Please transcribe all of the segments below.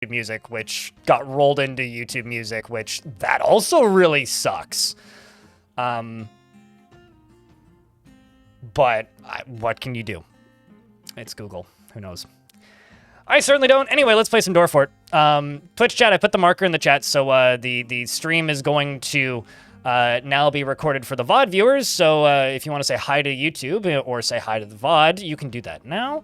Music, which got rolled into YouTube Music, which that also really sucks. But what can you do? It's Google. Who knows? I certainly don't. Anyway, let's play some Dwarf. Twitch chat, I put the marker in the chat, so the stream is going to now be recorded for the VOD viewers, so if you want to say hi to YouTube or say hi to the VOD, you can do that now.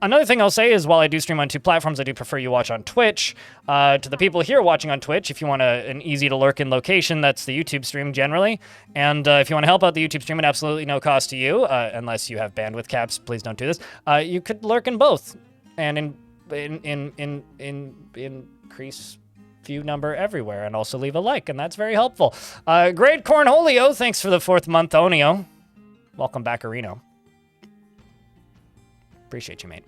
Another thing I'll say is while I do stream on 2 platforms, I do prefer you watch on Twitch. To the people here watching on Twitch, if you want an easy-to-lurk-in location, that's the YouTube stream generally. And if you want to help out the YouTube stream at absolutely no cost to you, unless you have bandwidth caps, please don't do this, you could lurk in both and increase view number everywhere, and also leave a like, and that's very helpful. Great Cornholio, thanks for the 4th month, Onio. Welcome back, Areno. Appreciate you, mate.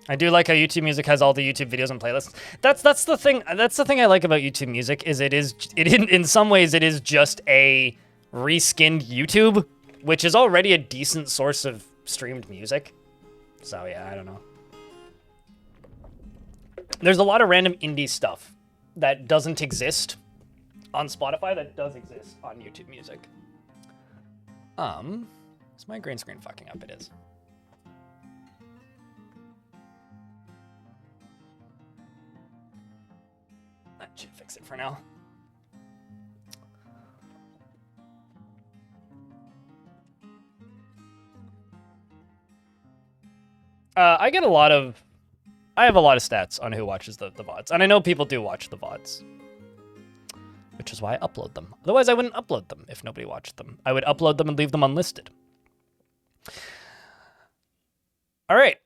I do like how YouTube Music has all the YouTube videos and playlists. That's the thing. That's the thing I like about YouTube Music is it in some ways it is just a reskinned YouTube, which is already a decent source of streamed music. So yeah, I don't know. There's a lot of random indie stuff that doesn't exist on Spotify that does exist on YouTube Music. Is my green screen fucking up? It is. That should fix it for now. I have a lot of stats on who watches the VODs, and I know people do watch the VODs, which is why I upload them. Otherwise, I wouldn't upload them if nobody watched them. I would upload them and leave them unlisted. All right,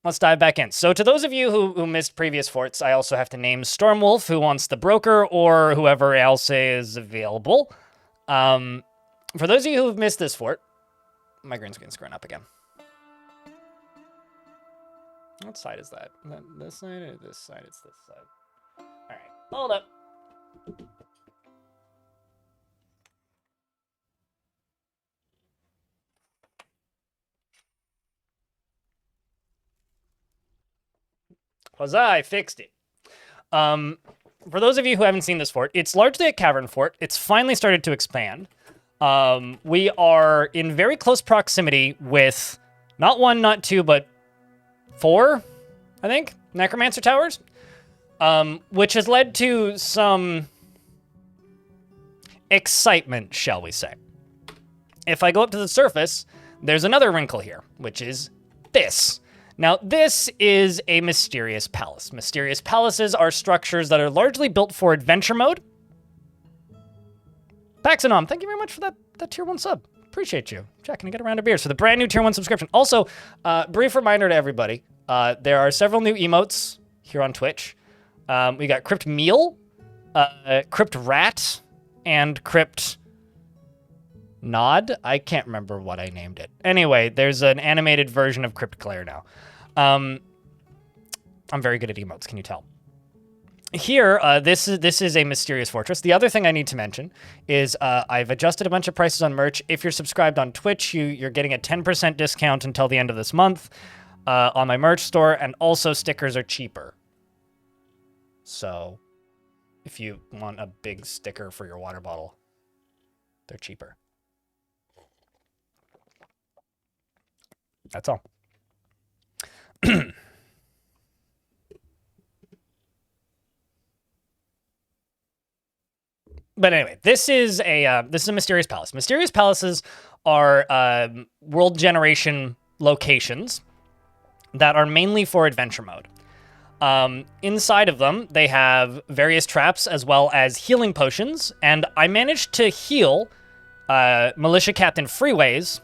let's dive back in. So to those of you who missed previous forts, I also have to name Stormwolf, who wants the broker, or whoever else is available. For those of you who've missed this fort, my green screen's screwing up again. What side is that? Is that this side or this side? It's this side. All right, hold up. Huzzah, I fixed it. For those of you who haven't seen this fort, it's largely a cavern fort. It's finally started to expand. We are in very close proximity with not 1, not 2, but 4, I think, Necromancer Towers, which has led to some excitement, shall we say. If I go up to the surface, there's another wrinkle here, which is this. Now, this is a mysterious palace. Mysterious palaces are structures that are largely built for adventure mode. Paxanom, thank you very much for that tier 1 sub. Appreciate you. Jack, can I get a round of beers for the brand new tier 1 subscription? Also, brief reminder to everybody, there are several new emotes here on Twitch. We got Crypt Meal, Crypt Rat, and Crypt Nod. I can't remember what I named it. Anyway, there's an animated version of Crypt Claire now. I'm very good at emotes, can you tell? Here, this is a mysterious fortress. The other thing I need to mention is I've adjusted a bunch of prices on merch. If you're subscribed on Twitch, you're getting a 10% discount until the end of this month on my merch store, and also stickers are cheaper. So if you want a big sticker for your water bottle, they're cheaper. That's all. But anyway, this is a mysterious palace. Mysterious palaces are world generation locations that are mainly for adventure mode. Inside of them, they have various traps as well as healing potions, and I managed to heal Militia Captain Freeways.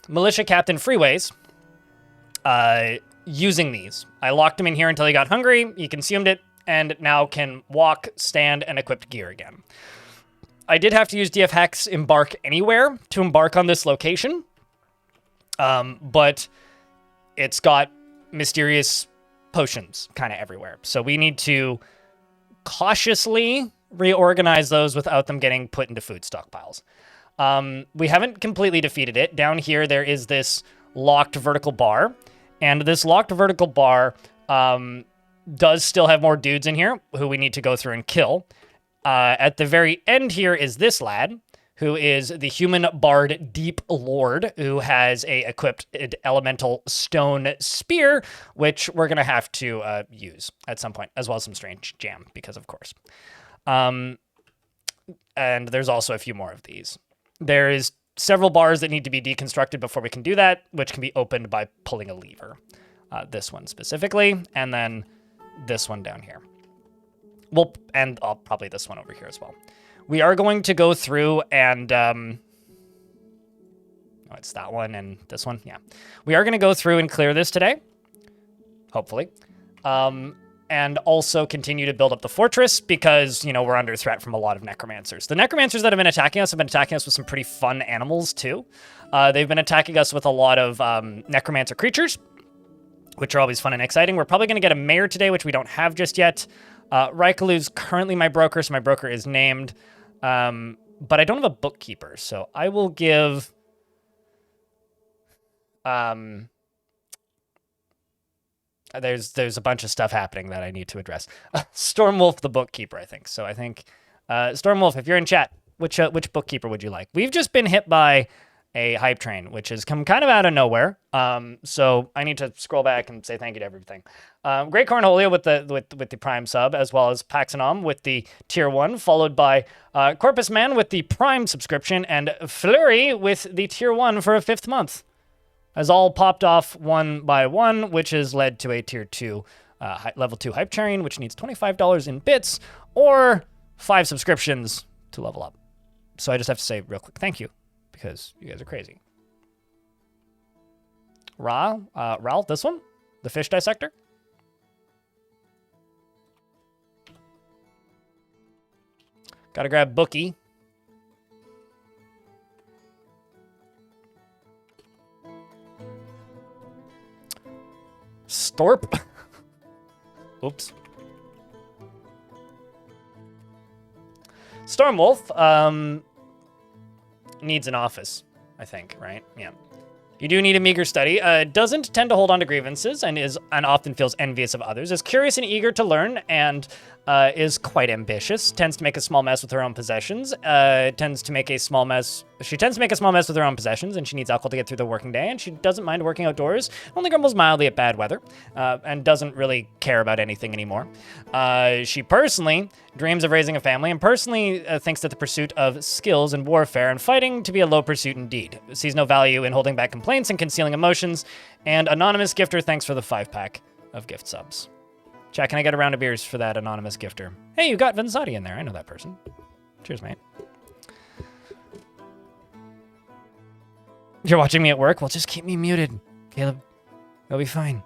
Militia Captain Freeways. Using these. I locked him in here until he got hungry, he consumed it, and now can walk, stand, and equip gear again. I did have to use DF Hex Embark Anywhere to embark on this location, but it's got mysterious potions kind of everywhere. So we need to cautiously reorganize those without them getting put into food stockpiles. We haven't completely defeated it. Down here, there is this locked vertical bar, and this locked vertical bar does still have more dudes in here who we need to go through and kill. At the very end here is this lad, who is the human bard Deep Lord, who has a equipped elemental stone spear, which we're going to have to use at some point, as well as some strange jam, because of course. And there's also a few more of these. There is several bars that need to be deconstructed before we can do that, which can be opened by pulling a lever. This one specifically, and then this one down here. Well, and probably this one over here as well. We are going to go through and, oh, it's that one and this one. Yeah. We are going to go through and clear this today, hopefully. And also continue to build up the fortress because, you know, we're under threat from a lot of necromancers. The necromancers that have been attacking us have been attacking us with some pretty fun animals too. They've been attacking us with a lot of necromancer creatures, which are always fun and exciting. We're probably going to get a mayor today, which we don't have just yet. Raikalu's currently my broker, so my broker is named. But I don't have a bookkeeper, so I will give... There's a bunch of stuff happening that I need to address. Stormwolf, the bookkeeper, I think. So I think, Stormwolf, if you're in chat, which bookkeeper would you like? We've just been hit by a hype train, which has come kind of out of nowhere. So I need to scroll back and say thank you to everything. Great Cornholio with the Prime sub, as well as Paxanom with the Tier 1, followed by Corpus Man with the Prime subscription, and Flurry with the Tier 1 for a 5th month. Has all popped off one by one, which has led to a Tier 2 level 2 hype train, which needs $25 in bits, or 5 subscriptions to level up. So I just have to say real quick thank you, because you guys are crazy. Ral, this one? The fish dissector? Gotta grab Bookie. Storp. Oops. Stormwolf needs an office, I think, right? Yeah. You do need a meager study. Doesn't tend to hold on to grievances and often feels envious of others. Is curious and eager to learn and is quite ambitious. Tends to make a small mess with her own possessions. She tends to make a small mess with her own possessions, and she needs alcohol to get through the working day, and she doesn't mind working outdoors, only grumbles mildly at bad weather, and doesn't really care about anything anymore. She personally dreams of raising a family, and personally thinks that the pursuit of skills in warfare and fighting to be a low pursuit indeed. Sees no value in holding back complaints and concealing emotions, and anonymous gifter, thanks for the 5-pack of gift subs. Chat, can I get a round of beers for that anonymous gifter? Hey, you got Vanzati in there. I know that person. Cheers, mate. You're watching me at work? Well, just keep me muted, Caleb. It'll be fine.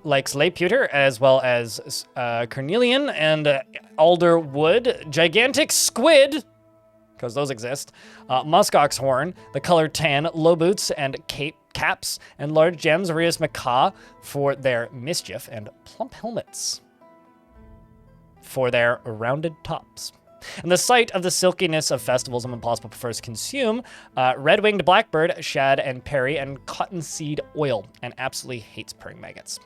Likes Late as well as Cornelian and Alderwood. Gigantic Squid, because those exist. Muskox Horn, the color tan, low boots and caps, and large gems, Arius Macaw for their mischief, and plump helmets for their rounded tops. And the sight of the silkiness of festivals and impossible prefers to consume red-winged blackbird, shad and perry, and cottonseed oil, and absolutely hates purring maggots.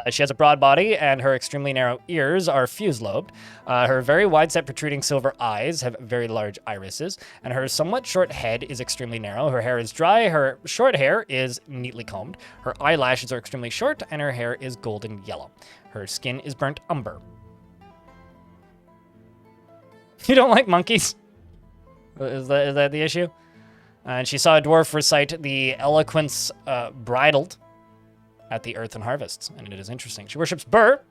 She has a broad body, and her extremely narrow ears are fuse-lobed. Her very wide-set protruding silver eyes have very large irises, and her somewhat short head is extremely narrow. Her hair is dry, her short hair is neatly combed. Her eyelashes are extremely short, and her hair is golden yellow. Her skin is burnt umber. You don't like monkeys? Is that the issue? And she saw a dwarf recite the eloquence bridled at the Earth and Harvests, and it is interesting. She worships Burr.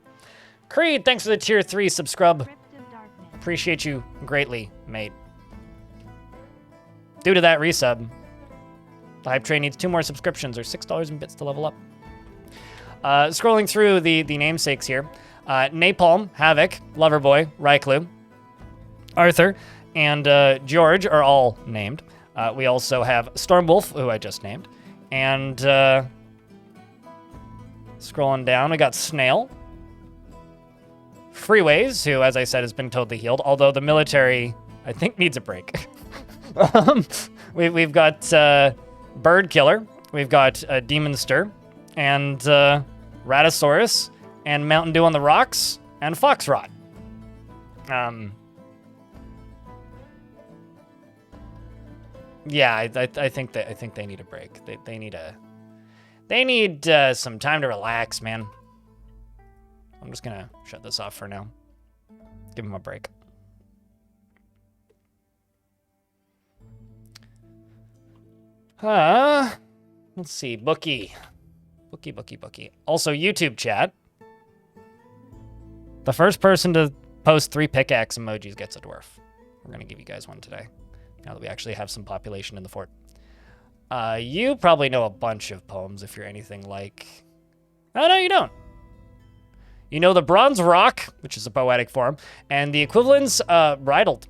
Creed, thanks for the tier 3 subscribe. Appreciate you greatly, mate. Due to that resub, the hype train needs 2 more subscriptions or $6 in bits to level up. Scrolling through the namesakes here. Napalm, Havoc, Loverboy, Raiklu, Arthur, and George are all named. We also have Stormwolf, who I just named, and scrolling down, we got Snail, Freeways, who, as I said, has been totally healed, although the military, I think, needs a break. We've got Bird Killer, we've got Demonster, and Ratosaurus, and Mountain Dew on the Rocks, and Foxrot. Yeah, I think they need a break. They need some time to relax, man. I'm just gonna shut this off for now. Give them a break. Let's see, Bookie. Bookie. Also, YouTube chat. The first person to post 3 pickaxe emojis gets a dwarf. We're gonna give you guys one today, now that we actually have some population in the fort. You probably know a bunch of poems if you're anything like... Oh, no, you don't. You know the Bronze Rock, which is a poetic form, and the equivalents, Bridled.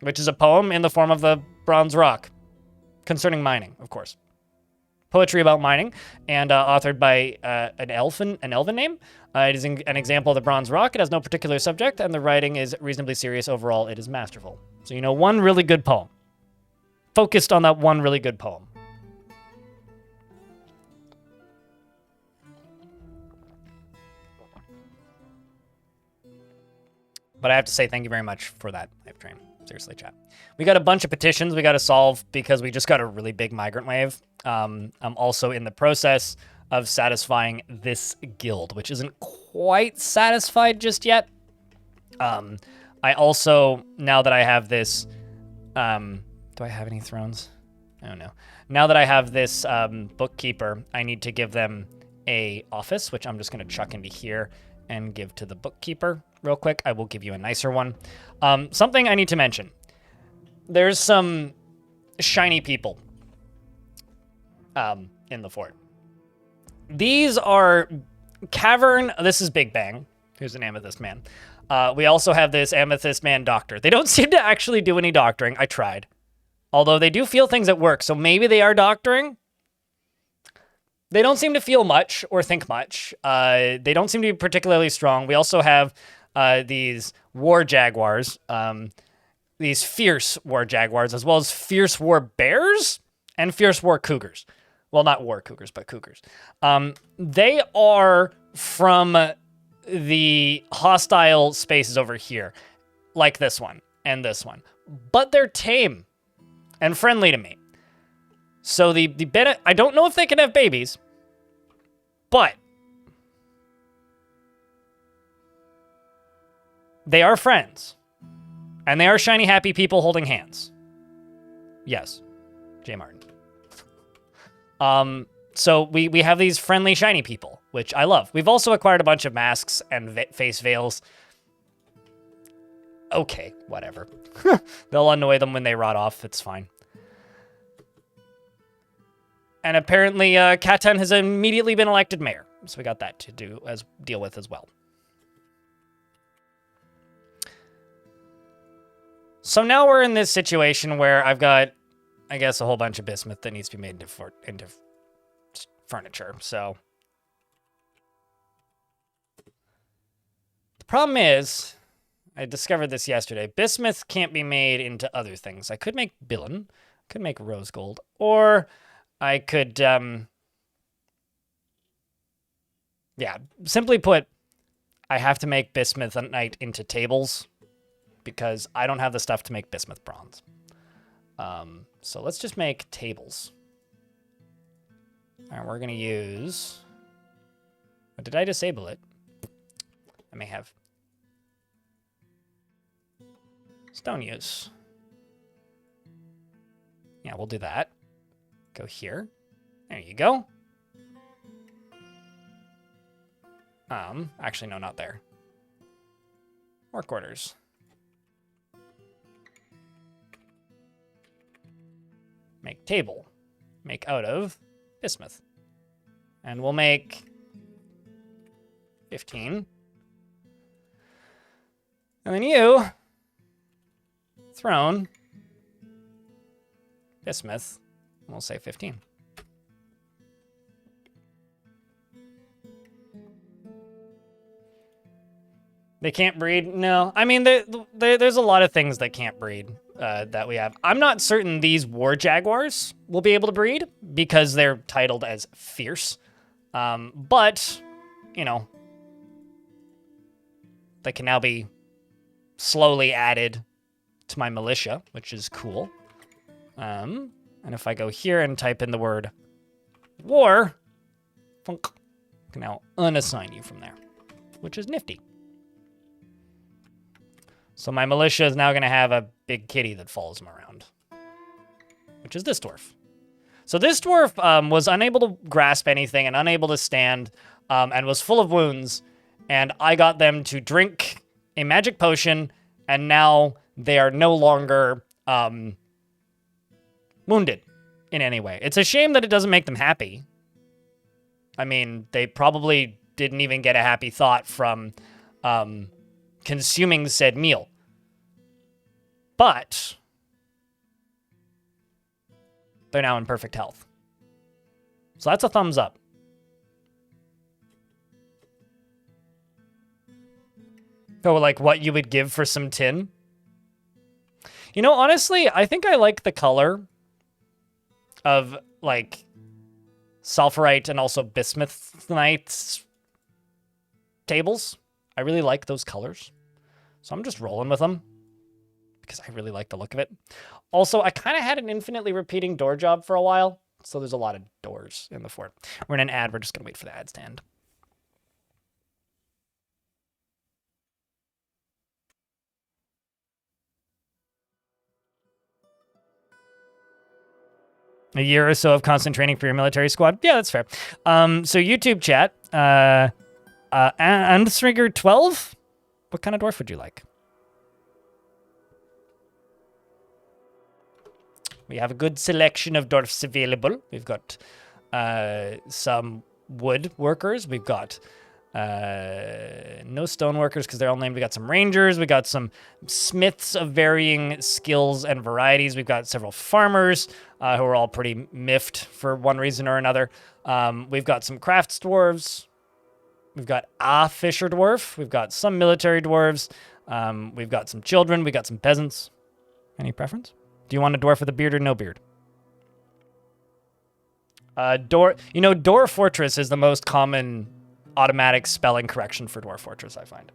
Which is a poem in the form of the Bronze Rock, concerning mining, of course. Poetry about mining, and authored by an elven name. It is an example of the Bronze Rock. It has no particular subject, and the writing is reasonably serious. Overall, it is masterful. So you know one really good poem. Focused on that one really good poem. But I have to say thank you very much for that live stream. Seriously, chat. We got a bunch of petitions we got to solve because we just got a really big migrant wave. I'm also in the process of satisfying this guild, which isn't quite satisfied just yet. I also, now that I have this, do I have any thrones? I don't know. Now that I have this bookkeeper, I need to give them a office, which I'm just going to chuck into here and give to the bookkeeper real quick. I will give you a nicer one. Something I need to mention. There's some shiny people in the fort. These are Cavern. This is Big Bang. Here's the name of this man. We also have this Amethyst Man Doctor. They don't seem to actually do any doctoring. I tried. Although they do feel things at work, so maybe they are doctoring. They don't seem to feel much or think much. They don't seem to be particularly strong. We also have these war jaguars, these fierce war jaguars, as well as fierce war bears and fierce war cougars. Well, not war cougars, but cougars. They are from the hostile spaces over here, like this one and this one. But they're tame and friendly to me. So I don't know if they can have babies, but they are friends. And they are shiny, happy people holding hands. Yes, J. Martin. So we have these friendly, shiny people, which I love. We've also acquired a bunch of masks and face veils. Okay, whatever. They'll annoy them when they rot off. It's fine. And apparently, Catan has immediately been elected mayor. So we got that to deal with as well. So now we're in this situation where I've got, I guess, a whole bunch of bismuth that needs to be made into furniture. So the problem is, I discovered this yesterday. Bismuth can't be made into other things. I could make Billon, could make rose gold, or I could, yeah, simply put, I have to make bismuthite into tables because I don't have the stuff to make bismuth bronze. So let's just make tables. All right, we're going to use... Oh, did I disable it? I may have. Stone use. Yeah, we'll do that. Go here. There you go. Actually, no, not there. Work orders. Make table. Make out of bismuth. And we'll make 15. And then you, throne, bismuth, we'll say 15. They can't breed? No. I mean, there's a lot of things that can't breed that we have. I'm not certain these war jaguars will be able to breed because they're titled as fierce. But, you know, they can now be slowly added to my militia, which is cool. And if I go here and type in the word war, I can now unassign you from there, which is nifty. So my militia is now going to have a big kitty that follows him around, which is this dwarf. So this dwarf was unable to grasp anything and unable to stand and was full of wounds. And I got them to drink a magic potion, and now they are no longer wounded in any way. It's a shame that it doesn't make them happy. I mean, they probably didn't even get a happy thought from consuming said meal. But they're now in perfect health. So that's a thumbs up. So like what you would give for some tin? You know, honestly, I think I like the color of like sulfurite and also bismuthite tables. I really like those colors. So I'm just rolling with them because I really like the look of it. Also, I kind of had an infinitely repeating door job for a while. So there's a lot of doors in the fort. We're in an ad. We're just going to wait for the ad stand. A year or so of constant training for your military squad. Yeah, that's fair. So YouTube chat. Andstringer 12? What kind of dwarf would you like? We have a good selection of dwarfs available. We've got some wood workers. We've got no stone workers because they're all named. We got some rangers. We got some smiths of varying skills and varieties. We've got several farmers who are all pretty miffed for one reason or another. We've got some crafts dwarves. We've got a fisher dwarf. We've got some military dwarves. We've got some children. We got some peasants. Any preference? Do you want a dwarf with a beard or no beard? Dwarf Fortress is the most common automatic spelling correction for Dwarf Fortress, I find.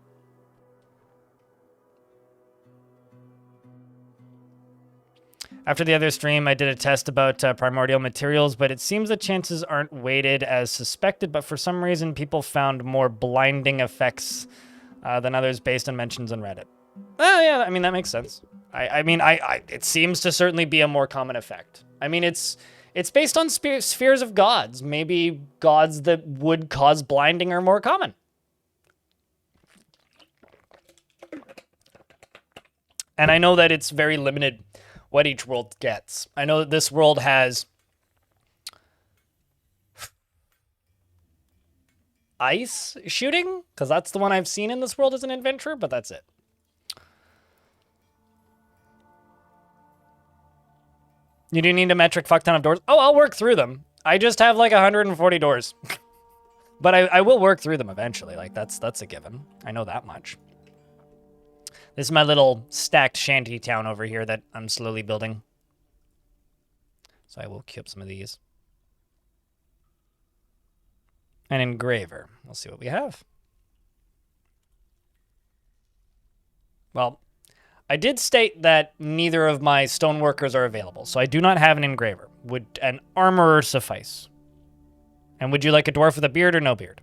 After the other stream, I did a test about primordial materials, but it seems the chances aren't weighted as suspected, but for some reason, people found more blinding effects than others based on mentions on Reddit. Well, yeah, I mean, that makes sense. It seems to certainly be a more common effect. I mean, it's based on spheres of gods. Maybe gods that would cause blinding are more common. And I know that it's very limited what each world gets. I know that this world has ice shooting, because that's the one I've seen in this world as an adventurer, but that's it. You do need a metric fuck ton of doors. Oh, I'll work through them. I just have like 140 doors. But I will work through them eventually. Like that's a given. I know that much. This is my little stacked shanty town over here that I'm slowly building. So I will queue up some of these. An engraver. We'll see what we have. Well, I did state that neither of my stoneworkers are available, so I do not have an engraver. Would an armorer suffice? And would you like a dwarf with a beard or no beard?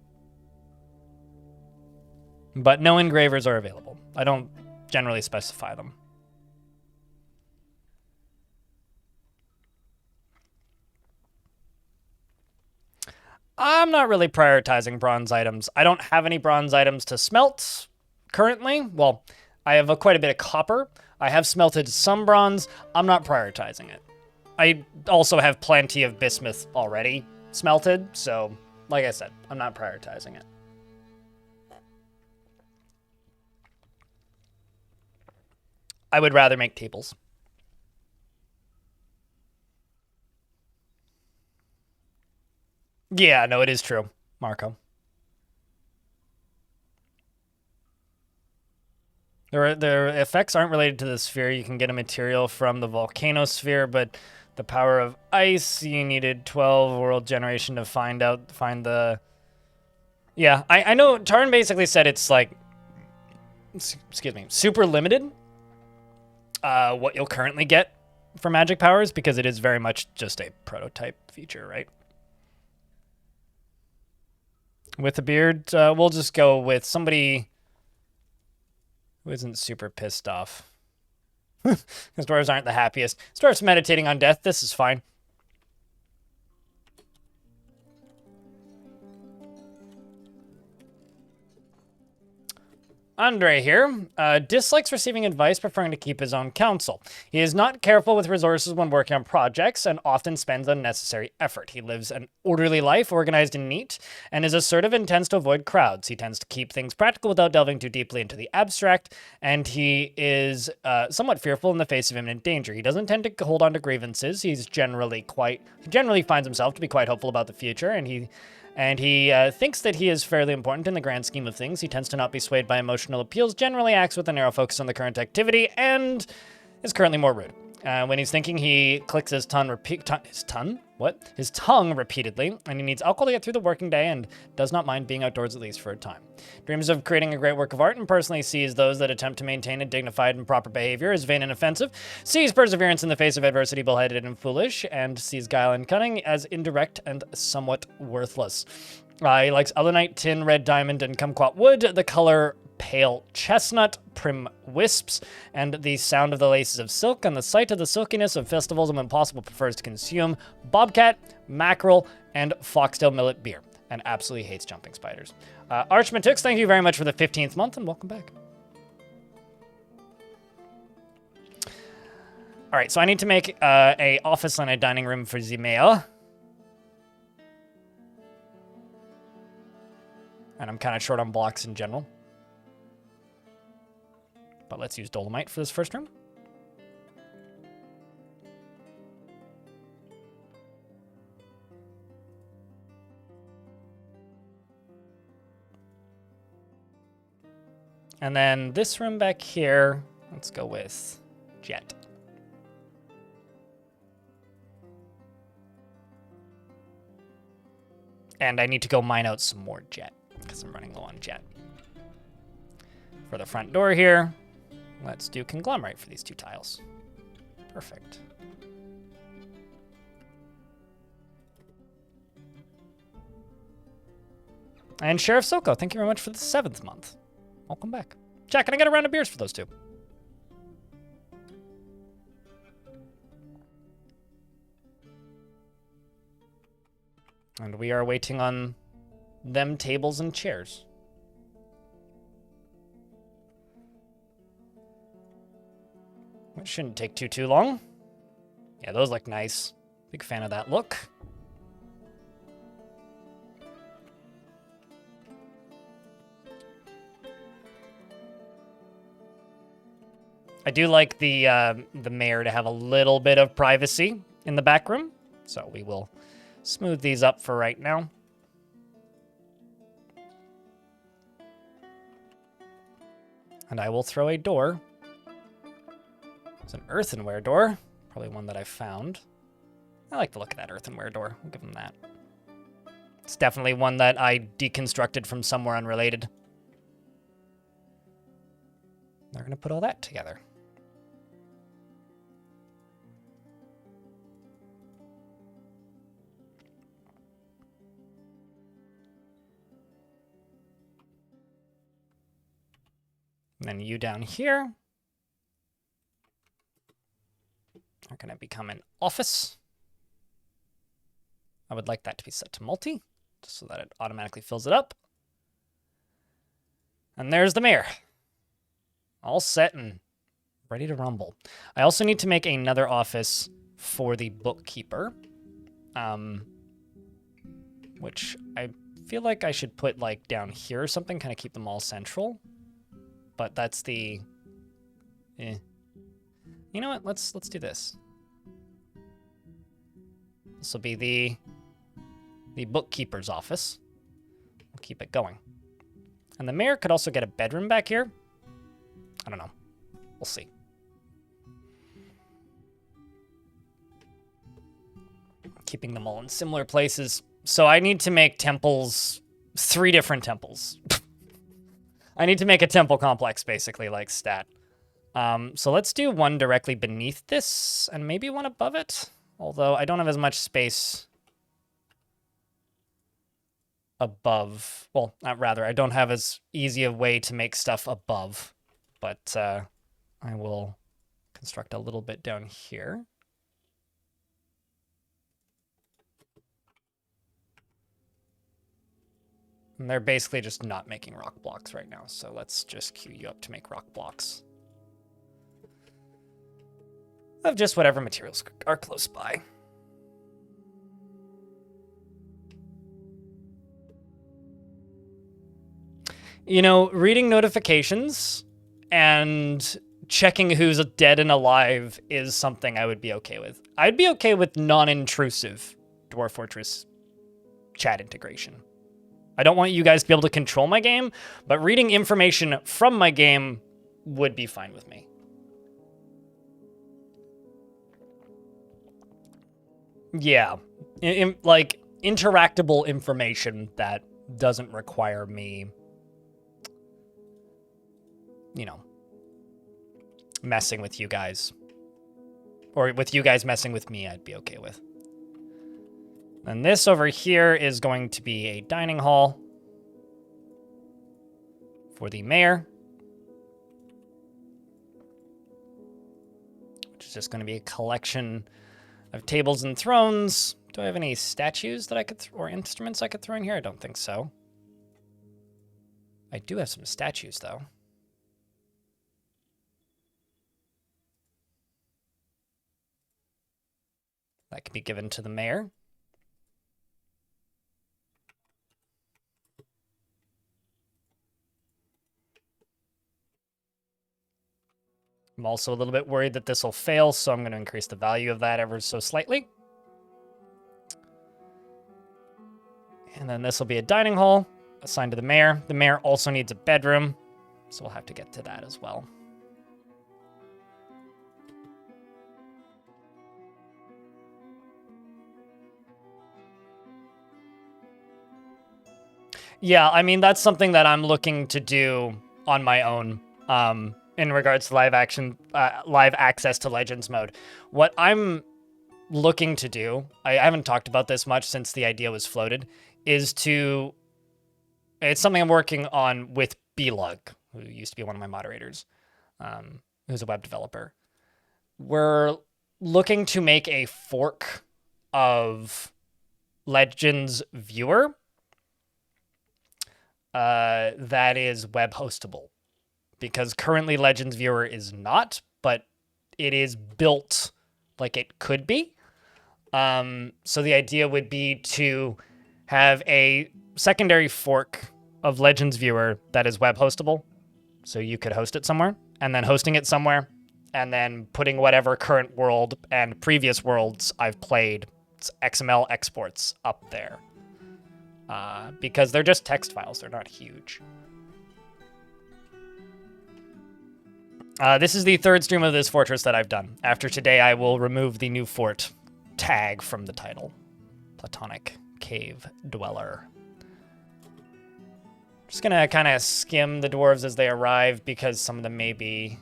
But no engravers are available. I don't generally specify them. I'm not really prioritizing bronze items. I don't have any bronze items to smelt currently. Well, I have quite a bit of copper. I have smelted some bronze. I'm not prioritizing it. I also have plenty of bismuth already smelted, so like I said, I'm not prioritizing it. I would rather make tables. Yeah, no, it is true, Marco. Their effects aren't related to the sphere. You can get a material from the volcano sphere, but the power of ice, you needed 12 world generation to find the... Yeah, I know Tarn basically said it's like, excuse me, super limited what you'll currently get for magic powers, because it is very much just a prototype feature, right? With a beard, we'll just go with somebody who isn't super pissed off. Because dwarves aren't the happiest. Starts meditating on death. This is fine. Andre here dislikes receiving advice, preferring to keep his own counsel. He is not careful with resources when working on projects and often spends unnecessary effort. He lives an orderly life, organized and neat, and is assertive and tends to avoid crowds. He tends to keep things practical without delving too deeply into the abstract, and he is somewhat fearful in the face of imminent danger. He doesn't tend to hold on to grievances. He's generally finds himself to be quite hopeful about the future, and he thinks that he is fairly important in the grand scheme of things. He tends to not be swayed by emotional appeals, generally acts with a narrow focus on the current activity, and is currently more rude. When he's thinking, he clicks his tongue repeatedly, and he needs alcohol to get through the working day and does not mind being outdoors at least for a time. Dreams of creating a great work of art and personally sees those that attempt to maintain a dignified and proper behavior as vain and offensive, sees perseverance in the face of adversity bullheaded and foolish, and sees guile and cunning as indirect and somewhat worthless. He likes alunite, tin, red diamond, and kumquat wood, the color pale chestnut, prim wisps, and the sound of the laces of silk, and the sight of the silkiness of festivals, and when possible prefers to consume bobcat, mackerel, and foxtail millet beer, and absolutely hates jumping spiders. Archmatix, thank you very much for the 15th month, and welcome back. All right, so I need to make a office and a dining room for the mayor. And I'm kind of short on blocks in general. But let's use Dolomite for this first room. And then this room back here, let's go with Jet. And I need to go mine out some more Jet, because I'm running low on Jet. For the front door here, let's do conglomerate for these two tiles. Perfect. And Sheriff Soko, thank you very much for the 7th month. Welcome back. Jack, can I get a round of beers for those two? And we are waiting on them tables and chairs. It shouldn't take too long. Yeah, those look nice. Big fan of that look. I do like the mayor to have a little bit of privacy in the back room, so we will smooth these up for right now. And I will throw a door. It's an earthenware door, probably one that I found. I like the look of that earthenware door. I'll give them that. It's definitely one that I deconstructed from somewhere unrelated. They're going to put all that together. And then you down here are going to become an office. I would like that to be set to multi, just so that it automatically fills it up. And there's the mayor. All set and ready to rumble. I also need to make another office for the bookkeeper, which I feel like I should put like down here or something, kind of keep them all central. But that's the... You know what? Let's do this. This will be the bookkeeper's office. We'll keep it going. And the mayor could also get a bedroom back here. I don't know. We'll see. Keeping them all in similar places. So I need to make temples, 3 different temples. I need to make a temple complex, basically, like stat. So let's do one directly beneath this, and maybe one above it. Although I don't have as much space above. Well, rather, I don't have as easy a way to make stuff above. But I will construct a little bit down here. And they're basically just not making rock blocks right now, so let's just queue you up to make rock blocks. Of just whatever materials are close by. You know, reading notifications and checking who's dead and alive is something I would be okay with. I'd be okay with non-intrusive Dwarf Fortress chat integration. I don't want you guys to be able to control my game, but reading information from my game would be fine with me. Yeah, like interactable information that doesn't require me, you know, messing with you guys. Or with you guys messing with me, I'd be okay with. And this over here is going to be a dining hall for the mayor, which is just going to be a collection of tables and thrones. Do I have any statues that I could, or instruments I could throw in here? I don't think so. I do have some statues, though. That could be given to the mayor. I'm also a little bit worried that this will fail, so I'm going to increase the value of that ever so slightly. And then this will be a dining hall assigned to the mayor. The mayor also needs a bedroom, so we'll have to get to that as well. Yeah, I mean, that's something that I'm looking to do on my own. In regards to live access to Legends mode. What I'm looking to do, I haven't talked about this much since the idea was floated, is to, it's something I'm working on with Blug, who used to be one of my moderators, who's a web developer. We're looking to make a fork of Legends Viewer that is web hostable. Because currently Legends Viewer is not, but it is built like it could be. So the idea would be to have a secondary fork of Legends Viewer that is web hostable. So you could host it somewhere, and then hosting it somewhere, and then putting whatever current world and previous worlds I've played, XML exports up there. Because they're just text files, they're not huge. This is the 3rd stream of this fortress that I've done. After today, I will remove the new fort tag from the title. Platonic Cave Dweller. Just gonna kind of skim the dwarves as they arrive, because some of them may be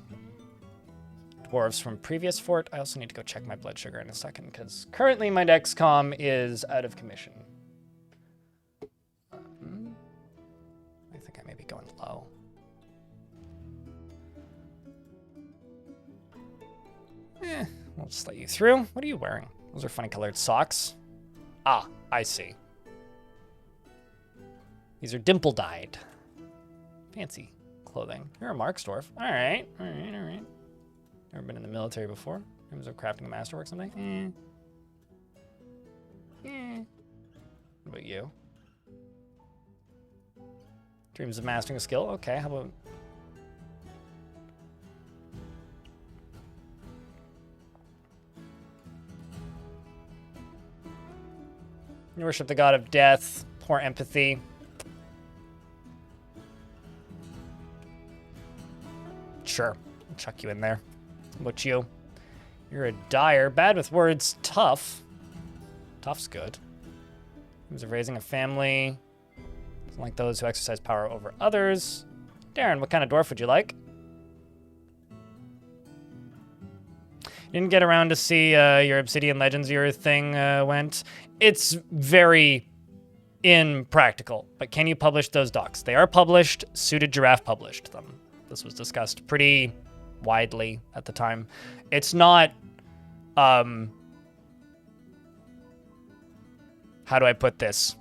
dwarves from previous fort. I also need to go check my blood sugar in a second, because currently my Dexcom is out of commission. I think I may be going low. We'll just let you through. What are you wearing? Those are funny colored socks. Ah, I see. These are dimple dyed. Fancy clothing. You're a Marksdorf. All right. Never been in the military before. Dreams of crafting a masterwork someday? What about you? Dreams of mastering a skill? Okay, how about... You worship the god of death. Poor empathy. Sure. I'll chuck you in there. What you? You're a dyer. Bad with words. Tough. Tough's good. Dreams of raising a family. Doesn't like those who exercise power over others. Darren, what kind of dwarf would you like? Didn't get around to see your Obsidian Legends your thing went. It's very impractical, but can you publish those docs? They are published. Suited Giraffe published them. This was discussed pretty widely at the time. It's not, how do I put this?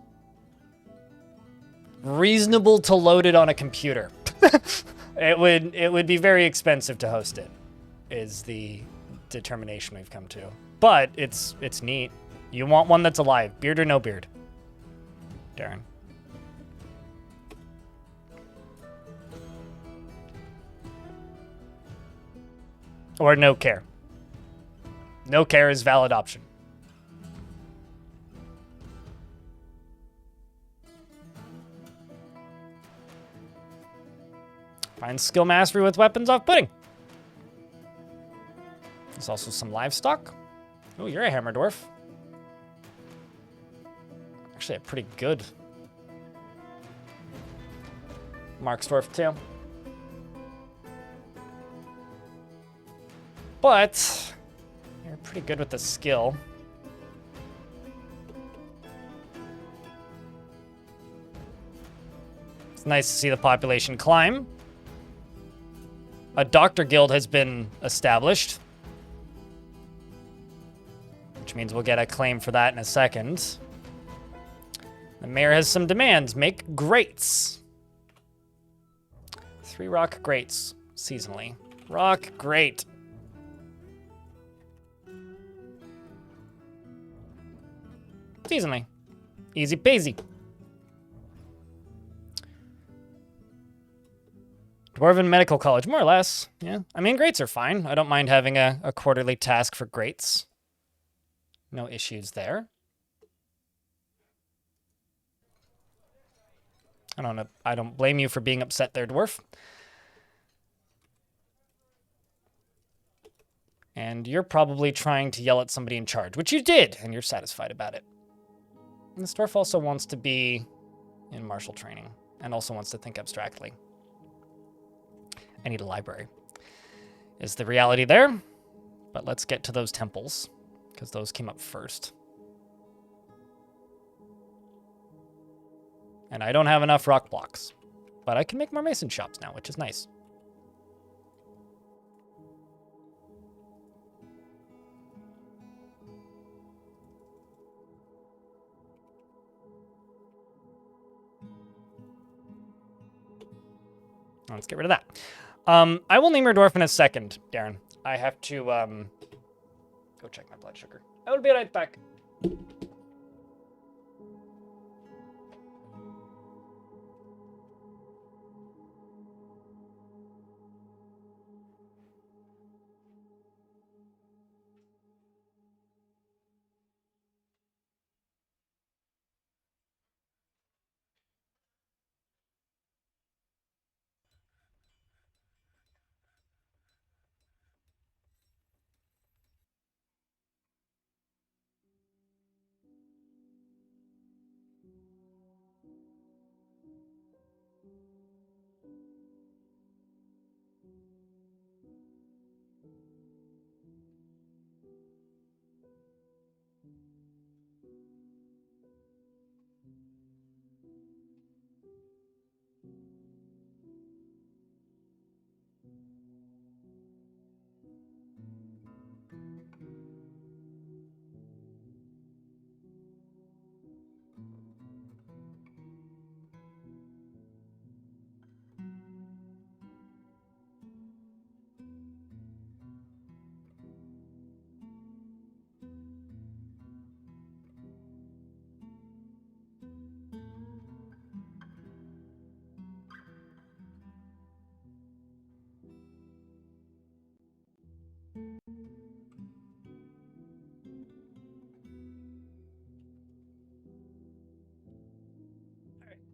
Reasonable to load it on a computer. It would be very expensive to host it, is the determination we've come to. But it's neat. You want one that's alive, beard or no beard? Darren. Or no care. No care is valid option. Find skill mastery with weapons off-putting. There's also some livestock. Oh, you're a hammer dwarf. Actually, a pretty good Mark's dwarf too. But you're pretty good with the skill. It's nice to see the population climb. A doctor guild has been established, which means we'll get a claim for that in a second. The mayor has some demands. Make grates. 3 rock grates seasonally. Rock grate. Seasonally. Easy peasy. Dwarven Medical College, more or less. Yeah, I mean, grates are fine. I don't mind having a quarterly task for grates. No issues there. I don't blame you for being upset there, Dwarf. And you're probably trying to yell at somebody in charge, which you did, and you're satisfied about it. And this dwarf also wants to be in martial training, and also wants to think abstractly. I need a library. Is the reality there? But let's get to those temples, because those came up first. And I don't have enough rock blocks, but I can make more mason shops now, which is nice. Let's get rid of that. I will name your dwarf in a second, Darren. I have to go check my blood sugar. I will be right back.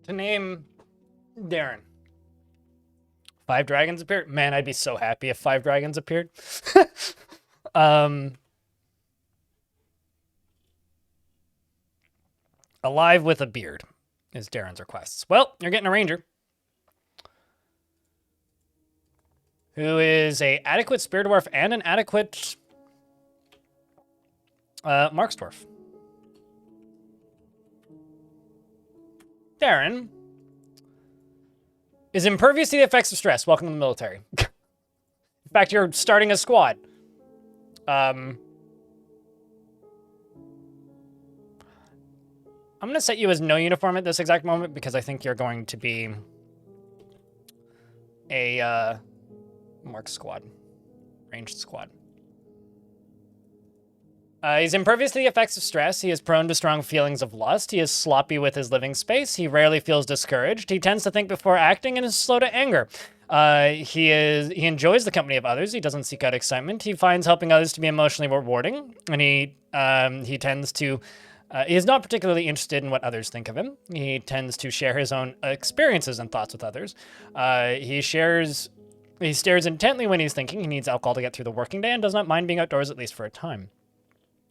To name Darren. 5 dragons appeared? Man, I'd be so happy if 5 dragons appeared. Alive with a beard is Darren's requests. Well, you're getting a ranger. Who is a adequate spear dwarf and an adequate marks dwarf. Darren is impervious to the effects of stress. Welcome to the military. In fact, you're starting a squad. I'm going to set you as no uniform at this exact moment because I think you're going to be a mark squad, ranged squad. He's impervious to the effects of stress. He is prone to strong feelings of lust. He is sloppy with his living space. He rarely feels discouraged. He tends to think before acting and is slow to anger. He enjoys the company of others. He doesn't seek out excitement. He finds helping others to be emotionally rewarding, and he tends to. He is not particularly interested in what others think of him. He tends to share his own experiences and thoughts with others. He stares intently when he's thinking. He needs alcohol to get through the working day and does not mind being outdoors at least for a time.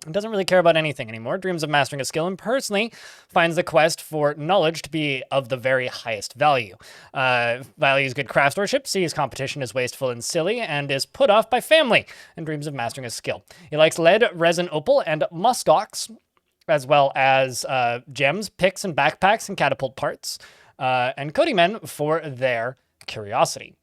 He doesn't really care about anything anymore, dreams of mastering a skill, and personally finds the quest for knowledge to be of the very highest value. Values good craftsmanship, sees competition as wasteful and silly, and is put off by family, and dreams of mastering a skill. He likes lead, resin, opal, and muskox, as well as gems, picks, and backpacks, and catapult parts, and Cody men for their curiosity.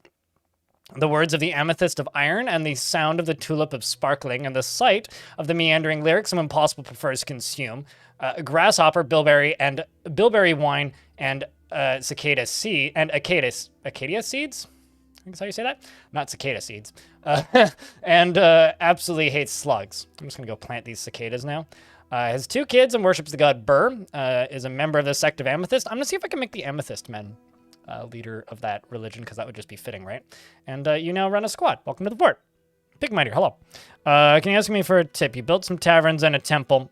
The words of the amethyst of iron and the sound of the tulip of sparkling and the sight of the meandering lyrics of impossible prefers consume. Grasshopper, bilberry wine, and cicada seed and acacia seeds. I think that's how you say that. Not cicada seeds. And absolutely hates slugs. I'm just gonna go plant these cicadas now. Has 2 kids and worships the god Burr. Is a member of the sect of Amethyst. I'm gonna see if I can make the Amethyst men leader of that religion, because that would just be fitting, right? And you now run a squad. Welcome to the fort. Pigminder, hello. Can you ask me for a tip? You built some taverns and a temple,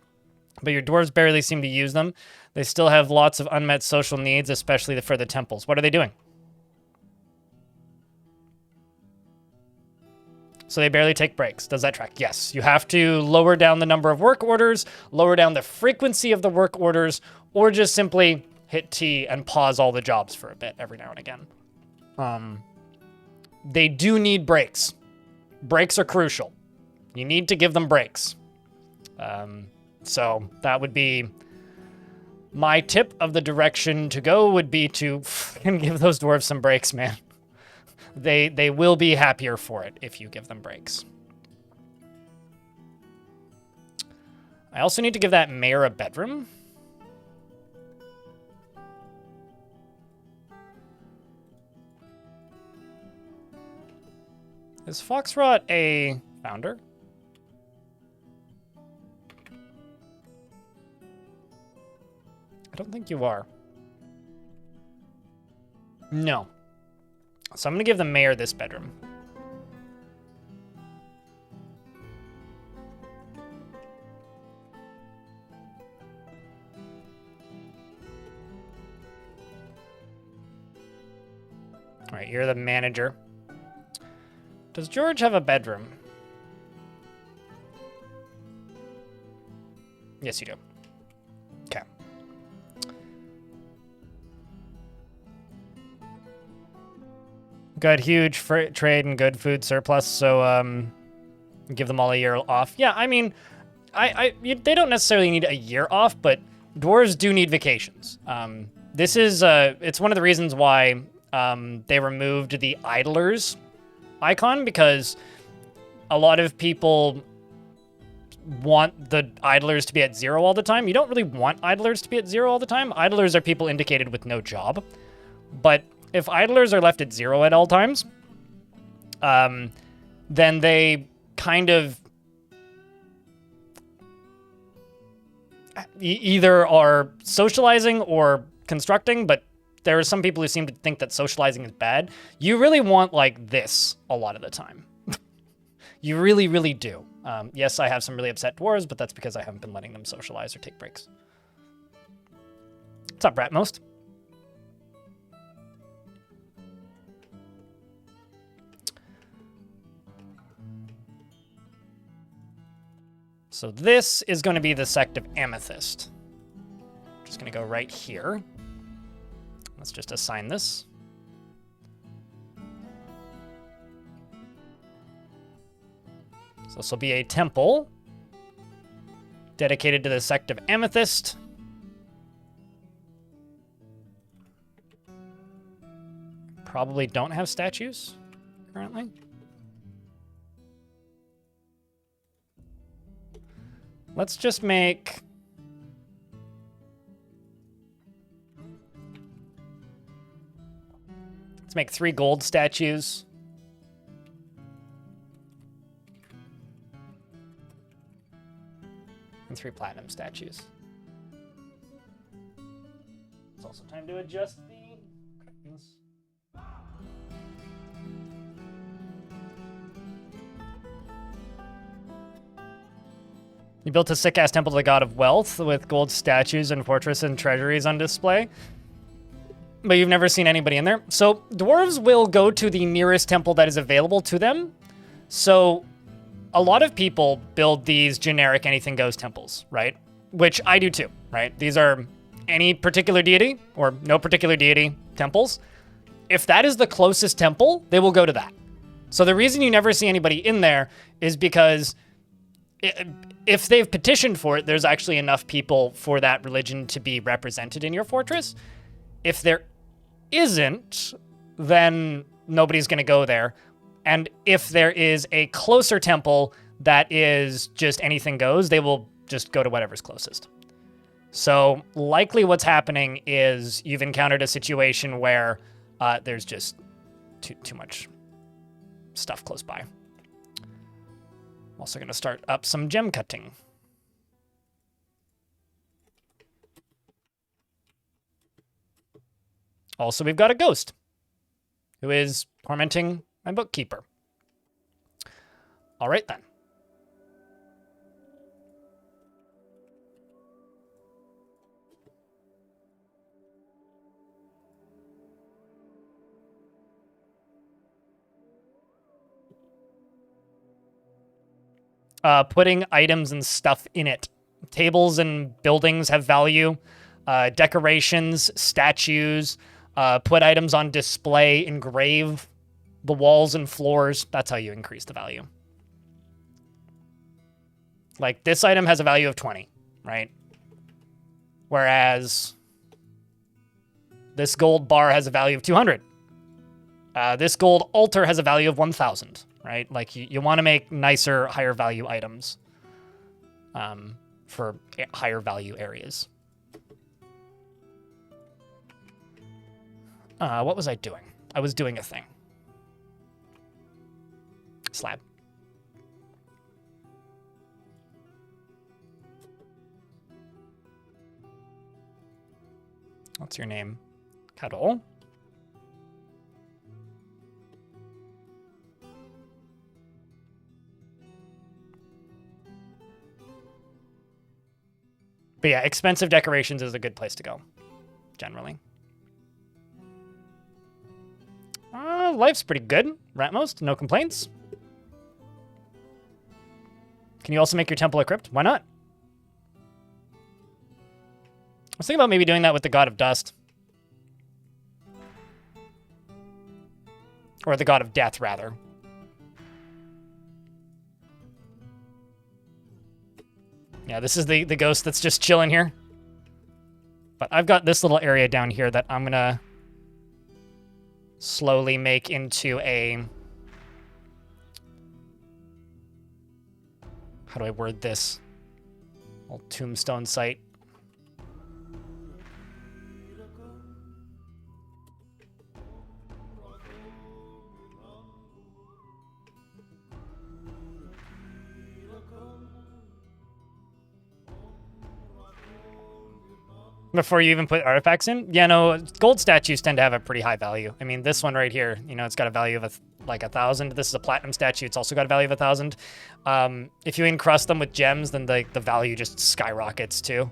but your dwarves barely seem to use them. They still have lots of unmet social needs, especially for the temples. What are they doing? So they barely take breaks. Does that track? Yes. You have to lower down the number of work orders, lower down the frequency of the work orders, or just simply hit T and pause all the jobs for a bit every now and again. They do need breaks. Breaks are crucial. You need to give them breaks. So that would be my tip of the direction to go, would be to give those dwarves some breaks, man. They will be happier for it if you give them breaks. I also need to give that mayor a bedroom. Is Foxrot a founder? I don't think you are. No. So I'm going to give the mayor this bedroom. All right, you're the manager. Does George have a bedroom? Yes, you do. Okay. Got huge trade and good food surplus, so give them all a year off. Yeah, I mean, they don't necessarily need a year off, but dwarves do need vacations. This is it's one of the reasons why they removed the idlers icon, because a lot of people want the idlers to be at 0 all the time. You don't really want idlers to be at 0 all the time. Idlers are people indicated with no job. But if idlers are left at 0 at all times, then they kind of either are socializing or constructing, but there are some people who seem to think that socializing is bad. You really want, like, this a lot of the time. You really, really do. Yes, I have some really upset dwarves, but that's because I haven't been letting them socialize or take breaks. What's up, Bratmost? So this is going to be the sect of Amethyst. Just going to go right here. Let's just assign this. So this will be a temple dedicated to the sect of Amethyst. Probably don't have statues currently. Let's just make... Let's make 3 gold statues. And 3 platinum statues. It's also time to adjust the curtains. You built a sick-ass temple to the god of wealth with gold statues and fortress and treasuries on display. But you've never seen anybody in there. So dwarves will go to the nearest temple that is available to them. So a lot of people build these generic anything goes temples, right? Which I do too, right? These are any particular deity or no particular deity temples. If that is the closest temple, they will go to that. So the reason you never see anybody in there is because if they've petitioned for it, there's actually enough people for that religion to be represented in your fortress. If there isn't, then nobody's going to go there. And if there is a closer temple that is just anything goes, they will just go to whatever's closest. So likely what's happening is you've encountered a situation where there's just too much stuff close by. I'm also going to start up some gem cutting. Also, we've got a ghost who is tormenting my bookkeeper. All right, then. Putting items and stuff in it. Tables and buildings have value. Decorations, statues, put items on display, engrave the walls and floors. That's how you increase the value. Like, this item has a value of 20, right? Whereas this gold bar has a value of 200. This gold altar has a value of 1,000, right? Like, you want to make nicer, higher value items for higher value areas. What was I doing? I was doing a thing. Slab. What's your name? Cuddle. But yeah, expensive decorations is a good place to go, generally. Life's pretty good. Ratmost, no complaints. Can you also make your temple a crypt? Why not? I was thinking about maybe doing that with the god of dust. Or the god of death, rather. Yeah, this is the ghost that's just chilling here. But I've got this little area down here that I'm going to slowly make into a... How do I word this? Old tombstone site. Before you even put artifacts in? Yeah, no, gold statues tend to have a pretty high value. I mean, this one right here, you know, it's got a value of like 1,000. This is a platinum statue. It's also got a value of 1,000. If you encrust them with gems, then the value just skyrockets too.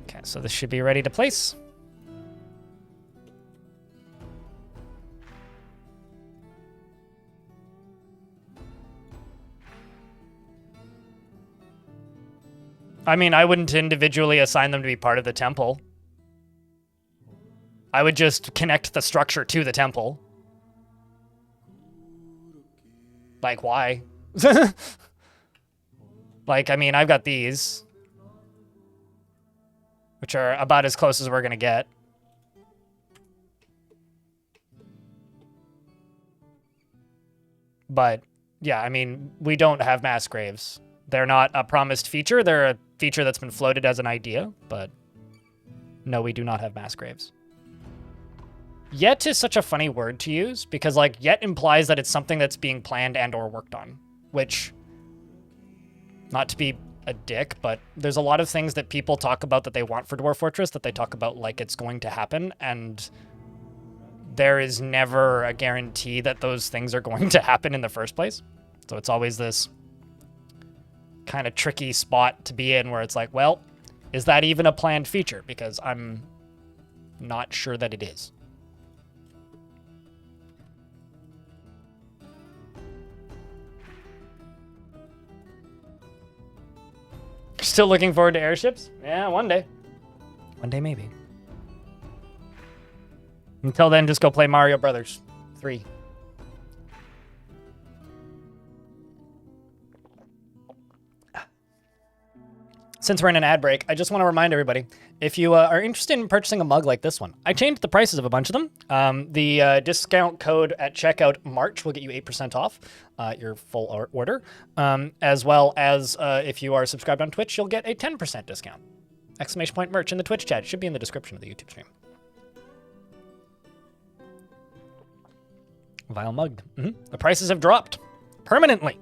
Okay, so this should be ready to place. I mean, I wouldn't individually assign them to be part of the temple. I would just connect the structure to the temple. Like, why? Like, I mean, I've got these, which are about as close as we're going to get. But, yeah, I mean, we don't have mass graves. They're not a promised feature. They're a feature that's been floated as an idea, but no, we do not have mass graves. Yet is such a funny word to use because, like, yet implies that it's something that's being planned and or worked on, which, not to be a dick, but there's a lot of things that people talk about that they want for Dwarf Fortress that they talk about like it's going to happen, and there is never a guarantee that those things are going to happen in the first place. So it's always this kind of tricky spot to be in where it's like, well, is that even a planned feature? Because I'm not sure that it is. Still looking forward to airships? Yeah, one day. One day, maybe. Until then, just go play Mario Brothers 3. Since we're in an ad break, I just want to remind everybody, if you are interested in purchasing a mug like this one, I changed the prices of a bunch of them. The discount code at checkout March will get you 8% off your full order, as well as if you are subscribed on Twitch, you'll get a 10% discount. Exclamation point merch in the Twitch chat. It should be in the description of the YouTube stream. Vile mugged. The prices have dropped permanently.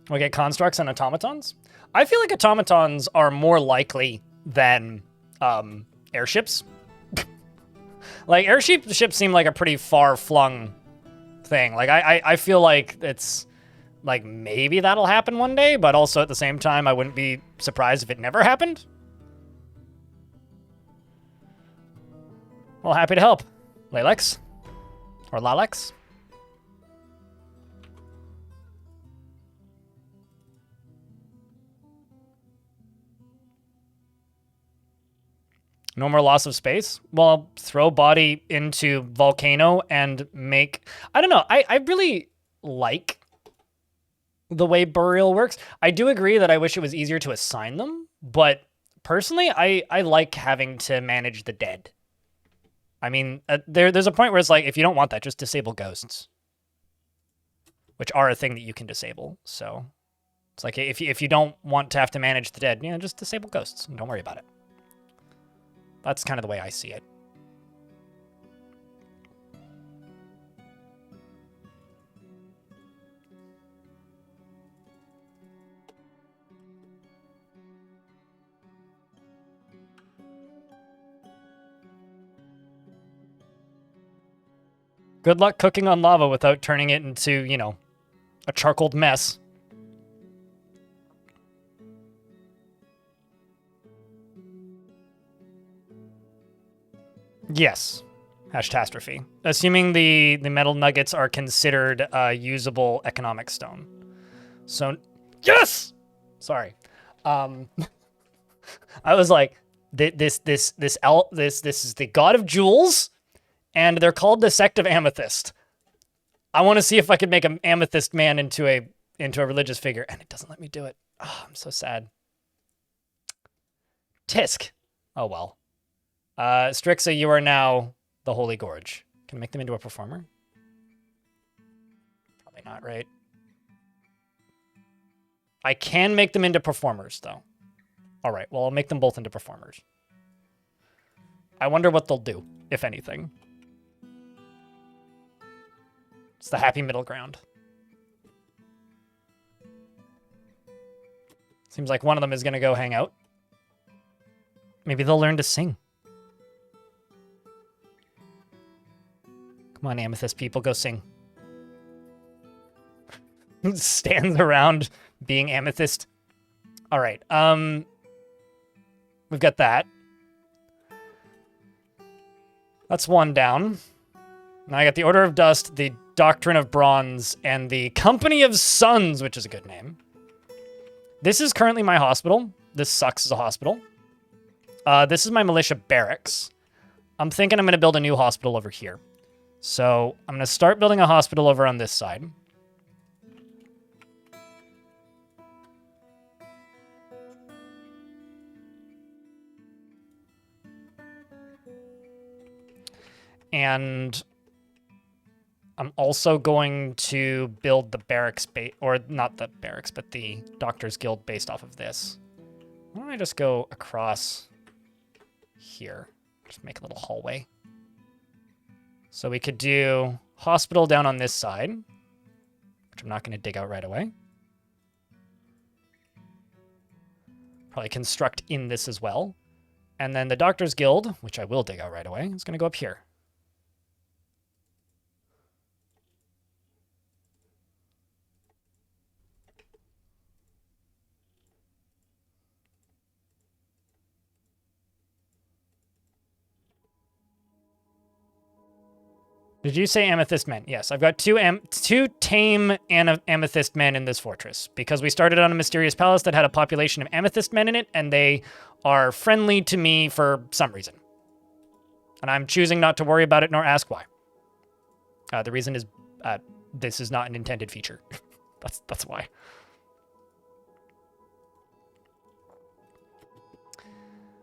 We get constructs and automatons. I feel like automatons are more likely than airships. Like, airships seem like a pretty far-flung thing. Like, I feel like it's, like, maybe that'll happen one day, but also at the same time, I wouldn't be surprised if it never happened. Well, happy to help. Lalex? Or Lalex? No more loss of space? Well, throw body into volcano and make... I don't know. I really like the way burial works. I do agree that I wish it was easier to assign them, but personally, I like having to manage the dead. I mean, there's a point where it's like, if you don't want that, just disable ghosts, which are a thing that you can disable. So it's like, if you don't want to have to manage the dead, you know, just disable ghosts and don't worry about it. That's kind of the way I see it. Good luck cooking on lava without turning it into, you know, a charcoaled mess. Yes. Hashtastrophe. Assuming the metal nuggets are considered usable economic stone. So, yes! Sorry. I was like, this is the god of jewels, and they're called the sect of amethyst. I want to see if I could make an amethyst man into a religious figure, and it doesn't let me do it. Oh, I'm so sad. Tisk. Oh well. Strixa, you are now the Holy Gorge. Can I make them into a performer? Probably not, right? I can make them into performers, though. All right, well, I'll make them both into performers. I wonder what they'll do, if anything. It's the happy middle ground. Seems like one of them is going to go hang out. Maybe they'll learn to sing. Come on, Amethyst people, go sing. Stands around being Amethyst. All right. We've got that. That's one down. Now I got the Order of Dust, the Doctrine of Bronze, and the Company of Suns, which is a good name. This is currently my hospital. This sucks as a hospital. This is my militia barracks. I'm thinking I'm going to build a new hospital over here. So I'm going to start building a hospital over on this side. And I'm also going to build the barracks, or not the barracks, but the Doctor's Guild based off of this. Why don't I just go across here? Just make a little hallway. So we could do hospital down on this side, which I'm not going to dig out right away. Probably construct in this as well. And then the Doctor's Guild, which I will dig out right away, is going to go up here. Did you say amethyst men? Yes, I've got two tame amethyst men in this fortress because we started on a mysterious palace that had a population of amethyst men in it, and they are friendly to me for some reason. And I'm choosing not to worry about it nor ask why. The reason is this is not an intended feature. That's why.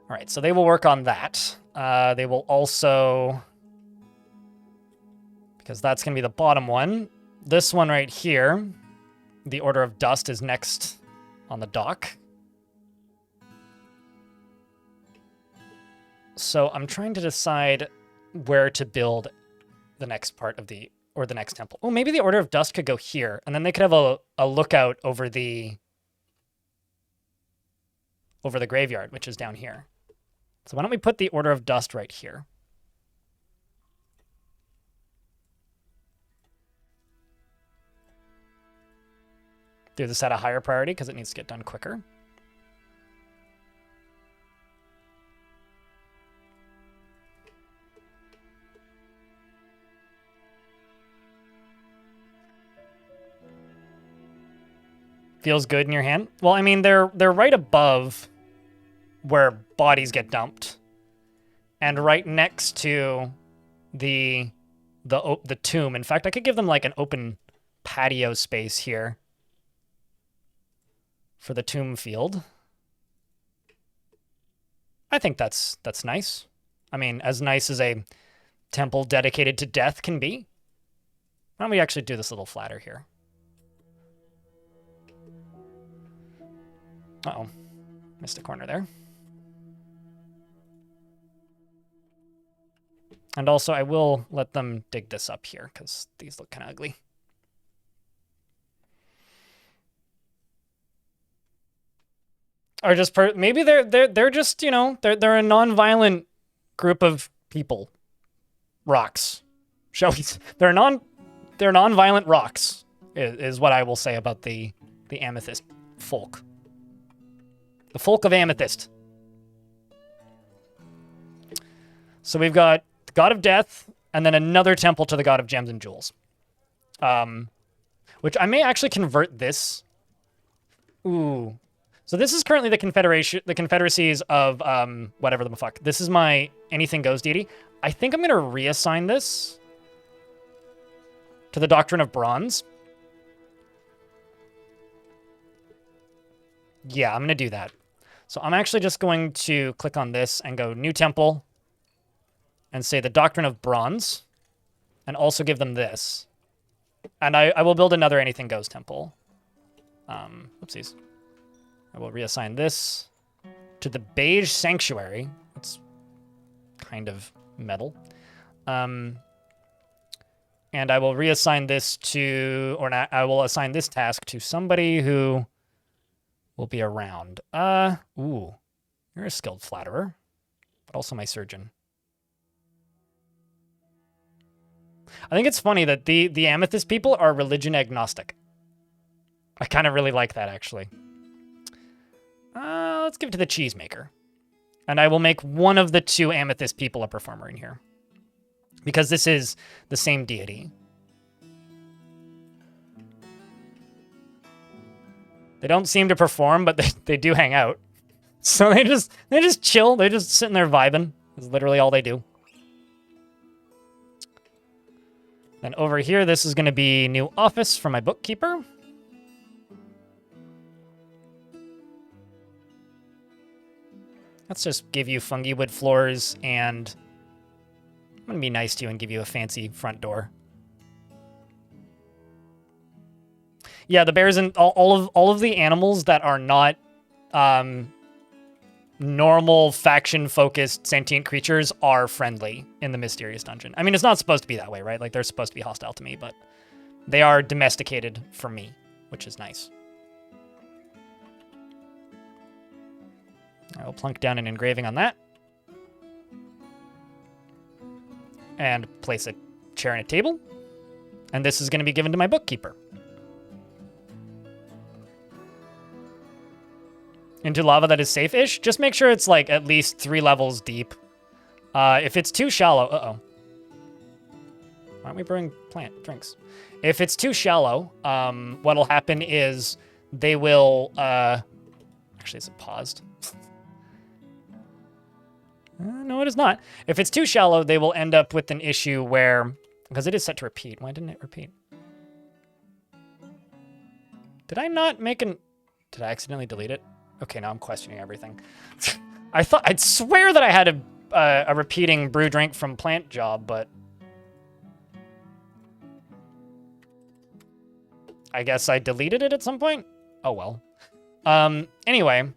All right, so they will work on that. They will also... because that's going to be the bottom one. This one right here, the Order of Dust, is next on the dock. So I'm trying to decide where to build the next part of the, or the next temple. Oh, maybe the Order of Dust could go here, and then they could have a lookout over the graveyard, which is down here. So why don't we put the Order of Dust right here? Do this at a higher priority because it needs to get done quicker. Feels good in your hand? Well, I mean, they're right above where bodies get dumped, and right next to the tomb. In fact, I could give them like an open patio space here for the tomb field. I think that's nice. I mean, as nice as a temple dedicated to death can be. Why don't we actually do this a little flatter here? Uh-oh. Missed a corner there. And also, I will let them dig this up here, because these look kind of ugly. Or just maybe they're just, you know, they're a non-violent group of people. Rocks. Shall we? They're non-violent rocks is what I will say about the amethyst folk. The folk of amethyst. So we've got the god of death and then another temple to the god of gems and jewels. Which I may actually convert this. Ooh. So this is currently the confederacies of whatever the fuck. This is my anything goes deity. I think I'm going to reassign this to the Doctrine of Bronze. Yeah, I'm going to do that. So I'm actually just going to click on this and go New Temple and say the Doctrine of Bronze and also give them this. And I will build another anything goes temple. Oopsies. I will reassign this to the Beige Sanctuary. It's kind of metal. And I will reassign this to, or not, I will assign this task to somebody who will be around. Ooh, you're a skilled flatterer, but also my surgeon. I think it's funny that the amethyst people are religion agnostic. I kind of really like that, actually. Let's give it to the cheesemaker. And I will make one of the two amethyst people a performer in here. because this is the same deity. They don't seem to perform, but they do hang out. So they just chill. They're just sitting there vibing. Is literally all they do. Then over here, this is going to be new office for my bookkeeper. Let's just give you fungi wood floors, and I'm going to be nice to you and give you a fancy front door. Yeah, the bears and all of the animals that are not normal faction-focused sentient creatures are friendly in the Mysterious Dungeon. I mean, it's not supposed to be that way, right? Like, they're supposed to be hostile to me, but they are domesticated for me, which is nice. I will plunk down an engraving on that. And place a chair and a table. And this is going to be given to my bookkeeper. Into lava that is safe-ish. Just make sure it's like at least 3 levels deep. If it's too shallow, why don't we bring plant drinks? If it's too shallow, what'll happen is they will. Actually, is it paused? No, it is not. If it's too shallow, they will end up with an issue where, because it is set to repeat. Why didn't it repeat? Did I not make an? Did I accidentally delete it? Okay, now I'm questioning everything. I'd swear that I had a repeating brew drink from plant job, but I guess I deleted it at some point. Oh well. Anyway,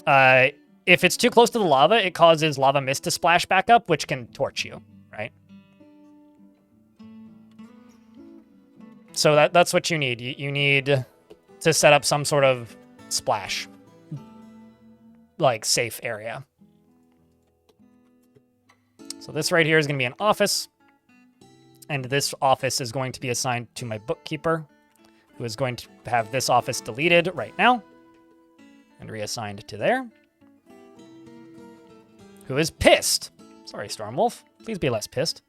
if it's too close to the lava, it causes lava mist to splash back up, which can torch you, right? So that's what you need. You need to set up some sort of splash, like, safe area. So this right here is going to be an office, and this office is going to be assigned to my bookkeeper, who is going to have this office deleted right now and reassigned to there. Who is pissed? Sorry, Stormwolf. Please be less pissed.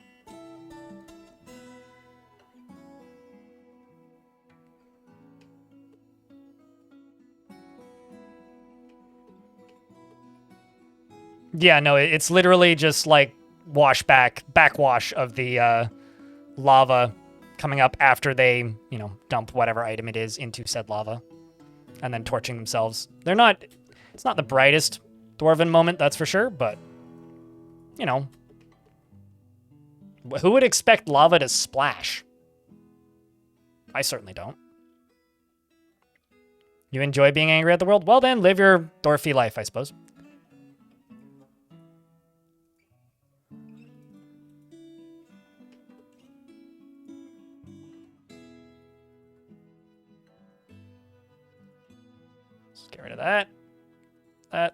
Yeah, no, it's literally just like backwash of the lava coming up after they, dump whatever item it is into said lava and then torching themselves. It's not the brightest Dwarven moment, that's for sure, but, who would expect lava to splash? I certainly don't. You enjoy being angry at the world? Well then, live your Dwarfy life, I suppose. Get rid of that,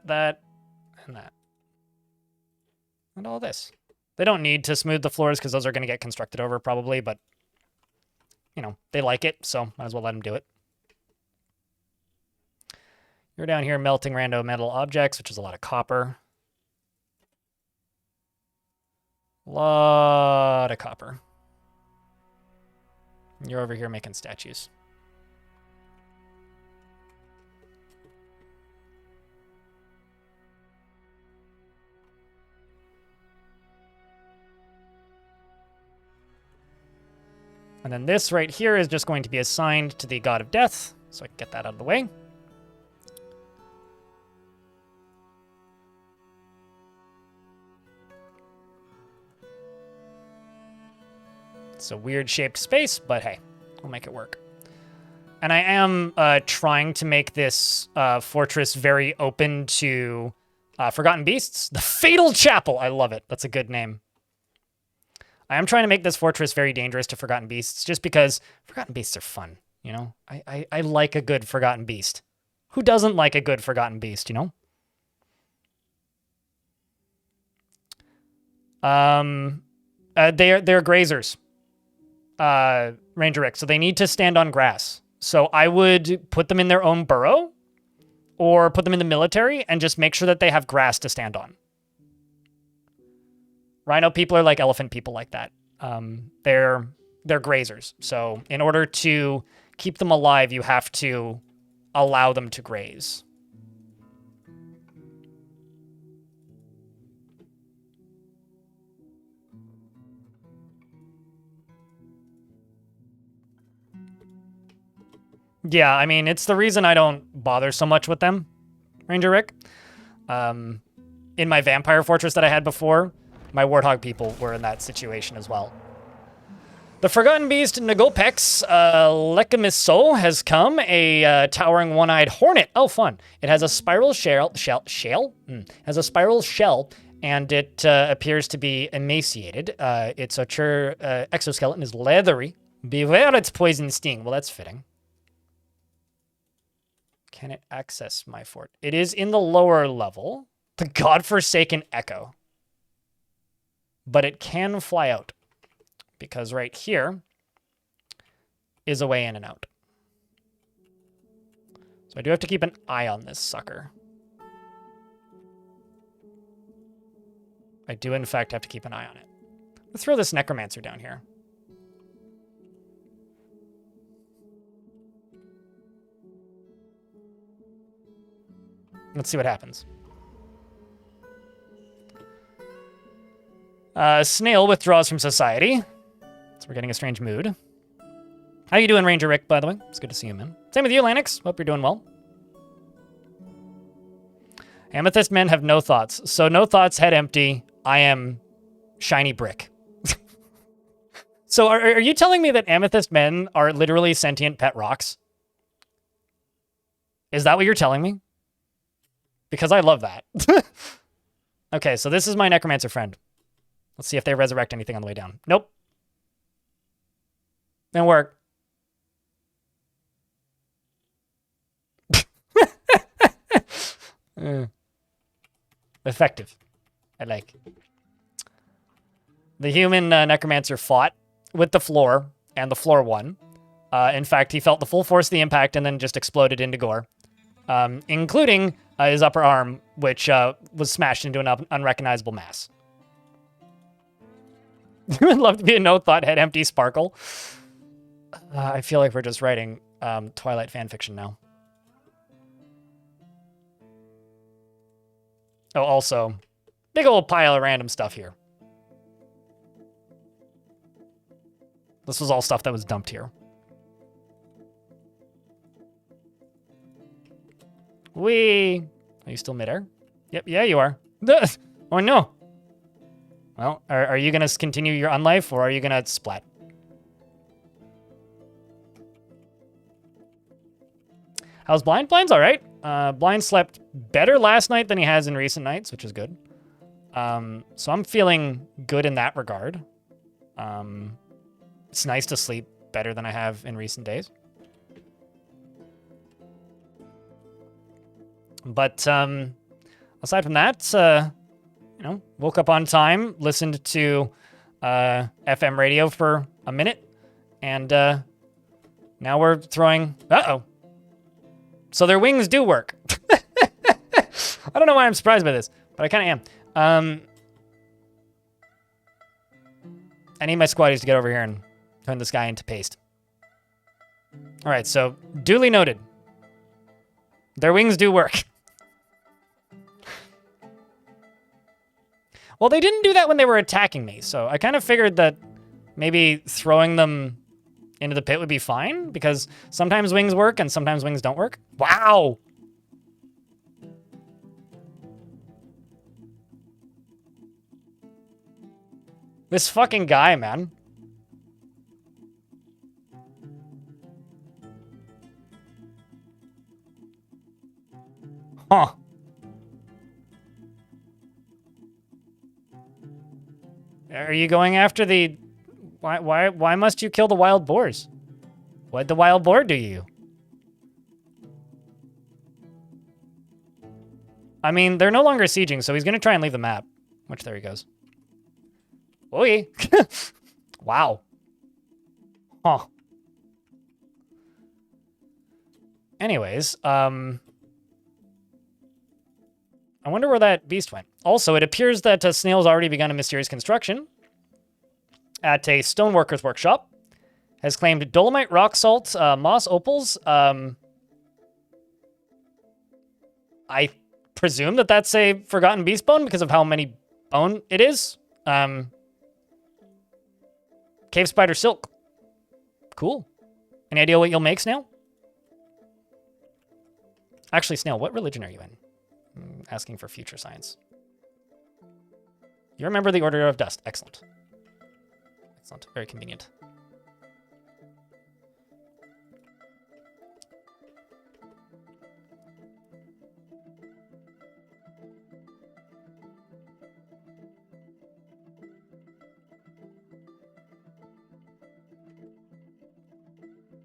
that, and that. And all this. They don't need to smooth the floors because those are going to get constructed over probably, but, they like it, so might as well let them do it. You're down here melting random metal objects, which is a lot of copper. A lot of copper. You're over here making statues. And then this right here is just going to be assigned to the God of Death, so I can get that out of the way. It's a weird shaped space, but hey, we'll make it work. And I am trying to make this fortress very open to Forgotten Beasts. The Fatal Chapel! I love it. That's a good name. I am trying to make this fortress very dangerous to Forgotten Beasts, just because Forgotten Beasts are fun, I like a good Forgotten Beast. Who doesn't like a good Forgotten Beast, They're grazers, Ranger Rick, so they need to stand on grass. So I would put them in their own burrow, or put them in the military, and just make sure that they have grass to stand on. Rhino people are like elephant people like that. They're grazers. So in order to keep them alive, you have to allow them to graze. Yeah, I mean, it's the reason I don't bother so much with them, Ranger Rick. In my vampire fortress that I had before, my warthog people were in that situation as well. The Forgotten Beast Nagopex Lekamiso has come, a towering one-eyed hornet. Oh, fun. It has a spiral shell? Has a spiral shell, and it appears to be emaciated. Its archer exoskeleton is leathery. Beware its poison sting. Well, that's fitting. Can it access my fort? It is in the lower level. The godforsaken echo. But it can fly out. Because right here is a way in and out. So I do have to keep an eye on this sucker. I do, in fact, have to keep an eye on it. Let's throw this necromancer down here. Let's see what happens. Snail withdraws from society. So we're getting a strange mood. How you doing, Ranger Rick, by the way? It's good to see you, man. Same with you, Lanix. Hope you're doing well. Amethyst men have no thoughts. So no thoughts, head empty. I am shiny brick. So are you telling me that amethyst men are literally sentient pet rocks? Is that what you're telling me? Because I love that. Okay, so this is my necromancer friend. Let's see if they resurrect anything on the way down. Nope. Didn't work. Effective. I like. The human necromancer fought with the floor, and the floor won. In fact, he felt the full force of the impact and then just exploded into gore. Including his upper arm, which was smashed into an unrecognizable mass. You would love to be a no-thought, head empty sparkle. I feel like we're just writing Twilight fanfiction now. Oh, also, big old pile of random stuff here. This was all stuff that was dumped here. Whee! Are you still midair? Yep, yeah, you are. Oh, no. Well, are you going to continue your unlife, or are you going to splat? How's Blind? Blind's all right. Blind slept better last night than he has in recent nights, which is good. So I'm feeling good in that regard. It's nice to sleep better than I have in recent days. But aside from that, you know, woke up on time, listened to FM radio for a minute, and now we're throwing... Uh-oh. So their wings do work. I don't know why I'm surprised by this, but I kind of am. I need my squaddies to get over here and turn this guy into paste. All right, so duly noted. Their wings do work. Well, they didn't do that when they were attacking me, so I kind of figured that maybe throwing them into the pit would be fine, because sometimes wings work and sometimes wings don't work. Wow! This fucking guy, man. Huh. Are you going after the... Why must you kill the wild boars? What'd the wild boar do you? I mean, they're no longer sieging, so he's going to try and leave the map. Which, there he goes. Oi! Wow. Huh. Anyways, I wonder where that beast went. Also, it appears that Snail's already begun a mysterious construction at a stoneworker's workshop. Has claimed dolomite, rock salt, moss opals. I presume that that's a Forgotten Beast bone because of how many bone it is. Cave spider silk. Cool. Any idea what you'll make, Snail? Actually, Snail, what religion are you in? I'm asking for future science. You remember the Order of Dust. Excellent. Excellent. Very convenient.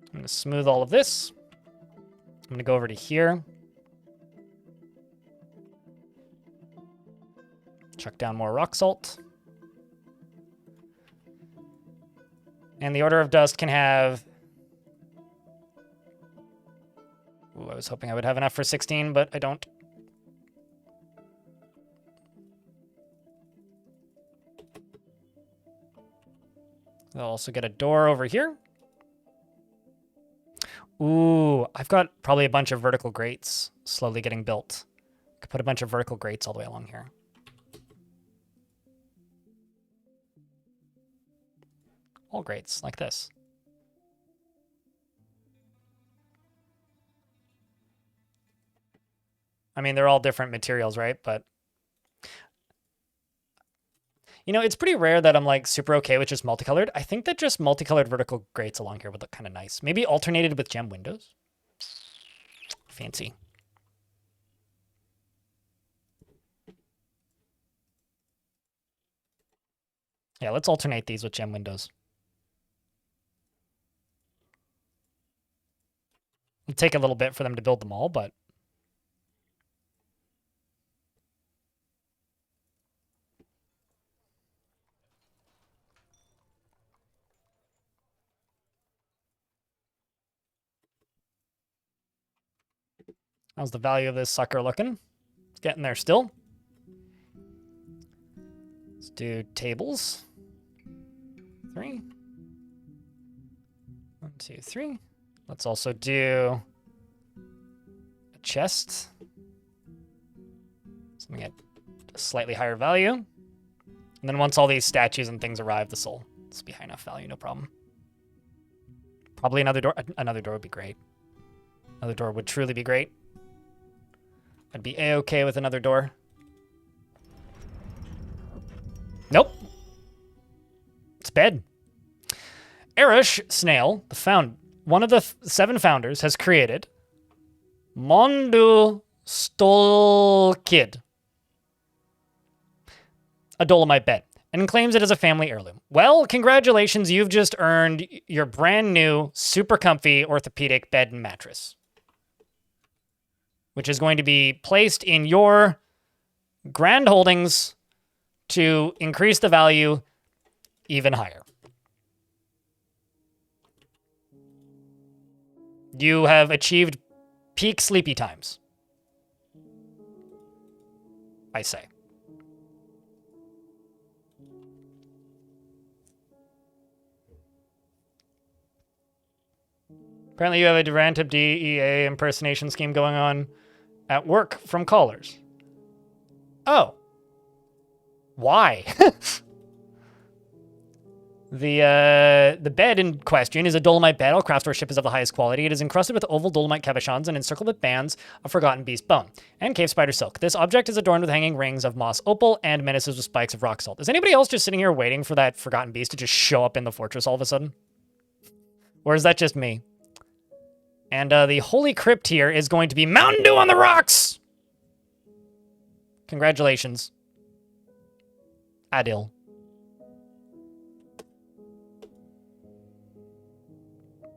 I'm going to smooth all of this. I'm going to go over to here. Chuck down more rock salt. And the Order of Dust can have... Ooh, I was hoping I would have enough for 16, but I don't. They'll also get a door over here. Ooh, I've got probably a bunch of vertical grates slowly getting built. Could put a bunch of vertical grates all the way along here. All grates, like this. I mean, they're all different materials, right? But, you know, it's pretty rare that I'm, like, super okay with just multicolored. I think that just multicolored vertical grates along here would look kind of nice. Maybe alternated with gem windows. Fancy. Yeah, let's alternate these with gem windows. It'll take a little bit for them to build them all, but... How's the value of this sucker looking? It's getting there still. Let's do tables. 3. 1, 2, 3. Let's also do a chest. Something at a slightly higher value. And then once all these statues and things arrive, this will be high enough value, no problem. Probably another door. Another door would be great. Another door would truly be great. I'd be a-okay with another door. Nope. It's bed. Erish Snail, one of the 7 founders, has created Mondu Stolkid, a dolomite bed, and claims it as a family heirloom. Well, congratulations, you've just earned your brand new, super comfy orthopedic bed and mattress, which is going to be placed in your grand holdings to increase the value even higher. You have achieved peak sleepy times, I say. Apparently you have a Durantip DEA impersonation scheme going on at work from callers. Oh. Why? The bed in question is a dolomite bed. All craftsmanship is of the highest quality. It is encrusted with oval dolomite cabochons and encircled with bands of Forgotten Beast bone and cave spider silk. This object is adorned with hanging rings of moss opal and menaces with spikes of rock salt. Is anybody else just sitting here waiting for that Forgotten Beast to just show up in the fortress all of a sudden? Or is that just me? And the Holy Crypt here is going to be Mountain Dew on the rocks! Congratulations. Adil.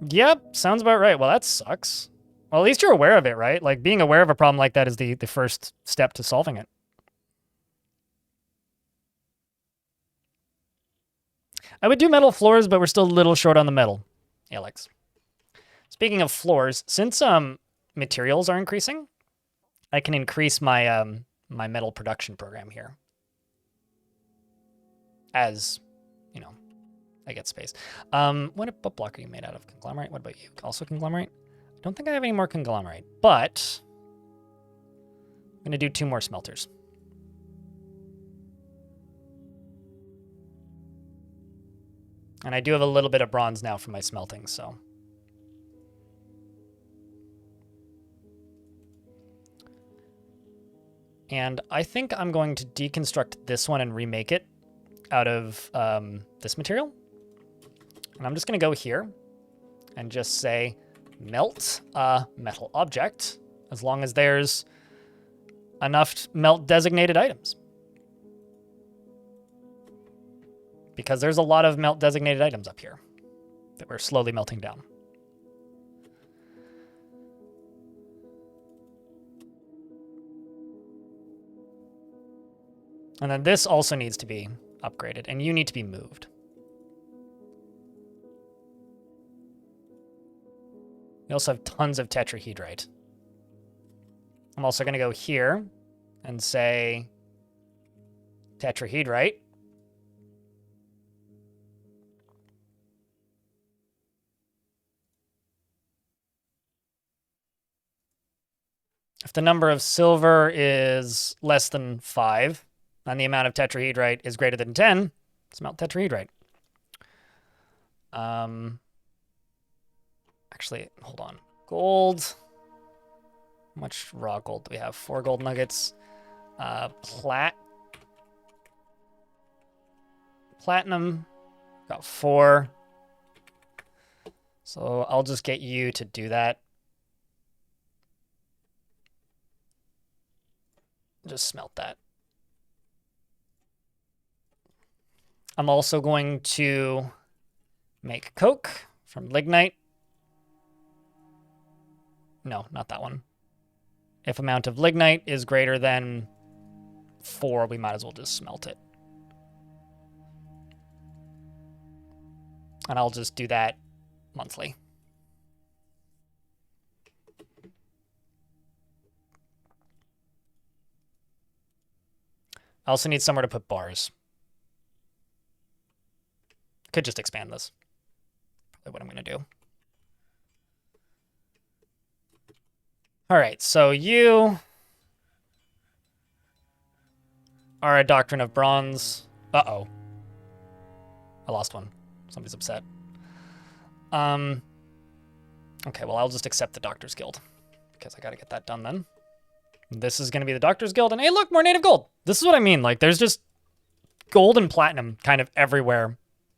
Yep, sounds about right. Well, that sucks. Well, at least you're aware of it, right? Like, being aware of a problem like that is the first step to solving it. I would do metal floors, but we're still a little short on the metal. Alex. Speaking of floors, since materials are increasing, I can increase my my metal production program here. As, you know, I get space. What block are you made out of? Conglomerate? What about you? Also conglomerate? I don't think I have any more conglomerate, but I'm going to do 2 more smelters. And I do have a little bit of bronze now for my smelting, so. And I think I'm going to deconstruct this one and remake it out of this material. And I'm just going to go here and just say melt a metal object as long as there's enough melt designated items. Because there's a lot of melt designated items up here that we're slowly melting down. And then this also needs to be upgraded, and you need to be moved. We also have tons of tetrahedrite. I'm also going to go here and say tetrahedrite. If the number of silver is less than 5, and the amount of tetrahedrite is greater than 10, smelt tetrahedrite. Actually, hold on. Gold. How much raw gold do we have? 4 gold nuggets. Platinum. Got 4. So I'll just get you to do that. Just smelt that. I'm also going to make coke from lignite. No, not that one. If amount of lignite is greater than 4, we might as well just smelt it. And I'll just do that monthly. I also need somewhere to put bars. Could just expand this. Probably what I'm going to do. All right, so you are a doctrine of bronze. Uh-oh. I lost one. Somebody's upset. Okay, well, I'll just accept the Doctor's Guild because I got to get that done then. This is going to be the Doctor's Guild, and hey, look, more native gold. This is what I mean. Like, there's just gold and platinum kind of everywhere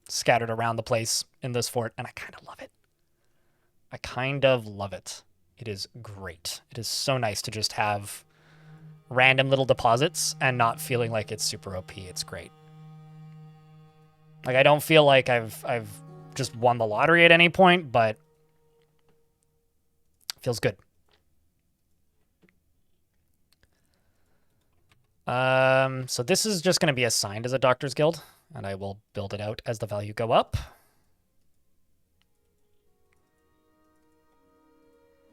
scattered around the place in this fort, and I kind of love it. I kind of love it. It is great. It is so nice to just have random little deposits and not feeling like it's super OP. It's great. Like, I don't feel like I've just won the lottery at any point, but it feels good. So this is just going to be assigned as a Doctor's Guild, and I will build it out as the value go up.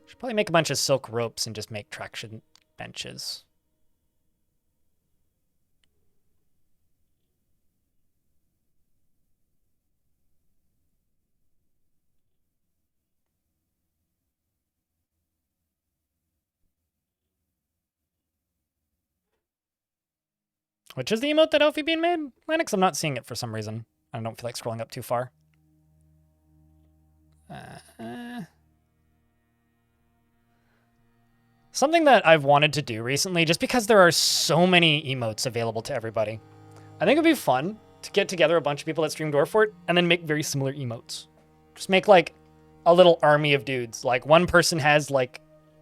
Should probably make a bunch of silk ropes and just make traction benches. Which is the emote that Elfie being made? Lennox, I'm not seeing it for some reason. I don't feel like scrolling up too far. Something that I've wanted to do recently, just because there are so many emotes available to everybody. I think it'd be fun to get together a bunch of people that stream Dwarf Fort and then make very similar emotes. Just make like a little army of dudes. Like one person has like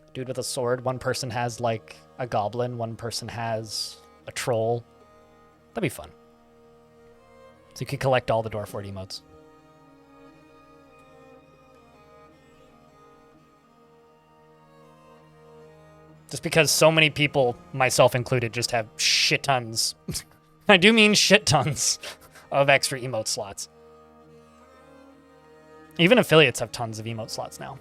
a dude with a sword, one person has like a goblin, one person has a troll. That'd be fun. So you could collect all the Dwarf Fort emotes. Just because so many people, myself included, just have shit tons. I do mean shit tons of extra emote slots. Even affiliates have tons of emote slots now.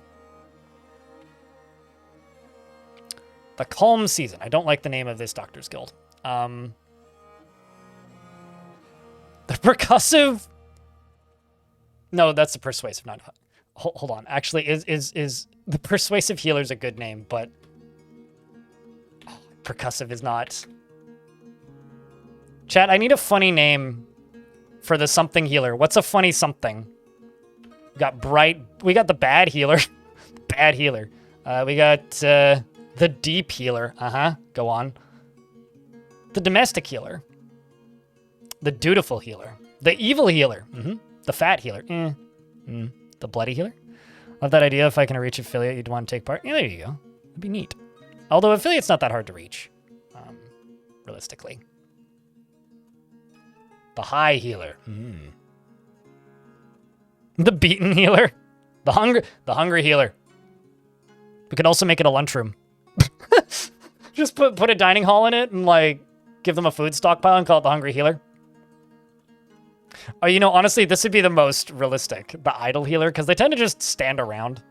The Calm Season. I don't like the name of this Doctor's Guild. The Percussive... No, that's the Persuasive, not... Hold on. Actually, is the Persuasive Healer's a good name, but... Percussive is not... Chat, I need a funny name for the something healer. What's a funny something? We got Bright... We got the Bad Healer. Bad Healer. We got the Deep Healer. Go on. The Domestic Healer. The Dutiful Healer. The Evil Healer. The Fat Healer. The Bloody Healer. Love that idea. If I can reach affiliate, you'd want to take part. Yeah, there you go. That'd be neat. Although affiliate's not that hard to reach, realistically. The High Healer. The Beaten Healer. The Hungry Healer. We could also make it a lunchroom. Just put a dining hall in it and, like, give them a food stockpile and call it the Hungry Healer. Oh, you know, honestly, this would be the most realistic. The Idle Healer, because they tend to just stand around.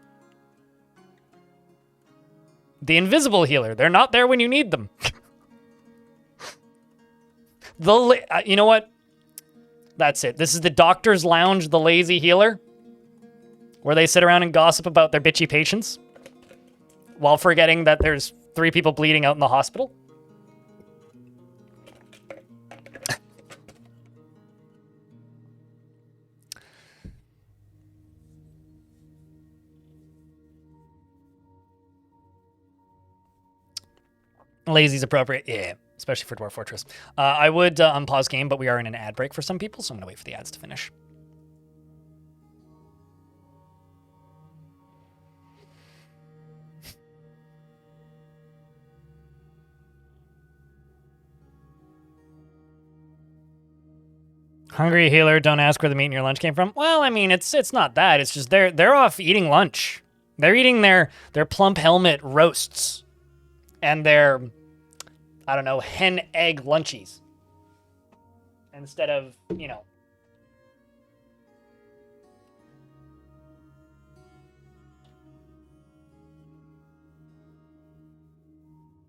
The Invisible Healer. They're not there when you need them. You know what? That's it. This is the Doctor's Lounge, the Lazy Healer, where they sit around and gossip about their bitchy patients while forgetting that there's 3 people bleeding out in the hospital. Lazy's appropriate. Yeah, especially for Dwarf Fortress. I would unpause game, but we are in an ad break for some people, so I'm going to wait for the ads to finish. Hungry Healer, don't ask where the meat in your lunch came from. Well, I mean, it's not that. It's just they're off eating lunch. They're eating their plump helmet roasts and their, I don't know, hen egg lunchies instead of, you know.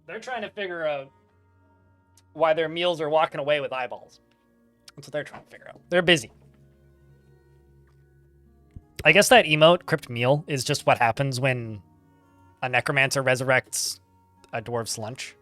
They're trying to figure out why their meals are walking away with eyeballs. That's what they're trying to figure out. They're busy. I guess that emote, Crypt Meal, is just what happens when a necromancer resurrects a dwarf's lunch.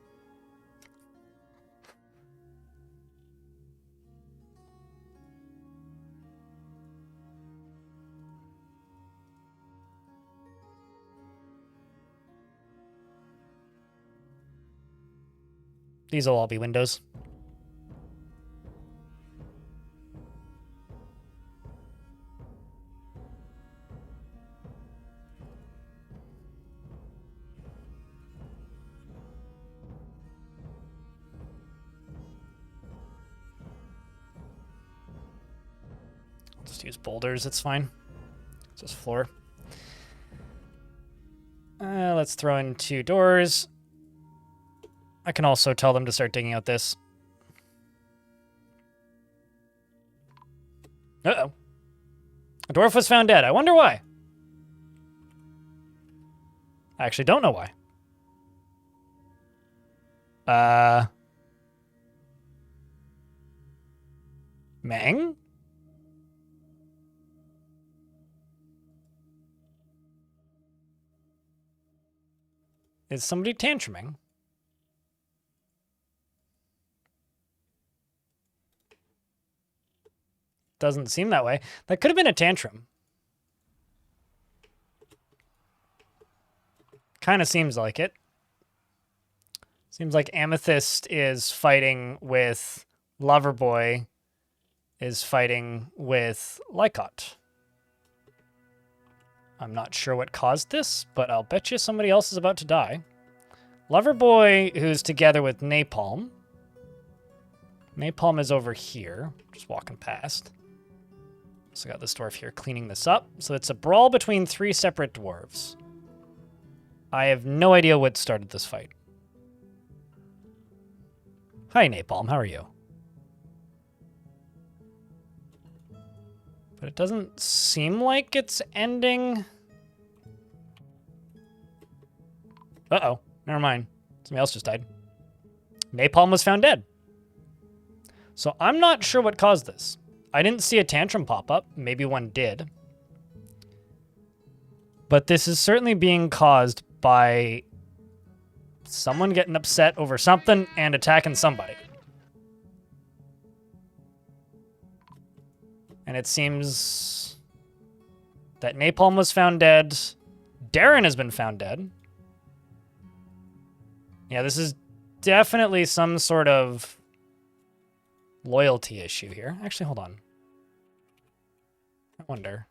These will all be windows. Just use boulders, it's fine. It's just floor. Let's throw in 2 doors. I can also tell them to start digging out this. Uh-oh. A dwarf was found dead. I wonder why. I actually don't know why. Mang? Is somebody tantruming? Doesn't seem that way. That could have been a tantrum. Kind of seems like it. Seems like Amethyst is fighting with Loverboy is fighting with Lycott. I'm not sure what caused this, but I'll bet you somebody else is about to die. Loverboy, who's together with Napalm. Napalm is over here, just walking past. So I got this dwarf here cleaning this up. So it's a brawl between 3 separate dwarves. I have no idea what started this fight. Hi, Napalm. How are you? But it doesn't seem like it's ending. Uh-oh. Never mind. Somebody else just died. Napalm was found dead. So I'm not sure what caused this. I didn't see a tantrum pop up. Maybe one did. But this is certainly being caused by someone getting upset over something and attacking somebody. And it seems that Napalm was found dead. Darren has been found dead. Yeah, this is definitely some sort of loyalty issue here. Actually, hold on. I wonder.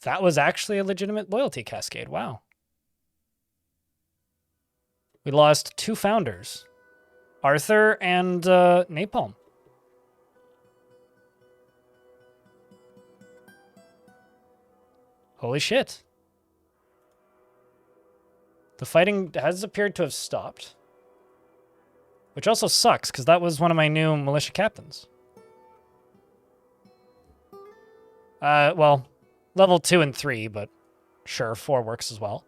That was actually a legitimate loyalty cascade. Wow. We lost 2 founders. Arthur and Napalm. Holy shit. The fighting has appeared to have stopped. Which also sucks, because that was one of my new militia captains. Well, level 2 and 3, but sure, 4 works as well.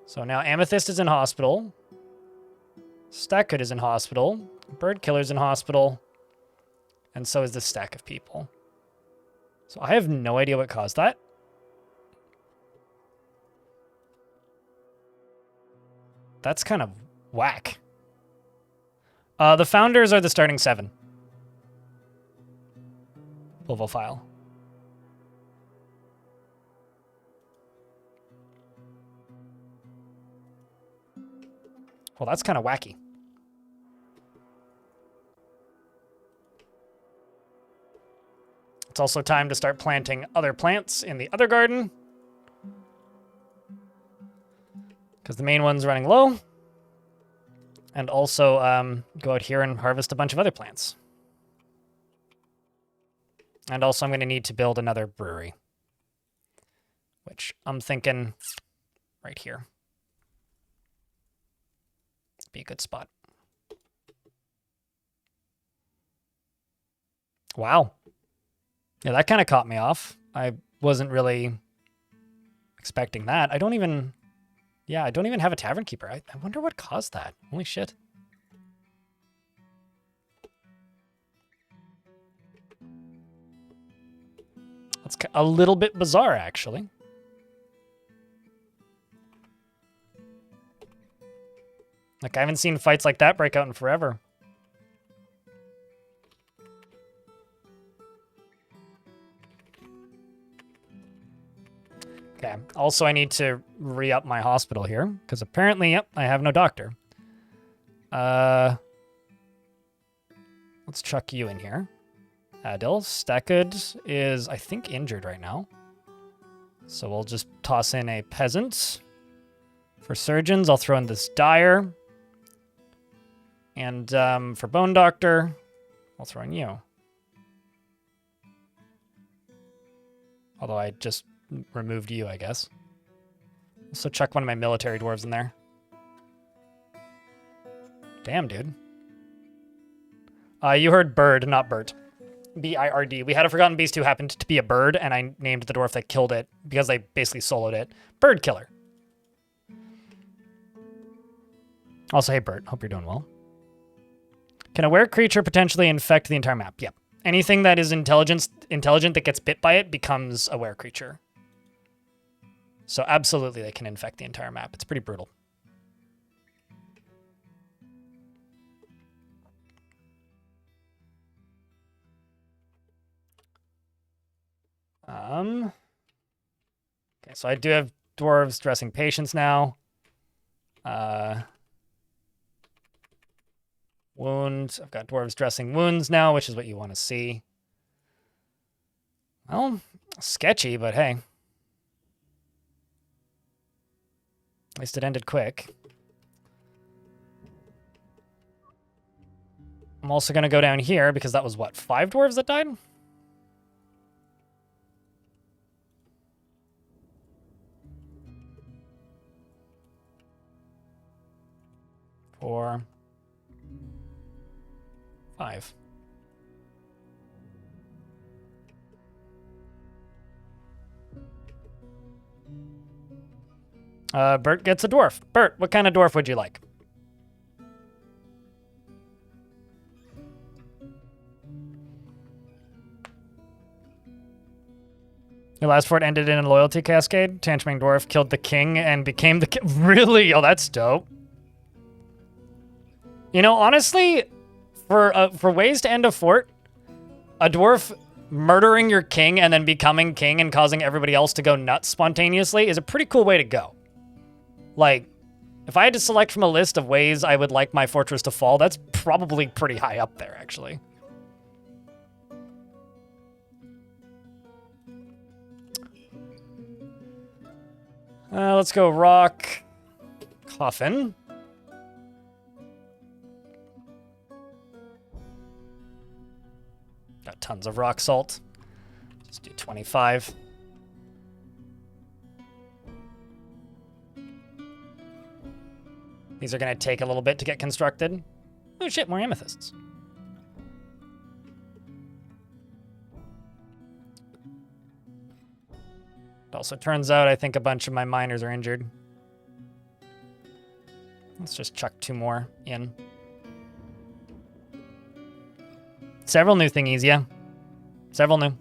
So now Amethyst is in hospital. Stackhood is in hospital. Bird Killer's in hospital. And so is this stack of people. So I have no idea what caused that. That's kind of whack. The founders are the starting 7. Volvo file. Well, that's kind of wacky. It's also time to start planting other plants in the other garden, because the main one's running low. And also go out here and harvest a bunch of other plants. And also I'm going to need to build another brewery, which I'm thinking right here. Be a good spot. Wow. Yeah, that kind of caught me off. I wasn't really expecting that. I don't even have a tavern keeper. I wonder what caused that. Holy shit. That's a little bit bizarre, actually. Like, I haven't seen fights like that break out in forever. Okay. Also, I need to re-up my hospital here, because apparently, yep, I have no doctor. Let's chuck you in here. Adil. Stackhood is, I think, injured right now. So we'll just toss in a peasant. For surgeons, I'll throw in this dyer. And for bone doctor, I'll throw in you. Although I just removed you, I guess. Also chuck one of my military dwarves in there. Damn, dude. You heard bird, not Bert. B-I-R-D. We had a Forgotten Beast who happened to be a bird, and I named the dwarf that killed it because I basically soloed it. Bird Killer. Also, hey, Bert. Hope you're doing well. Can a were creature potentially infect the entire map? Yep. Anything that is intelligent that gets bit by it becomes a were creature. So absolutely they can infect the entire map. It's pretty brutal. Okay, so I do have dwarves dressing patients now. Wounds. I've got dwarves dressing wounds now, which is what you want to see. Well, sketchy, but hey. At least it ended quick. I'm also going to go down here because that was, what, 5 dwarves that died? Four. 5. Bert gets a dwarf. Bert, what kind of dwarf would you like? Your last fort ended in a loyalty cascade. Tanchming dwarf killed the king and became the king. Really? Oh, that's dope. You know, honestly, for ways to end a fort, a dwarf murdering your king and then becoming king and causing everybody else to go nuts spontaneously is a pretty cool way to go. Like, if I had to select from a list of ways I would like my fortress to fall, that's probably pretty high up there, actually. Let's go rock, coffin. Got tons of rock salt. Just do 25. These are going to take a little bit to get constructed. Oh shit, more amethysts. It also turns out I think a bunch of my miners are injured. Let's just chuck 2 more in. Several new thingies, yeah. Several new.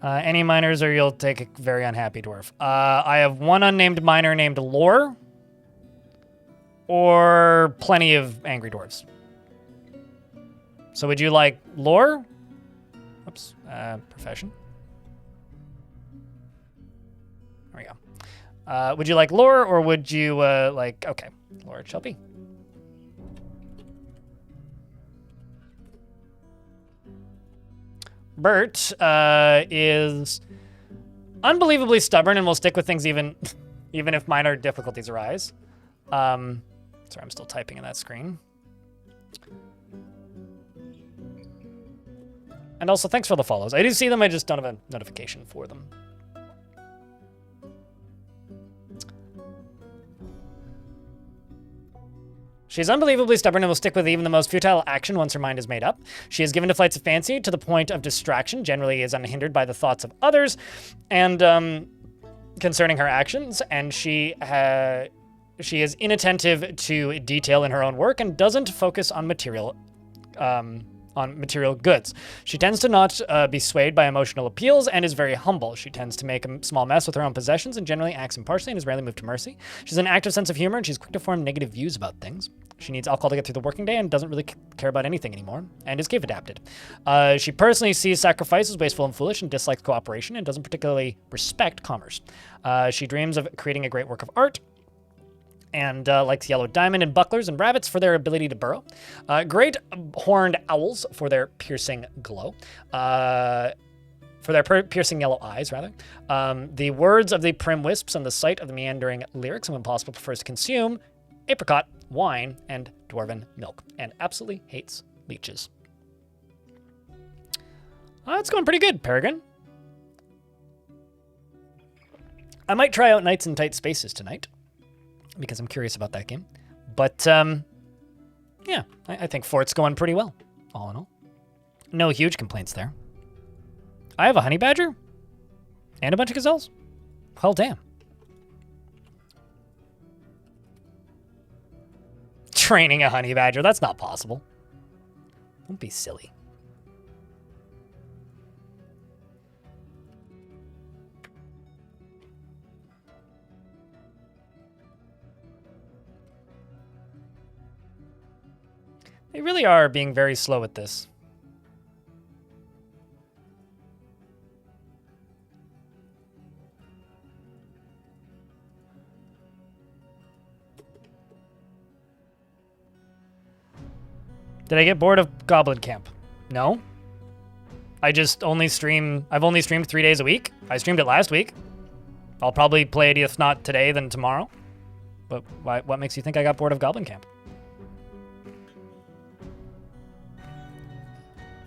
Any miners or you'll take a very unhappy dwarf. I have 1 unnamed miner named Lore. Or plenty of angry dwarves. So would you like Lore? Oops. Profession. There we go. Would you like Lore or would you like... Okay. Lore it shall be. Bert is unbelievably stubborn and will stick with things even if minor difficulties arise. Sorry, I'm still typing in that screen. And also, thanks for the follows. I do see them, I just don't have a notification for them. She is unbelievably stubborn and will stick with even the most futile action once her mind is made up. She is given to flights of fancy to the point of distraction, generally is unhindered by the thoughts of others, and concerning her actions, and she is inattentive to detail in her own work and doesn't focus on material goods. She tends to not be swayed by emotional appeals and is very humble. She tends to make a small mess with her own possessions and generally acts impartially and is rarely moved to mercy. She has an active sense of humor and she's quick to form negative views about things. She needs alcohol to get through the working day and doesn't really care about anything anymore and is cave adapted. She personally sees sacrifice as wasteful and foolish and dislikes cooperation and doesn't particularly respect commerce. She dreams of creating a great work of art and likes yellow diamond and bucklers and rabbits for their ability to burrow. Great horned owls for their piercing glow. For their piercing yellow eyes, rather. The words of the prim wisps and the sight of the meandering lyrics of Impossible prefers to consume apricot, wine, and dwarven milk, and absolutely hates leeches. That's going pretty good, Peregrine. I might try out Nights in Tight Spaces tonight, because I'm curious about that game. But, yeah, I think Fort's going pretty well, all in all. No huge complaints there. I have a honey badger and a bunch of gazelles. Well, damn. Training a honey badger, that's not possible. Don't be silly. They really are being very slow at this. Did I get bored of Goblin Camp? No. I've only streamed 3 days a week. I streamed it last week. I'll probably play it if not today, then tomorrow. But what makes you think I got bored of Goblin Camp?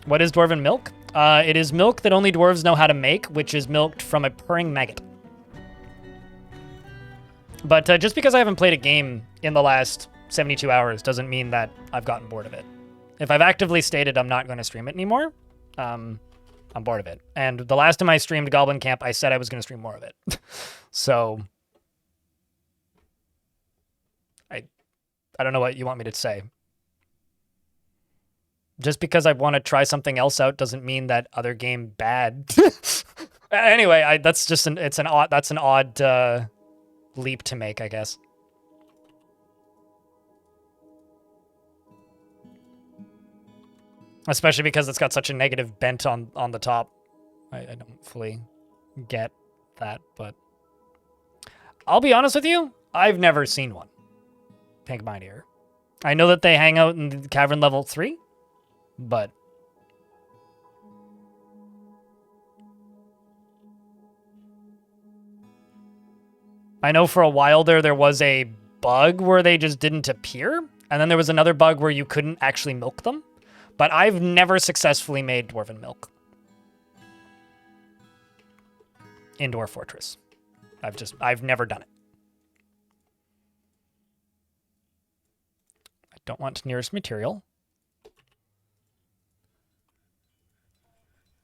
What is dwarven milk? It is milk that only dwarves know how to make, which is milked from a purring maggot. But just because I haven't played a game in the last 72 hours doesn't mean that I've gotten bored of it. If I've actively stated I'm not going to stream it anymore, I'm bored of it. And the last time I streamed Goblin Camp, I said I was going to stream more of it. So I don't know what you want me to say. Just because I want to try something else out doesn't mean that other game bad. Anyway, that's just an odd leap to make, I guess. Especially because it's got such a negative bent on the top. I don't fully get that, but I'll be honest with you, I've never seen one. Pink Mind Ear. I know that they hang out in the Cavern level 3, but I know for a while there was a bug where they just didn't appear, and then there was another bug where you couldn't actually milk them. But I've never successfully made Dwarven milk in Dwarf Fortress. I've never done it. I don't want nearest material.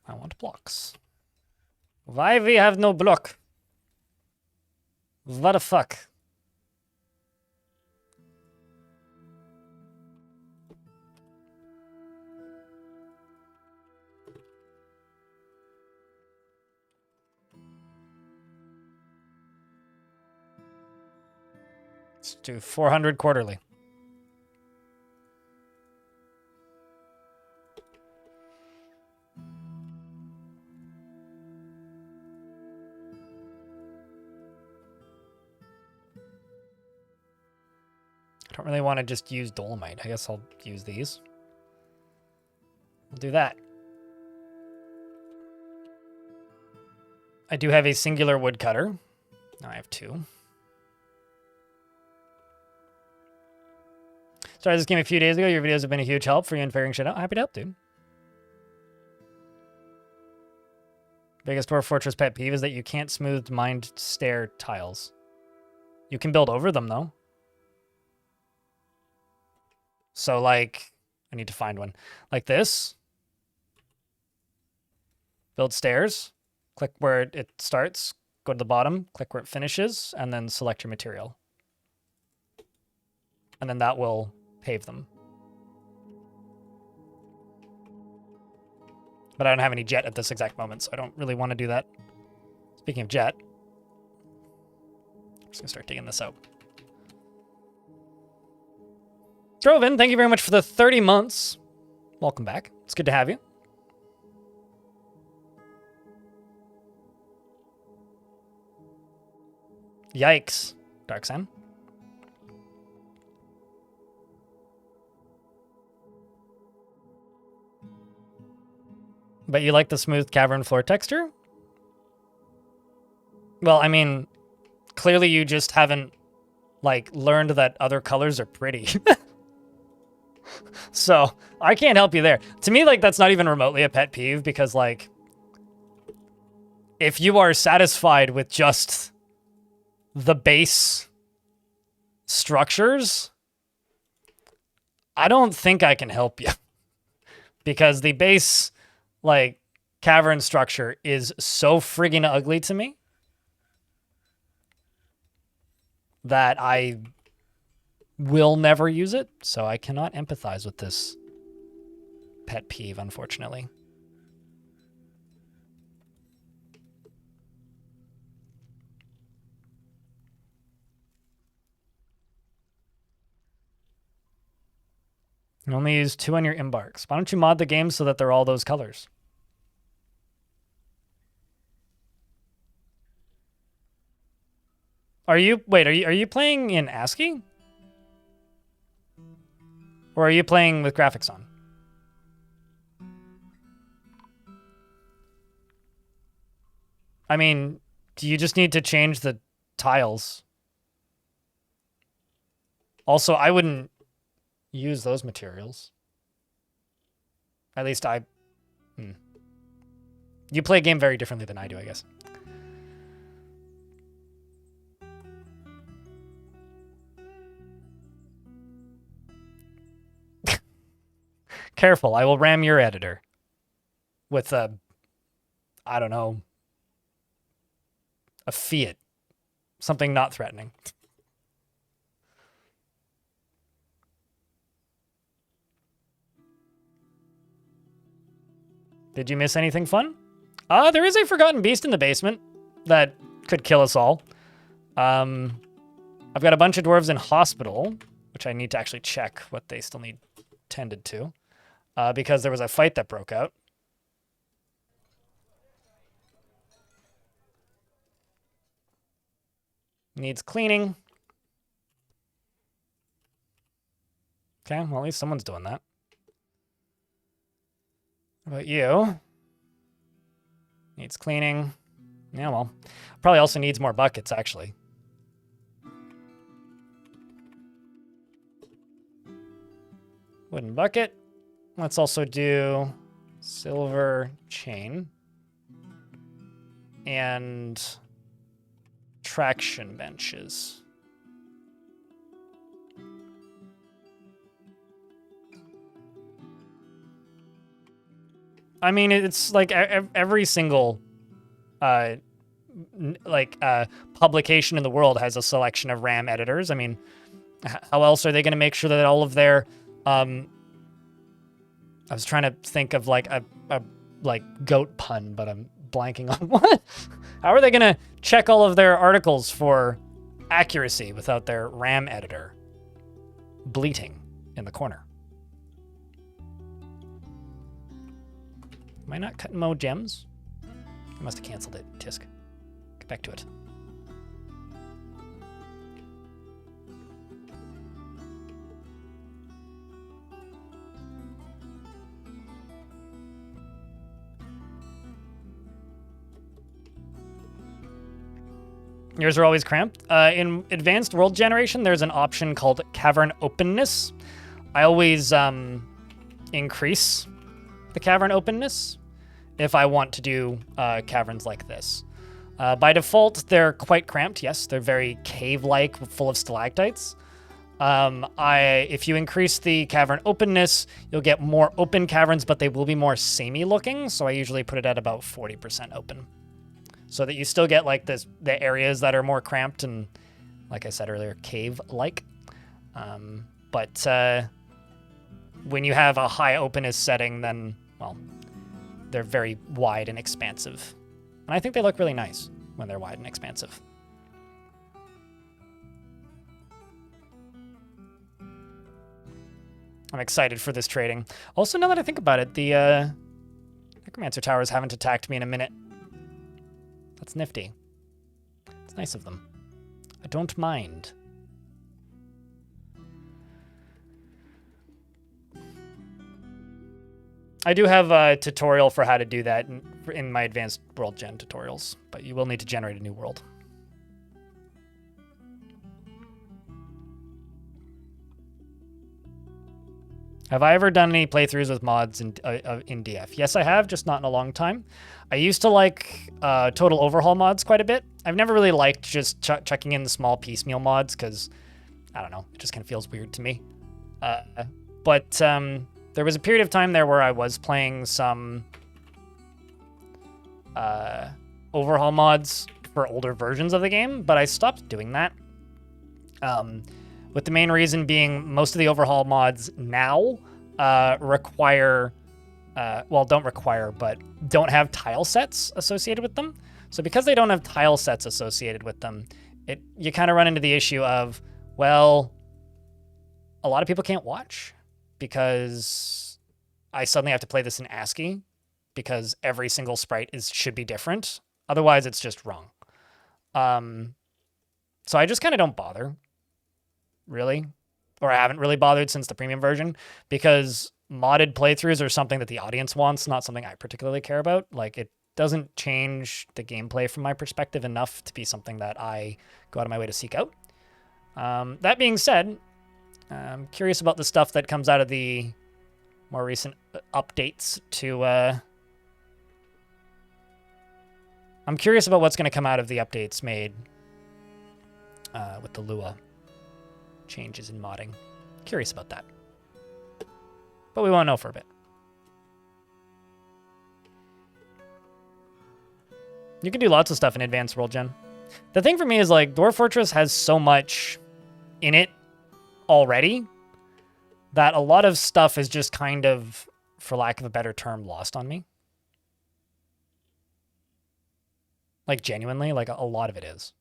I want blocks. Why we have no block? What the fuck? Let's do 400 quarterly. I don't really want to just use dolomite. I guess I'll use these. We'll do that. I do have a singular woodcutter. Now I have 2. Started this game a few days ago. Your videos have been a huge help for you in figuring shit out. Happy to help, dude. Biggest Dwarf Fortress pet peeve is that you can't smooth mined stair tiles. You can build over them, though. So, like, I need to find one. Like this. Build stairs. Click where it starts. Go to the bottom. Click where it finishes. And then select your material. And then that will pave them. But I don't have any jet at this exact moment, so I don't really want to do that. Speaking of jet, I'm just going to start digging this out. Droven, thank you very much for the 30 months. Welcome back. It's good to have you. Yikes, Darksan. But you like the smooth cavern floor texture? Well, I mean, clearly you just haven't, like, learned that other colors are pretty. So, I can't help you there. To me, like, that's not even remotely a pet peeve because, like, if you are satisfied with just the base structures, I don't think I can help you. Because the base, like, cavern structure is so friggin' ugly to me that I will never use it, so I cannot empathize with this pet peeve, unfortunately. You only use 2 on your embarks. Why don't you mod the game so that they're all those colors? Are you playing in ASCII? Or are you playing with graphics on? I mean, do you just need to change the tiles? Also, I wouldn't use those materials. At least I... You play a game very differently than I do, I guess. Careful, I will ram your editor. With a, I don't know, a Fiat. Something not threatening. Did you miss anything fun? There is a forgotten beast in the basement that could kill us all. I've got a bunch of dwarves in hospital, which I need to actually check what they still need tended to, because there was a fight that broke out. Needs cleaning. Okay, well, at least someone's doing that. What about you? Needs cleaning. Yeah, well, probably also needs more buckets, actually. Wooden bucket. Let's also do silver chain. And traction benches. I mean, it's like every single publication in the world has a selection of RAM editors. I mean, how else are they going to make sure that all of their I was trying to think of like a goat pun, but I'm blanking on what. How are they going to check all of their articles for accuracy without their RAM editor bleating in the corner? Am I not cutting Mo gems? I must have canceled it. Tisk. Get back to it. Yours are always cramped. In Advanced World Generation, there's an option called Cavern Openness. I always increase the cavern openness if I want to do caverns like this. By default, they're quite cramped. Yes, they're very cave-like, full of stalactites. If you increase the cavern openness, you'll get more open caverns, but they will be more samey looking. So I usually put it at about 40% open, so that you still get like the areas that are more cramped and, like I said earlier, cave-like. But when you have a high openness setting, then, well, they're very wide and expansive. And I think they look really nice when they're wide and expansive. I'm excited for this trading. Also, now that I think about it, the Necromancer Towers haven't attacked me in a minute. That's nifty. It's nice of them. I don't mind. I do have a tutorial for how to do that in my Advanced World Gen tutorials, but you will need to generate a new world. Have I ever done any playthroughs with mods in DF? Yes, I have, just not in a long time. I used to like total overhaul mods quite a bit. I've never really liked just chucking in the small piecemeal mods because, I don't know, it just kind of feels weird to me. But there was a period of time there where I was playing some overhaul mods for older versions of the game, but I stopped doing that. With the main reason being most of the overhaul mods now require, don't require, but don't have tile sets associated with them. So because they don't have tile sets associated with them, you kind of run into the issue of, well, a lot of people can't watch because I suddenly have to play this in ASCII because every single sprite should be different. Otherwise, it's just wrong. So I just kind of don't bother. Really, or I haven't really bothered since the premium version, because modded playthroughs are something that the audience wants, not something I particularly care about. Like, it doesn't change the gameplay from my perspective enough to be something that I go out of my way to seek out. That being said, I'm curious about the stuff that comes out of the more recent updates to... I'm curious about what's going to come out of the updates made with the Lua changes in modding. Curious about that. but we won't know for a bit. You can do lots of stuff in Advanced World Gen. The thing for me is, like, Dwarf Fortress has so much in it already that a lot of stuff is just kind of, for lack of a better term, lost on me. Like, genuinely, like, a lot of it is.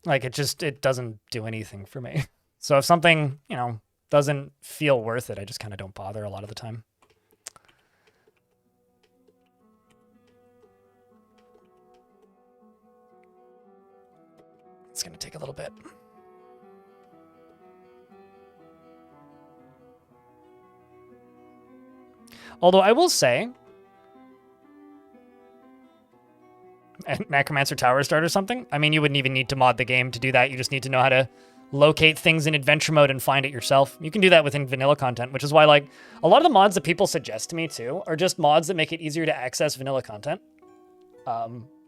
Like, it doesn't do anything for me. So if something, you know, doesn't feel worth it, I just kind of don't bother a lot of the time. It's going to take a little bit. Although I will say, Necromancer Tower Start or something, I mean, you wouldn't even need to mod the game to do that. You just need to know how to locate things in adventure mode and find it yourself. You can do that within vanilla content, which is why, like, a lot of the mods that people suggest to me too are just mods that make it easier to access vanilla content.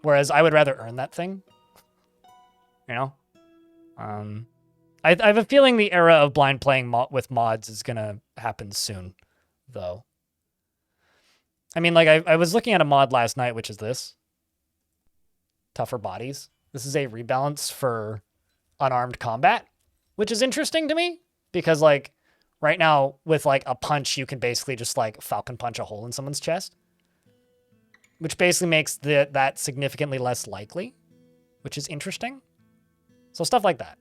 Whereas I would rather earn that thing. You know? I have a feeling the era of blind playing with mods is gonna happen soon, though. I mean, like, I was looking at a mod last night, which is this. Tougher Bodies. This is a rebalance for unarmed combat, which is interesting to me, because, like, right now, with, like, a punch, you can basically just, like, falcon punch a hole in someone's chest, which basically makes that significantly less likely, which is interesting. So stuff like that.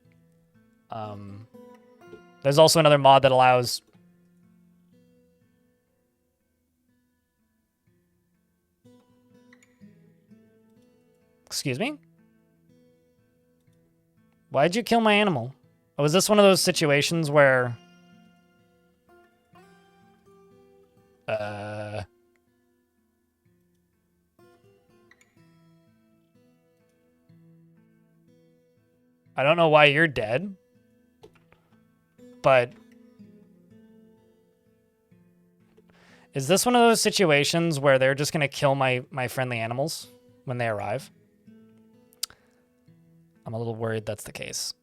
There's also another mod that allows... Excuse me? Why'd you kill my animal? Oh, was this one of those situations where... I don't know why you're dead, but... Is this one of those situations where they're just going to kill my friendly animals when they arrive? I'm a little worried that's the case.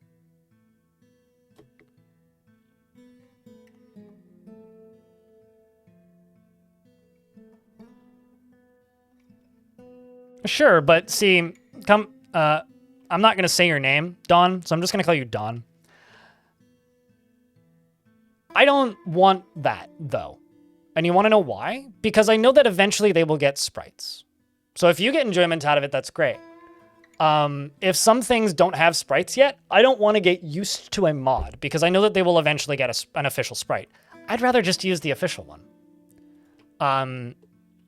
Sure, but see, I'm not going to say your name, Dawn, so I'm just going to call you Dawn. I don't want that, though. And you want to know why? Because I know that eventually they will get sprites. So if you get enjoyment out of it, that's great. If some things don't have sprites yet, I don't want to get used to a mod, because I know that they will eventually get an official sprite. I'd rather just use the official one.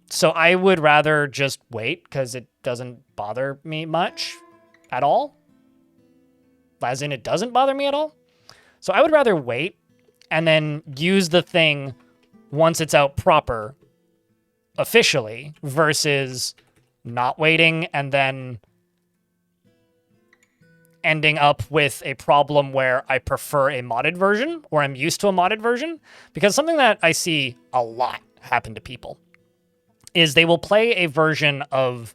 So I would rather just wait, because it doesn't bother me much at all. As in, it doesn't bother me at all. So I would rather wait and then use the thing once it's out proper, officially, versus not waiting and then ending up with a problem where I prefer a modded version, or I'm used to a modded version. Because something that I see a lot happen to people is they will play a version of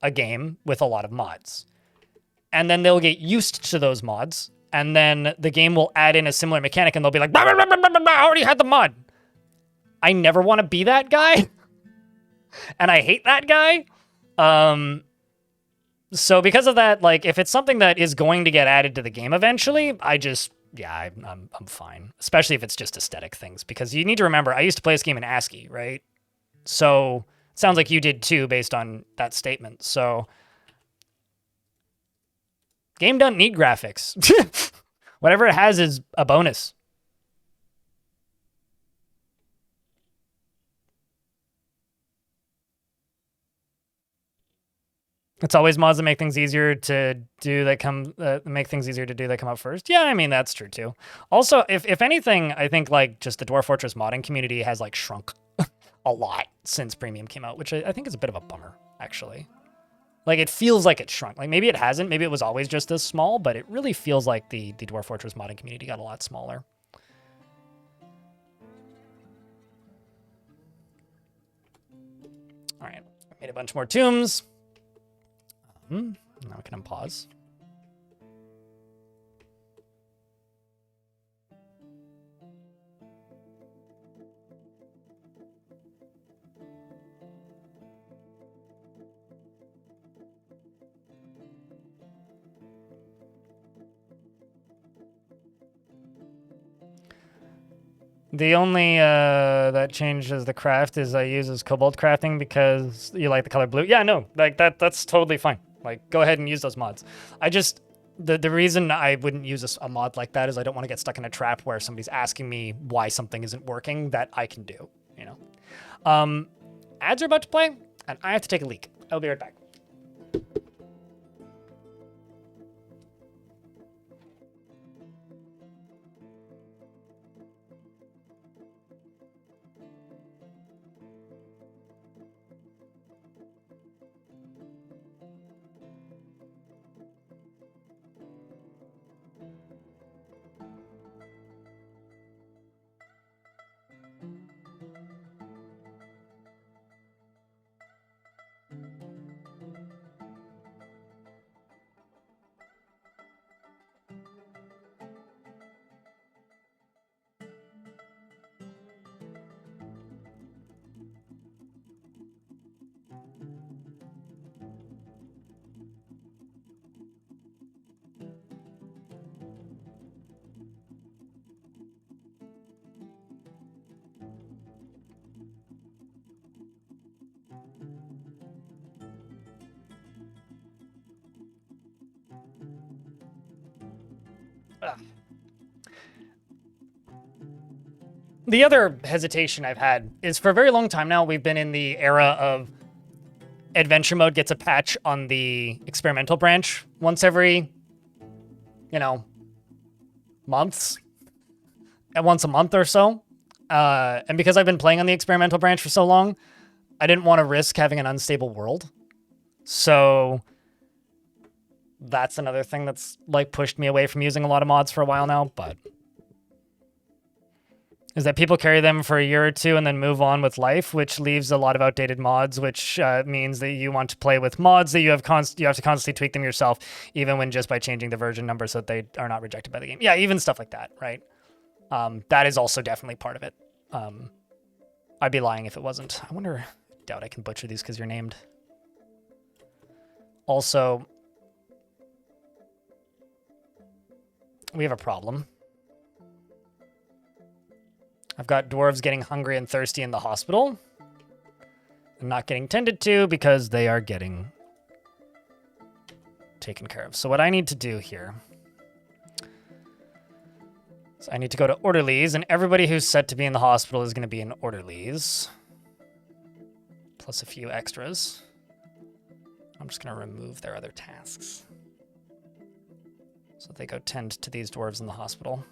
a game with a lot of mods, and then they'll get used to those mods, and then the game will add in a similar mechanic, and they'll be like, "Blah, blah, blah, blah, blah, blah, I already had the mod." I never want to be that guy, and I hate that guy. So because of that, like, if it's something that is going to get added to the game eventually, I'm fine. Especially if it's just aesthetic things, because you need to remember, I used to play this game in ASCII, right? So it sounds like you did too, based on that statement. So game doesn't need graphics. Whatever it has is a bonus. It's always mods that make things easier to do that come up first. Yeah, I mean, that's true too. Also, if anything, I think, like, just the Dwarf Fortress modding community has, like, shrunk a lot since Premium came out, which I think is a bit of a bummer, actually. Like, it feels like it shrunk. Like, maybe it hasn't. Maybe it was always just this small, but it really feels like the Dwarf Fortress modding community got a lot smaller. All right, made a bunch more tombs. Now we can unpause. The only that changes the craft is I use as cobalt crafting because you like the color blue. Yeah, no, like that's totally fine. Like, go ahead and use those mods. I just, the reason I wouldn't use a mod like that is I don't want to get stuck in a trap where somebody's asking me why something isn't working that I can do, you know? Ads are about to play, and I have to take a leak. I'll be right back. The other hesitation I've had is for a very long time now, we've been in the era of adventure mode gets a patch on the experimental branch once every, you know, months, at once a month or so. And because I've been playing on the experimental branch for so long, I didn't want to risk having an unstable world. So that's another thing that's like pushed me away from using a lot of mods for a while now, but is that people carry them for a year or two and then move on with life, which leaves a lot of outdated mods, which means that you want to play with mods that you have to constantly tweak them yourself, even when just by changing the version number so that they are not rejected by the game. Yeah, even stuff like that, right? That is also definitely part of it. I'd be lying if it wasn't. I wonder, doubt I can butcher these because you're named. Also, we have a problem. I've got dwarves getting hungry and thirsty in the hospital and not getting tended to because they are getting taken care of. So what I need to do here is I need to go to orderlies, and everybody who's set to be in the hospital is going to be in orderlies, plus a few extras. I'm just going to remove their other tasks so they go tend to these dwarves in the hospital.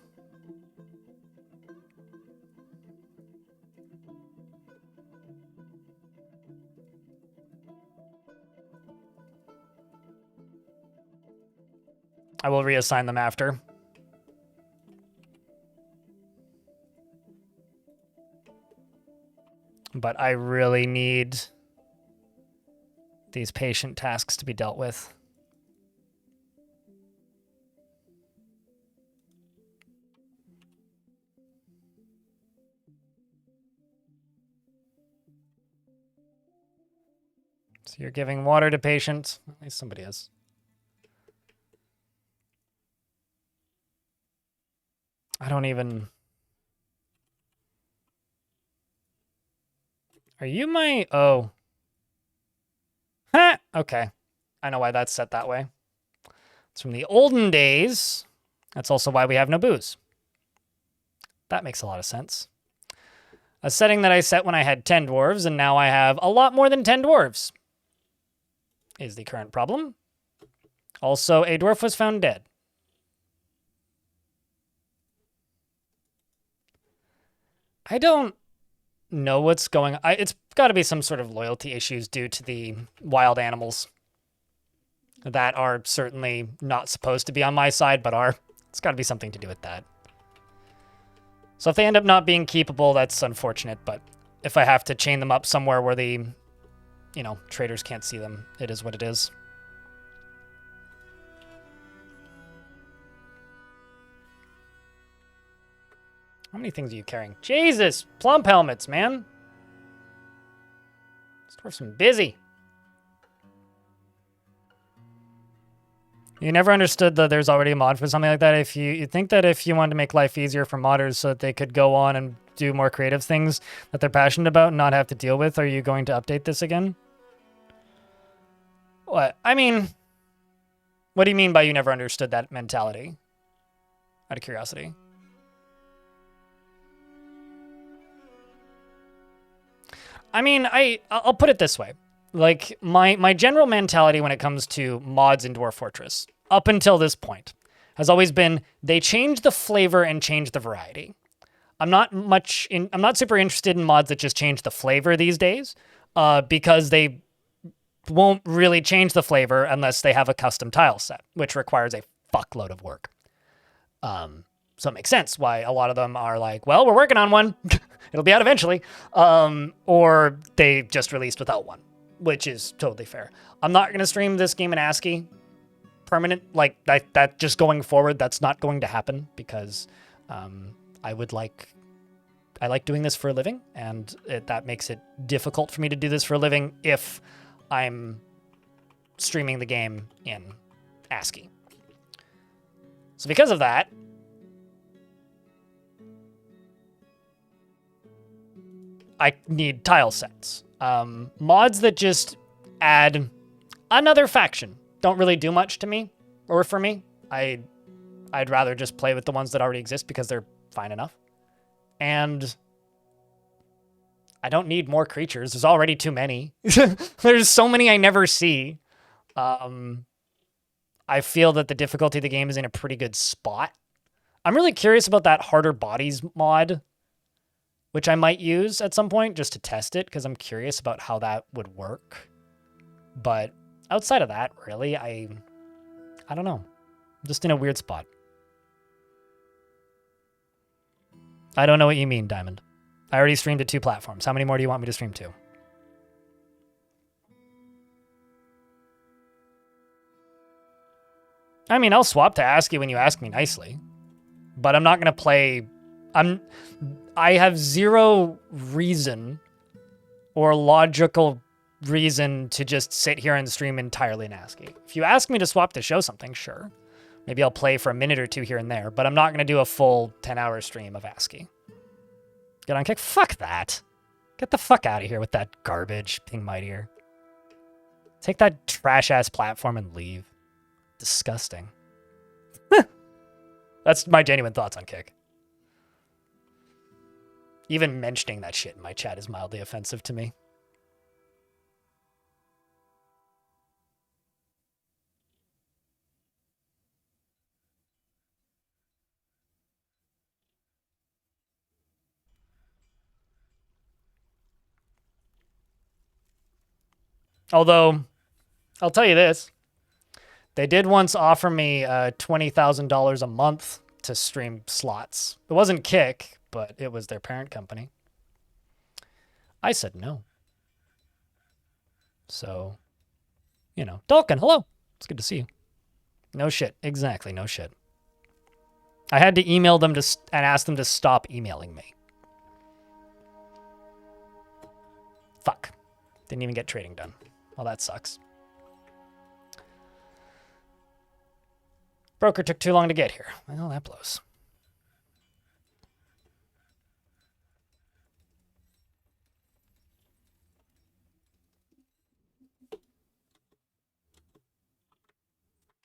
I will reassign them after. But I really need these patient tasks to be dealt with. So you're giving water to patients. At least somebody is. I don't even... Are you my... Oh. Ha! Okay. I know why that's set that way. It's from the olden days. That's also why we have no booze. That makes a lot of sense. A setting that I set when I had 10 dwarves, and now I have a lot more than 10 dwarves, is the current problem. Also, a dwarf was found dead. I don't know what's going on. It's got to be some sort of loyalty issues due to the wild animals that are certainly not supposed to be on my side, but are. It's got to be something to do with that. So if they end up not being keepable, that's unfortunate, but if I have to chain them up somewhere where the, you know, traders can't see them, it is what it is. How many things are you carrying? Jesus! Plump helmets, man! This dwarf's been busy. You never understood that there's already a mod for something like that. If you think that if you wanted to make life easier for modders so that they could go on and do more creative things that they're passionate about and not have to deal with. Are you going to update this again? What? I mean, what do you mean by you never understood that mentality? Out of curiosity. I mean, I'll put it this way. Like, my general mentality when it comes to mods in Dwarf Fortress, up until this point, has always been they change the flavor and change the variety. I'm not super interested in mods that just change the flavor these days, because they won't really change the flavor unless they have a custom tile set, which requires a fuckload of work. So it makes sense why a lot of them are like, well, we're working on one. It'll be out eventually. Or they just released without one, which is totally fair. I'm not going to stream this game in ASCII permanent, like that just going forward. That's not going to happen because I like doing this for a living, and that makes it difficult for me to do this for a living if I'm streaming the game in ASCII. So because of that, I need tile sets. Mods that just add another faction don't really do much to me, or for me. I'd rather just play with the ones that already exist because they're fine enough. And I don't need more creatures. There's already too many. There's so many I never see. I feel that the difficulty of the game is in a pretty good spot. I'm really curious about that harder bodies mod, which I might use at some point just to test it because I'm curious about how that would work. But outside of that, really, I don't know. I'm just in a weird spot. I don't know what you mean, Diamond. I already streamed to 2 platforms. How many more do you want me to stream to? I mean, I'll swap to ASCII when you ask me nicely, but I'm not going to play... I have zero reason or logical reason to just sit here and stream entirely in ASCII. If you ask me to swap to show something, sure. Maybe I'll play for a minute or two here and there, but I'm not going to do a full 10-hour stream of ASCII. Get on kick? Fuck that. Get the fuck out of here with that garbage, Ping Mightier. Take that trash-ass platform and leave. Disgusting. That's my genuine thoughts on kick. Even mentioning that shit in my chat is mildly offensive to me. Although, I'll tell you this. They did once offer me $20,000 a month to stream slots. It wasn't Kick, but it was their parent company. I said no. So, you know. Dalkin, hello. It's good to see you. No shit. Exactly, no shit. I had to email them and ask them to stop emailing me. Fuck. Didn't even get trading done. Well, that sucks. Broker took too long to get here. Well, that blows.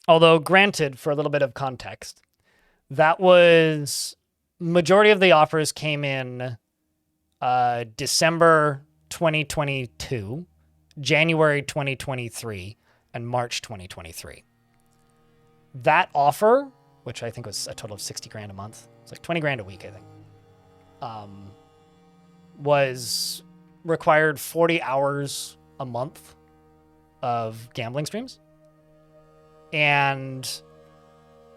Although, granted, for a little bit of context, that was... Majority of the offers came in December 2022, January 2023, and March 2023. That offer, which I think was a total of 60 grand a month, it's like 20 grand a week, I think, was required 40 hours a month of gambling streams. And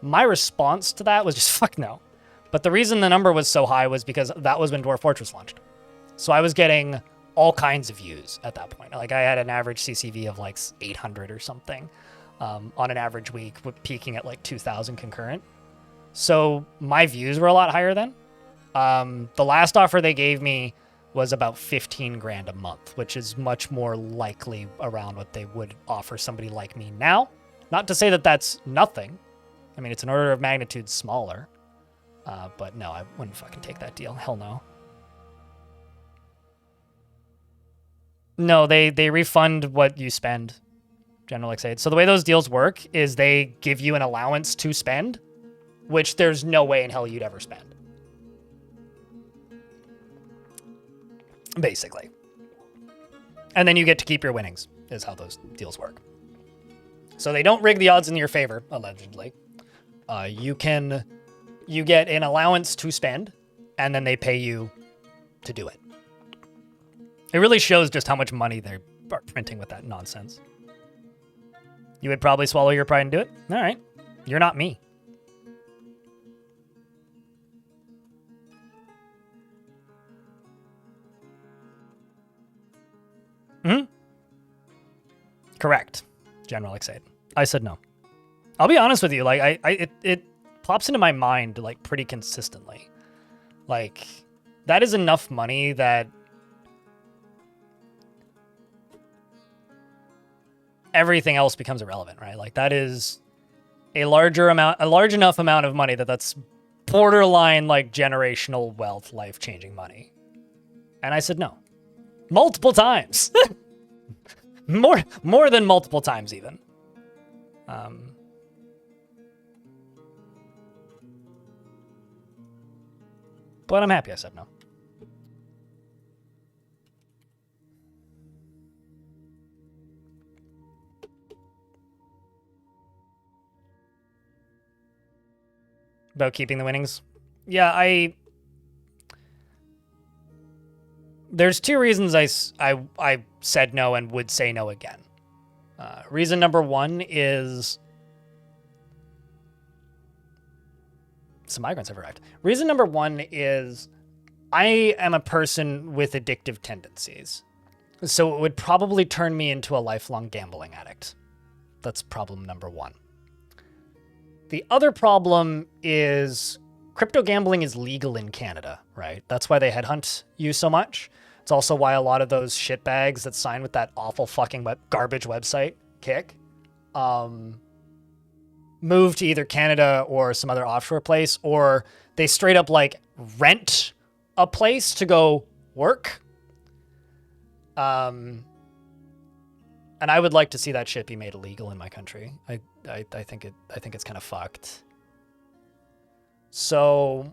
my response to that was just, fuck no. But the reason the number was so high was because that was when Dwarf Fortress launched. So I was getting all kinds of views at that point. Like I had an average CCV of like 800 or something on an average week, peaking at like 2,000 concurrent. So my views were a lot higher then. The last offer they gave me was about 15 grand a month, which is much more likely around what they would offer somebody like me now. Not to say that that's nothing. I mean, it's an order of magnitude smaller. But no, I wouldn't fucking take that deal. Hell no. No, they refund what you spend, general cascade. So the way those deals work is they give you an allowance to spend, which there's no way in hell you'd ever spend. Basically. And then you get to keep your winnings, is how those deals work. So they don't rig the odds in your favor, allegedly. You get an allowance to spend, and then they pay you to do it. It really shows just how much money they are printing with that nonsense. You would probably swallow your pride and do it? All right. You're not me. Correct. General Excited. I said no. I'll be honest with you. Like, it pops into my mind, like, pretty consistently. Like, that is enough money that everything else becomes irrelevant, right? Like, that is a large enough amount of money that's borderline, like, generational wealth, life-changing money. And I said no. Multiple times. More than multiple times, even. But I'm happy I said no. About keeping the winnings? Yeah, there's two reasons I said no and would say no again. Reason number one is some migrants have arrived. Reason number one is I am a person with addictive tendencies. So it would probably turn me into a lifelong gambling addict. That's problem number one. The other problem is crypto gambling is legal in Canada, right? That's why they headhunt you so much. It's also why a lot of those shitbags that sign with that awful fucking garbage website, Kick, move to either Canada or some other offshore place, or they straight up like rent a place to go work. And I would like to see that shit be made illegal in my country. I think it's kind of fucked. So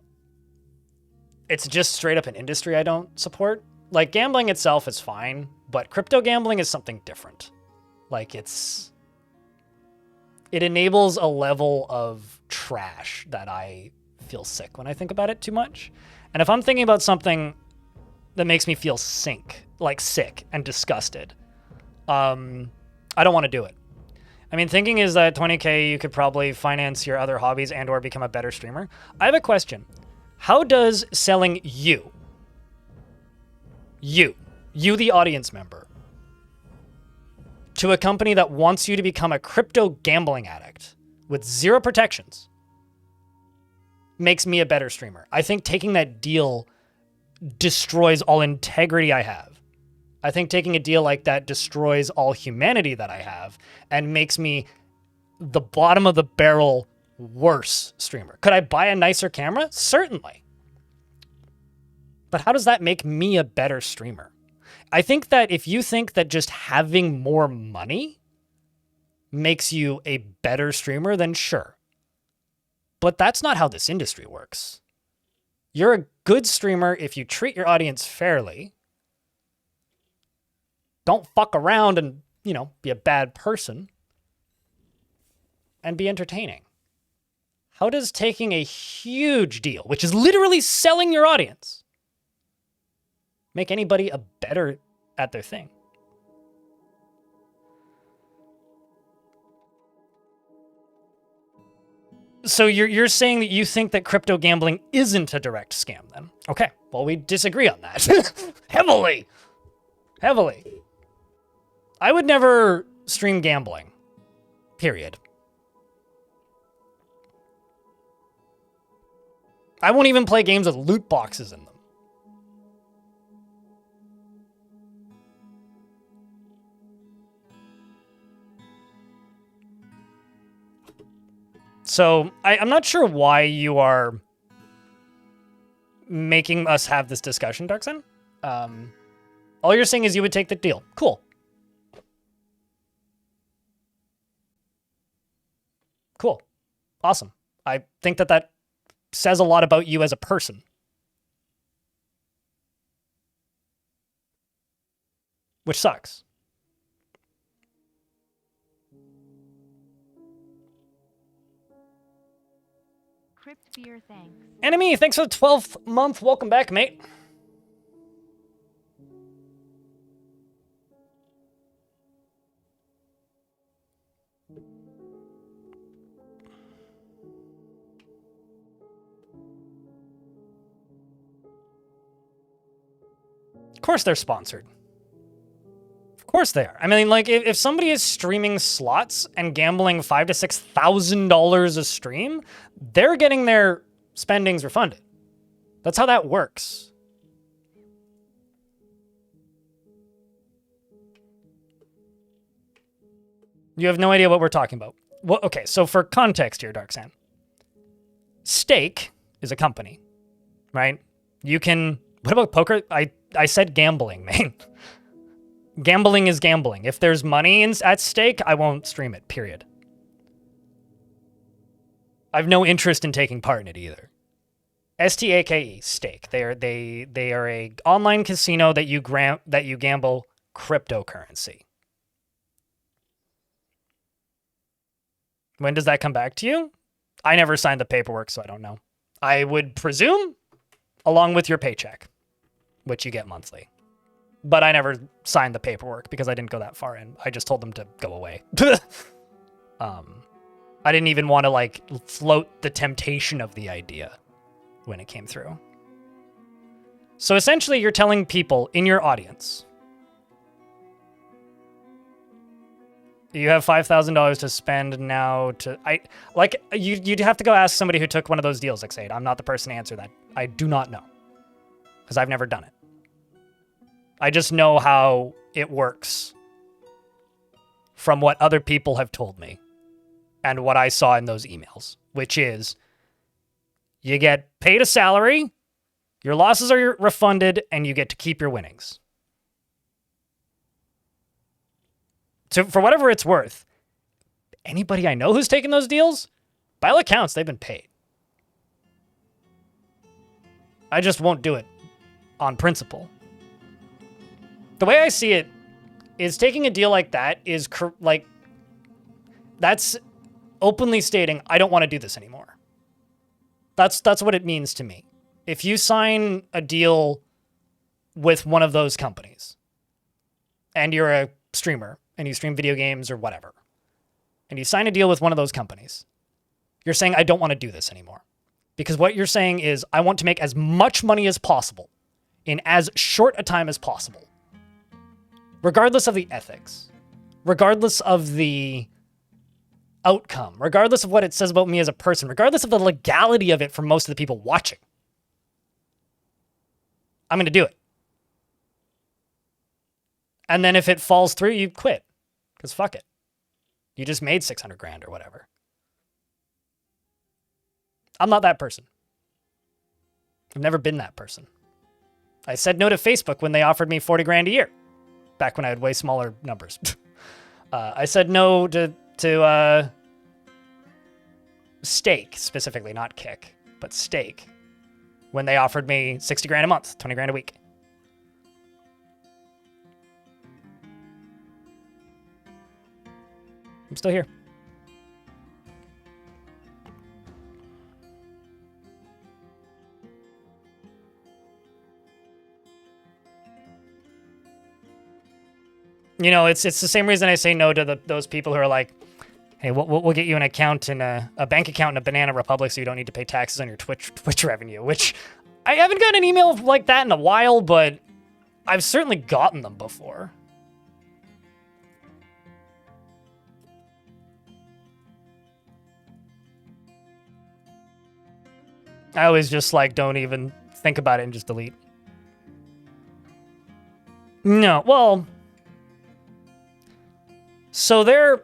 it's just straight up an industry I don't support. Like, gambling itself is fine, but crypto gambling is something different. Like, it enables a level of trash that I feel sick when I think about it too much. And if I'm thinking about something that makes me feel sick and disgusted, I don't want to do it. I mean, thinking is that 20K, you could probably finance your other hobbies and or become a better streamer. I have a question. How does selling you, the audience member, to a company that wants you to become a crypto gambling addict with zero protections makes me a better streamer? I think taking that deal destroys all integrity I have. I think taking a deal like that destroys all humanity that I have and makes me the bottom of the barrel worse streamer. Could I buy a nicer camera? Certainly. But how does that make me a better streamer? I think that if you think that just having more money makes you a better streamer, then sure. But that's not how this industry works. You're a good streamer if you treat your audience fairly. Don't fuck around and, be a bad person. And be entertaining. How does taking a huge deal, which is literally selling your audience, make anybody a better at their thing? So you're saying that you think that crypto gambling isn't a direct scam then? Okay, well, we disagree on that. Heavily. I would never stream gambling. Period. I won't even play games with loot boxes in them. So I'm not sure why you are making us have this discussion, Darkson. All you're saying is you would take the deal. Cool. Cool. Awesome. I think that says a lot about you as a person. Which sucks. Crypt beer, thanks. Enemy, thanks for the 12th month. Welcome back, mate. Of course they're sponsored. Of course they are. I mean, like, if somebody is streaming slots and gambling $5,000 to $6,000 a stream, they're getting their spendings refunded. That's how that works. You have no idea what we're talking about. Well, okay, so for context here, Darksan. Stake is a company, right? You can... What about poker? I said gambling, man. Gambling is gambling. If there's money at stake, I won't stream it, period. I have no interest in taking part in it either. STAKE, stake. They are a online casino that you gamble cryptocurrency. When does that come back to you? I never signed the paperwork, so I don't know. I would presume along with your paycheck, which you get monthly. But I never signed the paperwork because I didn't go that far in. I just told them to go away. I didn't even want to, like, float the temptation of the idea when it came through. So essentially, you're telling people in your audience, you have $5,000 to spend now to... You'd have to go ask somebody who took one of those deals, Cascade. I'm not the person to answer that. I do not know. Because I've never done it. I just know how it works from what other people have told me and what I saw in those emails, which is you get paid a salary, your losses are refunded, and you get to keep your winnings. So for whatever it's worth, anybody I know who's taken those deals, by all accounts, they've been paid. I just won't do it on principle. The way I see it is taking a deal like that is that's openly stating, I don't want to do this anymore. That's what it means to me. If you sign a deal with one of those companies and you're a streamer and you stream video games or whatever, and you sign a deal with one of those companies, you're saying, I don't want to do this anymore. Because what you're saying is, I want to make as much money as possible in as short a time as possible. Regardless of the ethics, regardless of the outcome, regardless of what it says about me as a person, regardless of the legality of it for most of the people watching, I'm going to do it. And then if it falls through, you quit. Because fuck it. You just made 600 grand or whatever. I'm not that person. I've never been that person. I said no to Facebook when they offered me 40 grand a year. Back when I had way smaller numbers. I said no to Stake, specifically, not Kick, but Stake, when they offered me 60 grand a month, 20 grand a week. I'm still here. You know, it's the same reason I say no to those people who are like, hey, we'll get you an account in a bank account in a banana republic so you don't need to pay taxes on your Twitch revenue, which I haven't gotten an email like that in a while, but I've certainly gotten them before. I always just like don't even think about it and just delete. No, well... So there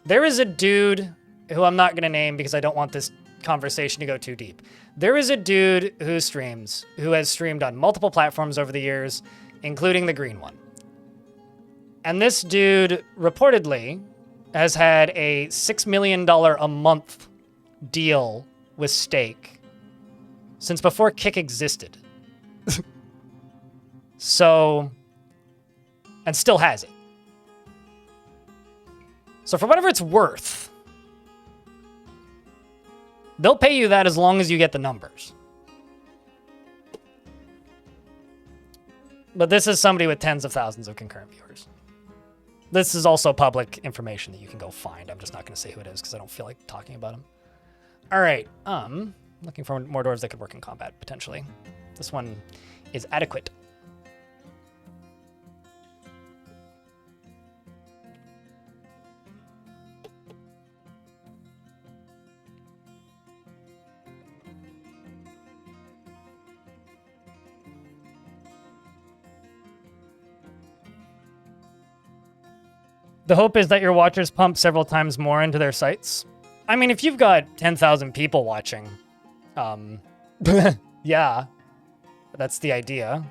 is a dude who I'm not going to name because I don't want this conversation to go too deep. There is a dude who has streamed on multiple platforms over the years, including the green one. And this dude reportedly has had a $6 million a month deal with Stake since before Kick existed. So, and still has it. So for whatever it's worth, they'll pay you that as long as you get the numbers. But this is somebody with tens of thousands of concurrent viewers. This is also public information that you can go find. I'm just not going to say who it is because I don't feel like talking about him. All right. Looking for more dwarves that could work in combat, potentially. This one is adequate. The hope is that your watchers pump several times more into their sites. I mean, if you've got 10,000 people watching, yeah, that's the idea.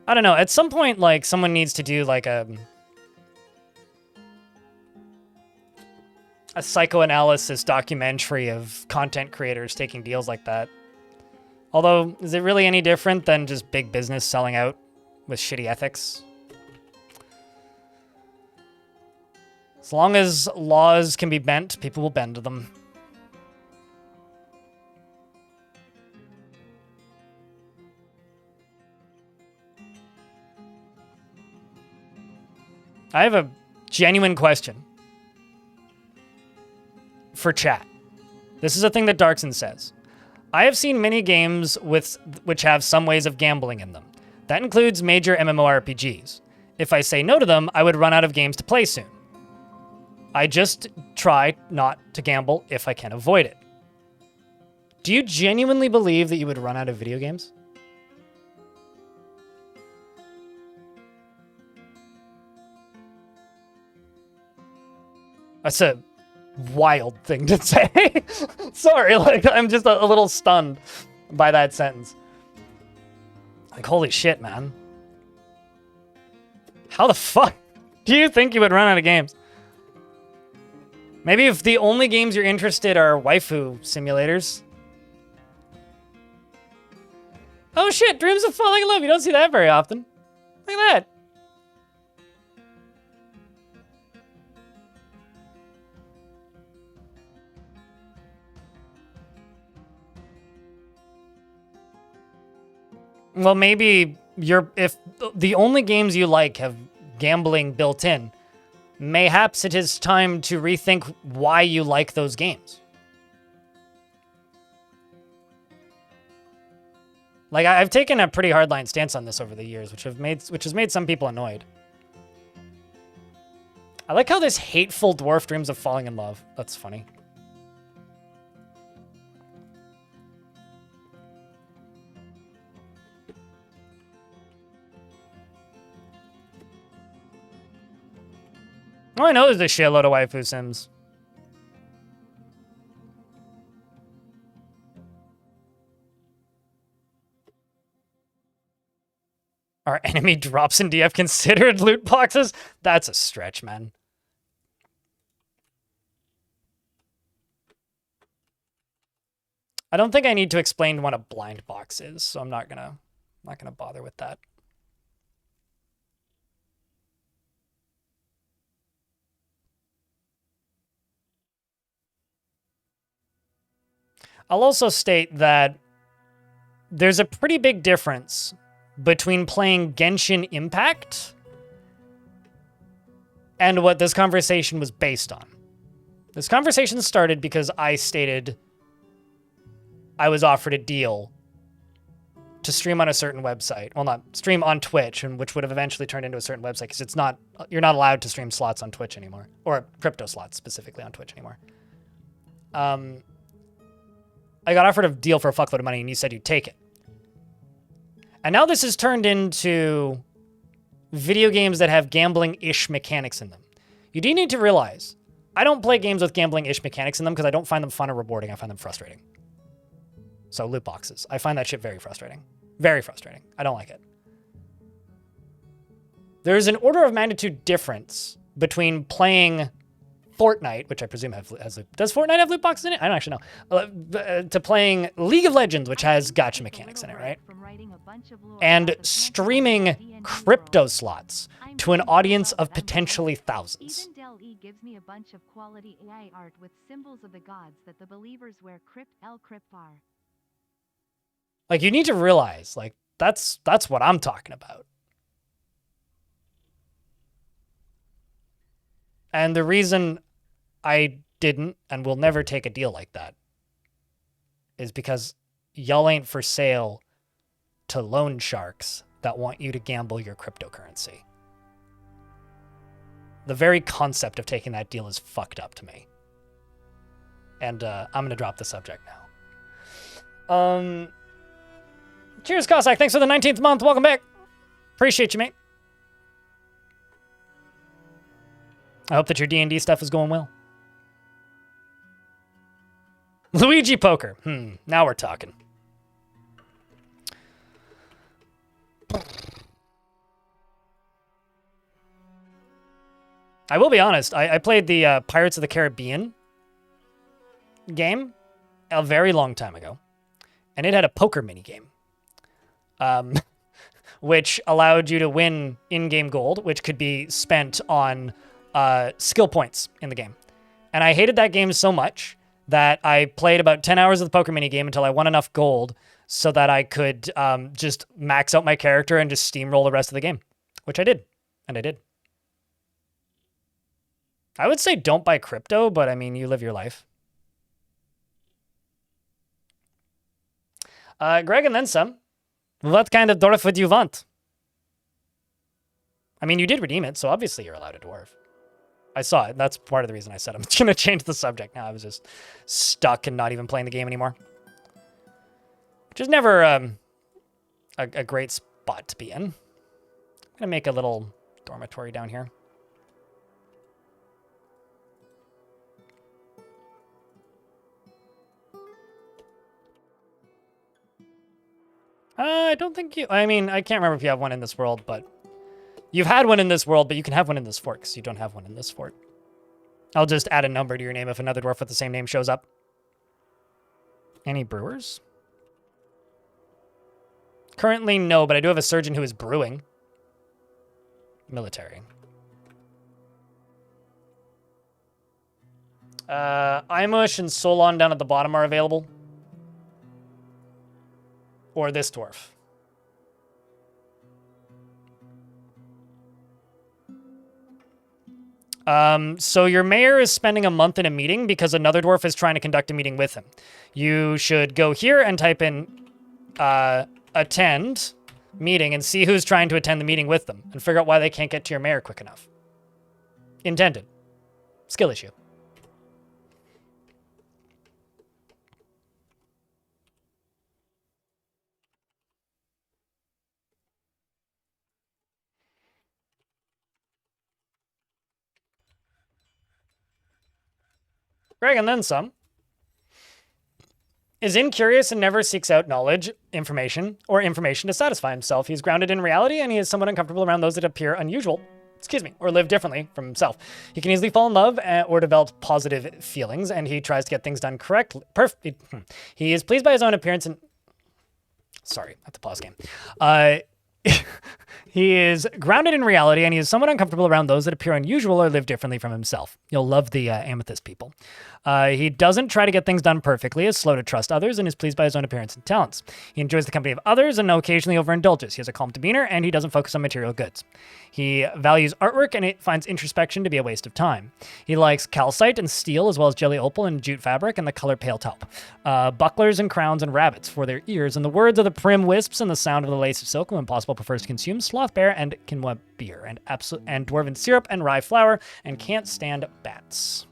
I don't know. At some point, like, someone needs to do, like, a psychoanalysis documentary of content creators taking deals like that. Although, is it really any different than just big business selling out with shitty ethics? As long as laws can be bent, people will bend to them. I have a genuine question for chat. This is a thing that Darkson says. I have seen many games which have some ways of gambling in them. That includes major MMORPGs. If I say no to them, I would run out of games to play soon. I just try not to gamble if I can avoid it. Do you genuinely believe that you would run out of video games? That's a wild thing to say. Sorry, like, I'm just a little stunned by that sentence. Like, holy shit, man. How the fuck do you think you would run out of games? Maybe if the only games you're interested are waifu simulators. Oh shit, Dreams of Falling in Love. You don't see that very often. Look at that. Well, maybe if the only games you like have gambling built in, mayhaps it is time to rethink why you like those games. Like, I've taken a pretty hardline stance on this over the years, which has made some people annoyed. I like how this hateful dwarf dreams of falling in love. That's funny. Oh, I know there's a shitload of waifu sims. Are enemy drops in DF considered loot boxes? That's a stretch, man. I don't think I need to explain what a blind box is, so I'm not gonna bother with that. I'll also state that there's a pretty big difference between playing Genshin Impact and what this conversation was based on. This conversation started because I stated I was offered a deal to stream on a certain website. Well, not stream on Twitch, and which would have eventually turned into a certain website because you're not allowed to stream slots on Twitch anymore, or crypto slots specifically on Twitch anymore. I got offered a deal for a fuckload of money, and you said you'd take it. And now this has turned into video games that have gambling-ish mechanics in them. You do need to realize I don't play games with gambling-ish mechanics in them because I don't find them fun or rewarding. I find them frustrating. So loot boxes. I find that shit very frustrating. Very frustrating. I don't like it. There's an order of magnitude difference between playing Fortnite, which I presume has does Fortnite have loot boxes in it? I don't actually know. To playing League of Legends, which has gacha mechanics in it, right? And streaming crypto slots to an audience of potentially thousands. Even Del E gives me a bunch of quality AI art with symbols of the gods that the believers wear crypt are. Like, you need to realize, like, that's what I'm talking about. And the reason I didn't and will never take a deal like that is because y'all ain't for sale to loan sharks that want you to gamble your cryptocurrency. The very concept of taking that deal is fucked up to me. And I'm going to drop the subject now. Cheers, Cossack. Thanks for the 19th month. Welcome back. Appreciate you, mate. I hope that your D&D stuff is going well. Luigi Poker. Now we're talking. I will be honest. I played the Pirates of the Caribbean game a very long time ago. And it had a poker minigame. Which allowed you to win in-game gold, which could be spent on skill points in the game. And I hated that game so much that I played about 10 hours of the poker minigame until I won enough gold so that I could just max out my character and just steamroll the rest of the game, which I did. And I did. I would say don't buy crypto, but I mean, you live your life. Greg, and then some. What kind of dwarf would you want? I mean, you did redeem it, so obviously you're allowed a dwarf. I saw it. That's part of the reason I said I'm going to change the subject now. I was just stuck and not even playing the game anymore. Which is never a great spot to be in. I'm going to make a little dormitory down here. I don't think you... I mean, I can't remember if you have one in this world, but... You've had one in this world, but you can have one in this fort, because you don't have one in this fort. I'll just add a number to your name if another dwarf with the same name shows up. Any brewers? Currently, no, but I do have a surgeon who is brewing. Military. Imush and Solon down at the bottom are available. Or this dwarf. So your mayor is spending a month in a meeting because another dwarf is trying to conduct a meeting with him. You should go here and type in attend meeting and see who's trying to attend the meeting with them and figure out why they can't get to your mayor quick enough. Intended. Skill issue. Greg, and then some, is incurious and never seeks out knowledge, information to satisfy himself. He is grounded in reality, and he is somewhat uncomfortable around those that appear unusual, or live differently from himself. He can easily fall in love or develop positive feelings, and he tries to get things done correctly. He is pleased by his own appearance and... Sorry, I have to pause game. He is grounded in reality, and he is somewhat uncomfortable around those that appear unusual or live differently from himself. You'll love the amethyst people. He doesn't try to get things done perfectly, is slow to trust others, and is pleased by his own appearance and talents. He enjoys the company of others and occasionally overindulges. He has a calm demeanor, and he doesn't focus on material goods. He values artwork, and it finds introspection to be a waste of time. He likes calcite and steel, as well as jelly opal and jute fabric and the color pale taupe. Bucklers and crowns and rabbits for their ears, and the words of the prim wisps and the sound of the lace of silk, when possible, prefers to consume sloth bear and quinoa beer, and dwarven syrup and rye flour, and can't stand bats.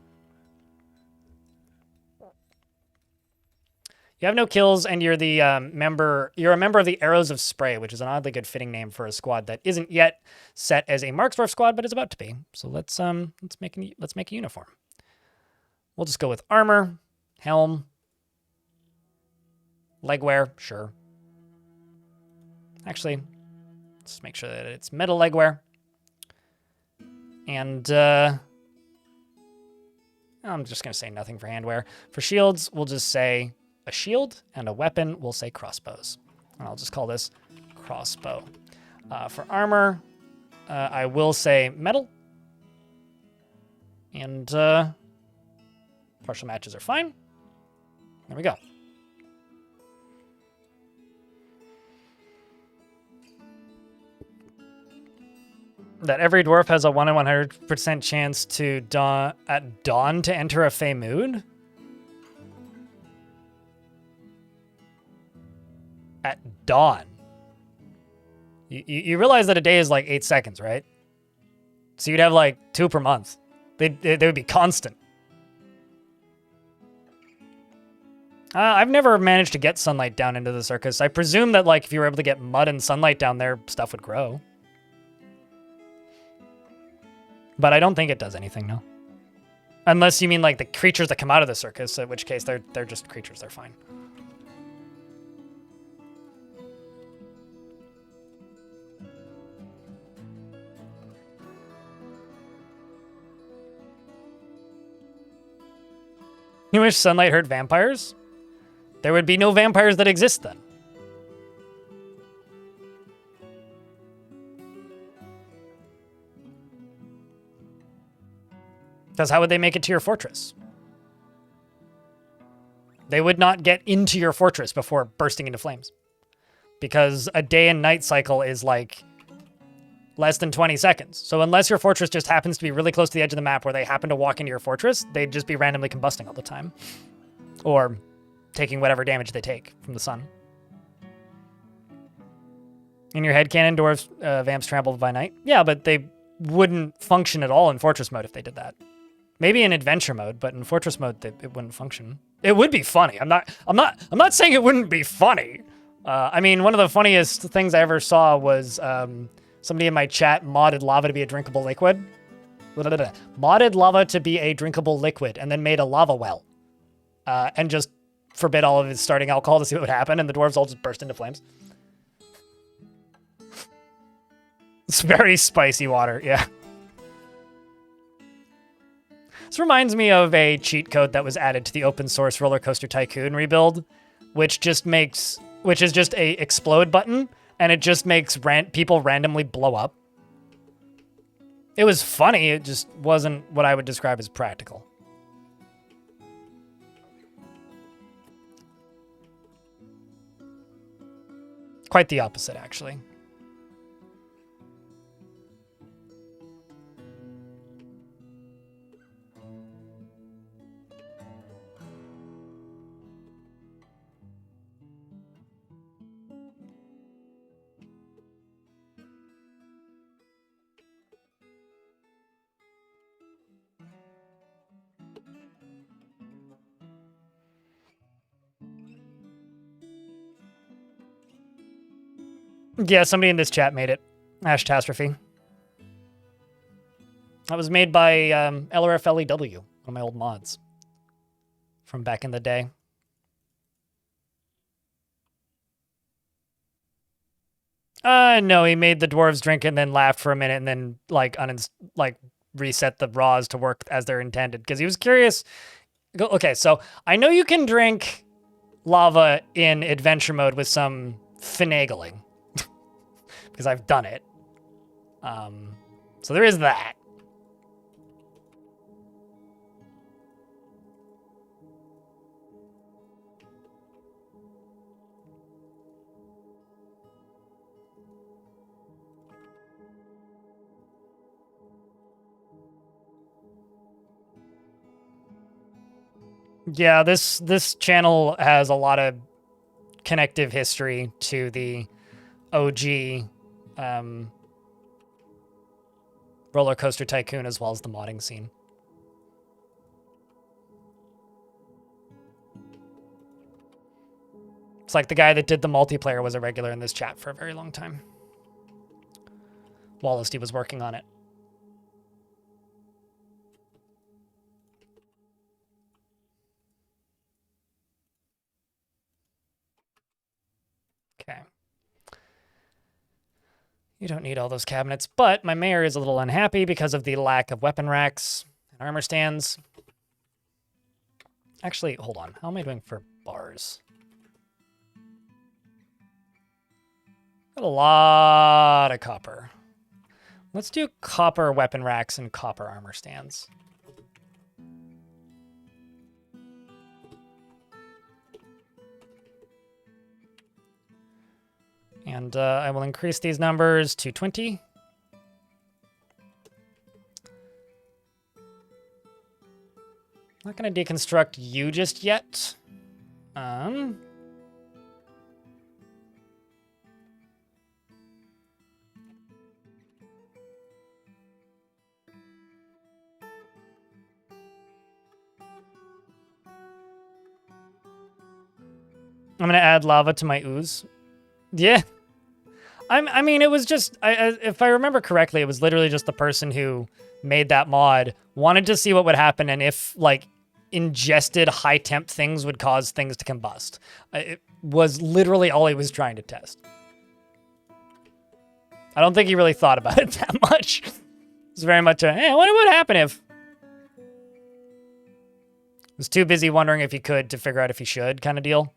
You have no kills, and you're the member. You're a member of the Arrows of Spray, which is an oddly good fitting name for a squad that isn't yet set as a Marksdwarf squad, but is about to be. So let's make a uniform. We'll just go with armor, helm, legwear, sure. Actually, let's make sure that it's metal legwear. And I'm just going to say nothing for handwear. For shields, we'll just say a shield, and a weapon, we'll say crossbows. And I'll just call this crossbow. For armor, I will say metal. And partial matches are fine. There we go. That every dwarf has a 1 in 100% chance to at dawn to enter a Fey mood? At dawn. You realize that a day is like 8 seconds, right? So you'd have like 2 per month. They would be constant. I've never managed to get sunlight down into the circus. I presume that like if you were able to get mud and sunlight down there, stuff would grow. But I don't think it does anything, no. Unless you mean like the creatures that come out of the circus, in which case they're just creatures, they're fine. You wish sunlight hurt vampires? There would be no vampires that exist then. Because how would they make it to your fortress? They would not get into your fortress before bursting into flames. Because a day and night cycle is like less than 20 seconds. So unless your fortress just happens to be really close to the edge of the map where they happen to walk into your fortress, they'd just be randomly combusting all the time. Or taking whatever damage they take from the sun. In your headcanon, dwarves, vamps trampled by night. Yeah, but they wouldn't function at all in fortress mode if they did that. Maybe in adventure mode, but in fortress mode, it wouldn't function. It would be funny. I'm not saying it wouldn't be funny. I mean, one of the funniest things I ever saw was somebody in my chat modded lava to be a drinkable liquid. Modded lava to be a drinkable liquid, and then made a lava well, and just forbid all of its starting alcohol to see what would happen, and the dwarves all just burst into flames. It's very spicy water, yeah. This reminds me of a cheat code that was added to the open source Roller Coaster Tycoon rebuild, which is just a explode button, and it just makes people randomly blow up. It was funny, it just wasn't what I would describe as practical. Quite the opposite, actually. Yeah, somebody in this chat made it. Ashtastrophe. That was made by LRFLEW, one of my old mods from back in the day. No, he made the dwarves drink it and then laughed for a minute and then like reset the raws to work as they're intended because he was curious. Okay, so I know you can drink lava in adventure mode with some finagling. Because I've done it. So there is that. Yeah, this channel has a lot of connective history to the OG Roller Coaster Tycoon as well as the modding scene. It's like the guy that did the multiplayer was a regular in this chat for a very long time. Whilst he was working on it. Okay. You don't need all those cabinets, but my mayor is a little unhappy because of the lack of weapon racks and armor stands. Actually, hold on. How am I doing for bars? Got a lot of copper. Let's do copper weapon racks and copper armor stands. And I will increase these numbers to 20. Not going to deconstruct you just yet. I'm going to add lava to my ooze. Yeah. I mean, it was just, if I remember correctly, it was literally just the person who made that mod wanted to see what would happen and if, like, ingested high temp things would cause things to combust. It was literally all he was trying to test. I don't think he really thought about it that much. It was very much a, hey, I wonder what would happen if. He was too busy wondering if he could to figure out if he should kind of deal.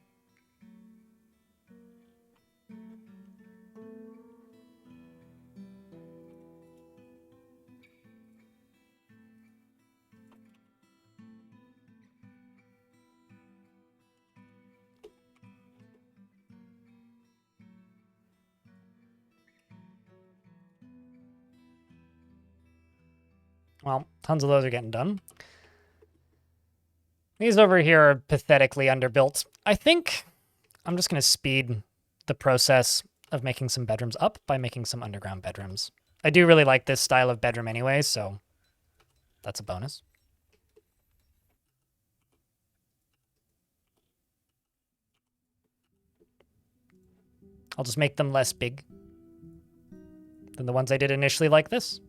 Well, tons of those are getting done. These over here are pathetically underbuilt. I think I'm just going to speed the process of making some bedrooms up by making some underground bedrooms. I do really like this style of bedroom anyway, so that's a bonus. I'll just make them less big than the ones I did initially like this.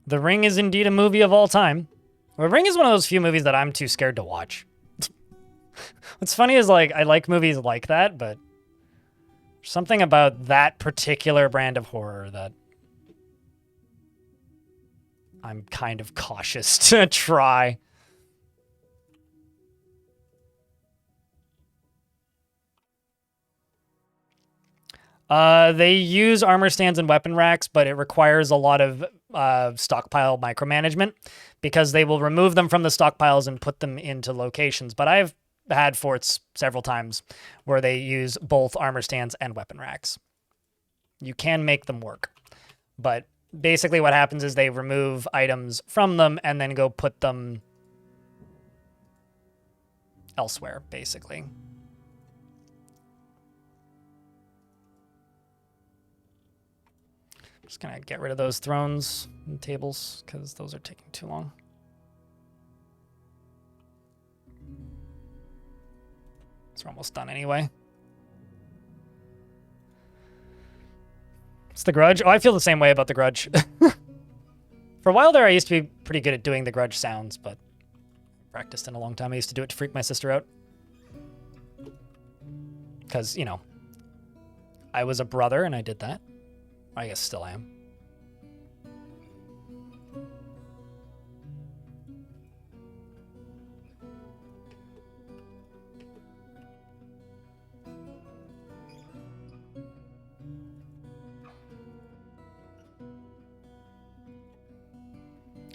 The Ring is indeed a movie of all time. The Ring is one of those few movies that I'm too scared to watch. What's funny is, like, I like movies like that, but there's something about that particular brand of horror that I'm kind of cautious to try. They use armor stands and weapon racks, but it requires a lot of stockpile micromanagement because they will remove them from the stockpiles and put them into locations. But I've had forts several times where they use both armor stands and weapon racks. You can make them work, but basically what happens is they remove items from them and then go put them elsewhere, basically. Just gonna get rid of those thrones and tables because those are taking too long. These are almost done anyway. It's the Grudge. Oh, I feel the same way about the Grudge. For a while there, I used to be pretty good at doing the Grudge sounds, but I practiced in a long time. I used to do it to freak my sister out. Because, you know, I was a brother and I did that. I guess still am.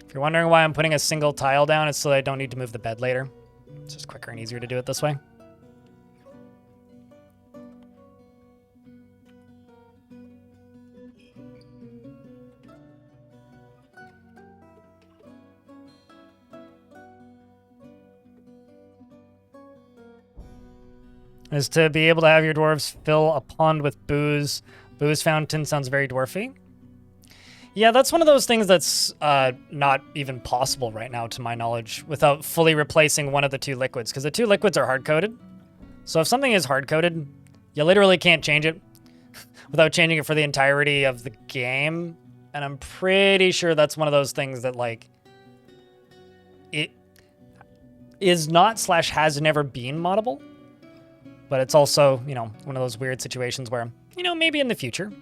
If you're wondering why I'm putting a single tile down, it's so that I don't need to move the bed later. It's just quicker and easier to do it this way. Is to be able to have your dwarves fill a pond with booze. Booze fountain sounds very dwarfy. Yeah, that's one of those things that's not even possible right now, to my knowledge, without fully replacing one of the two liquids, because the two liquids are hard-coded. So if something is hard-coded, you literally can't change it without changing it for the entirety of the game. And I'm pretty sure that's one of those things that, like, it is not / has never been moddable. But it's also, you know, one of those weird situations where, you know, maybe in the future,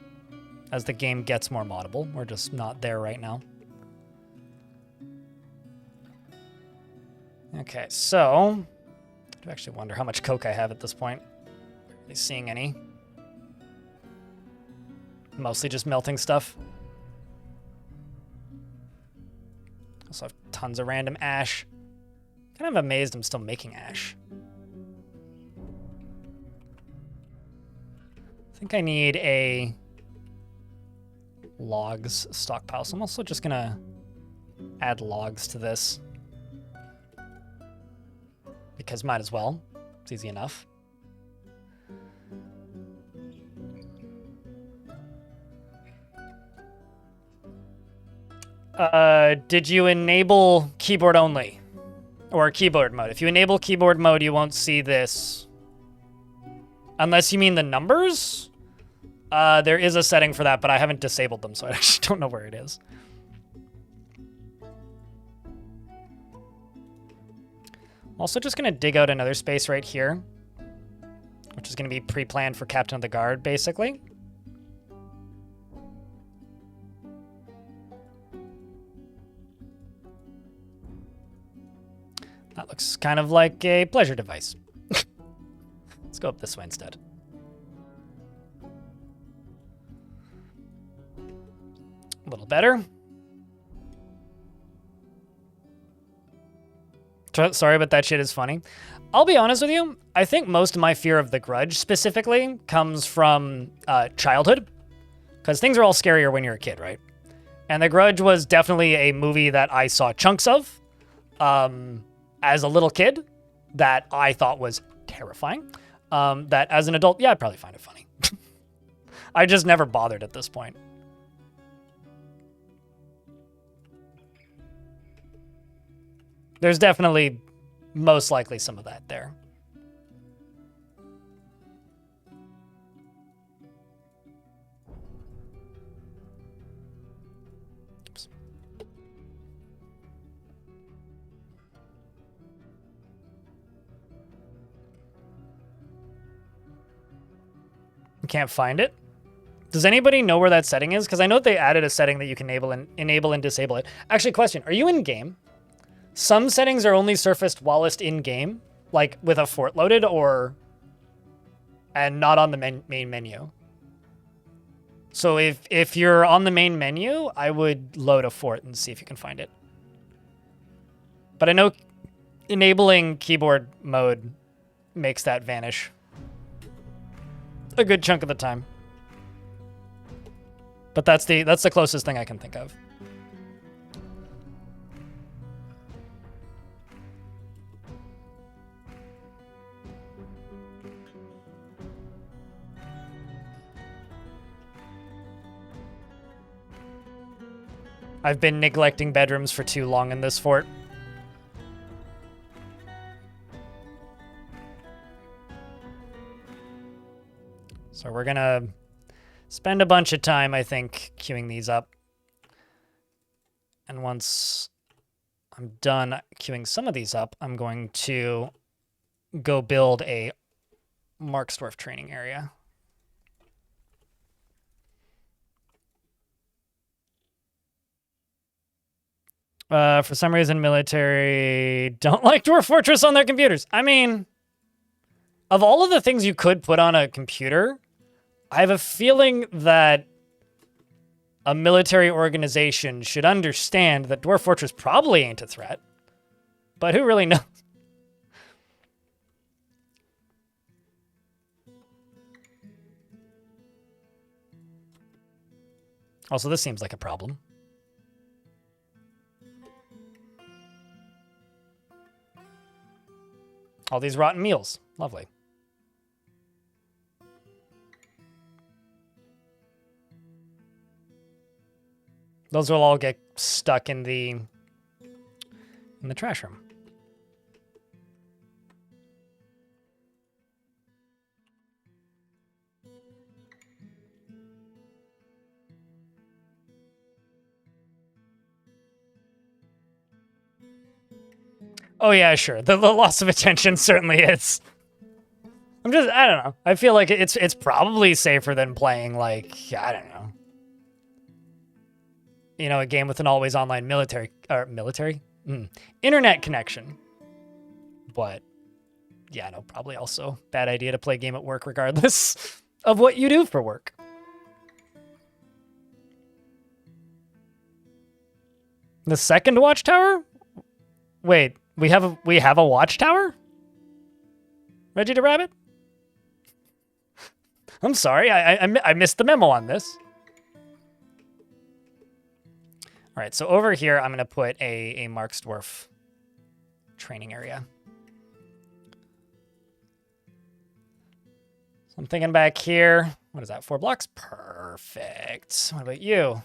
as the game gets more moddable, we're just not there right now. Okay, so I do actually wonder how much coke I have at this point. Not really seeing any. Mostly just melting stuff. Also have tons of random ash. Kind of amazed I'm still making ash. I think I need a logs stockpile, so I'm also just gonna add logs to this. Because might as well. It's easy enough. Did you enable keyboard only? Or keyboard mode? If you enable keyboard mode, you won't see this. Unless you mean the numbers? There is a setting for that, but I haven't disabled them, so I actually don't know where it is. I'm also just going to dig out another space right here, which is going to be pre-planned for Captain of the Guard, basically. That looks kind of like a pleasure device. Let's go up this way instead. A little better. Sorry, but that shit is funny. I'll be honest with you. I think most of my fear of The Grudge specifically comes from childhood. Because things are all scarier when you're a kid, right? And The Grudge was definitely a movie that I saw chunks of as a little kid that I thought was terrifying. That as an adult, yeah, I'd probably find it funny. I just never bothered at this point. There's definitely, most likely, some of that there. Oops. You can't find it? Does anybody know where that setting is? Because I know they added a setting that you can enable and disable it. Actually, question, are you in-game? Some settings are only surfaced whilst in-game, like with a fort loaded and not on the main menu. So if you're on the main menu, I would load a fort and see if you can find it. But I know enabling keyboard mode makes that vanish a good chunk of the time. But that's the closest thing I can think of. I've been neglecting bedrooms for too long in this fort. So we're gonna spend a bunch of time, I think, queuing these up. And once I'm done queuing some of these up, I'm going to go build a Dwarf training area. For some reason, military don't like Dwarf Fortress on their computers. I mean, of all of the things you could put on a computer, I have a feeling that a military organization should understand that Dwarf Fortress probably ain't a threat. But who really knows? Also, this seems like a problem. All these rotten meals. Lovely. Those will all get stuck in the trash room. Oh yeah, sure. The loss of attention certainly is. I don't know. I feel like it's probably safer than playing, like, I don't know. You know, a game with an always online internet connection. But yeah, no, probably also bad idea to play a game at work regardless of what you do for work. The second watchtower? Wait, we have a watchtower? Reggie the Rabbit? I'm sorry, I missed the memo on this. All right, so over here, I'm going to put a Mark's Dwarf training area. So I'm thinking back here. What is that, 4 blocks? Perfect. What about you?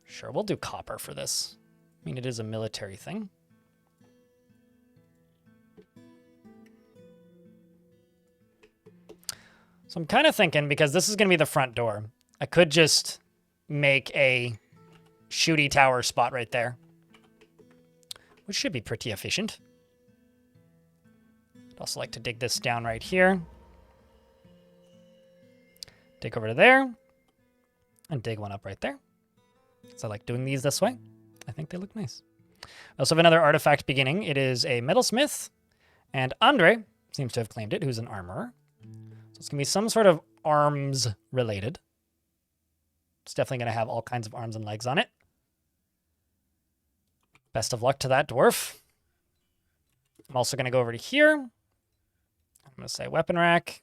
Sure, we'll do copper for this. I mean, it is a military thing. So I'm kind of thinking, because this is going to be the front door, I could just make a shooty tower spot right there, which should be pretty efficient. I'd also like to dig this down right here. Dig over to there, and dig one up right there. So I like doing these this way. I think they look nice. I also have another artifact beginning. It is a metalsmith, and Andre seems to have claimed it, who's an armorer. So it's going to be some sort of arms related. It's definitely going to have all kinds of arms and legs on it. Best of luck to that dwarf. I'm also going to go over to here. I'm going to say weapon rack.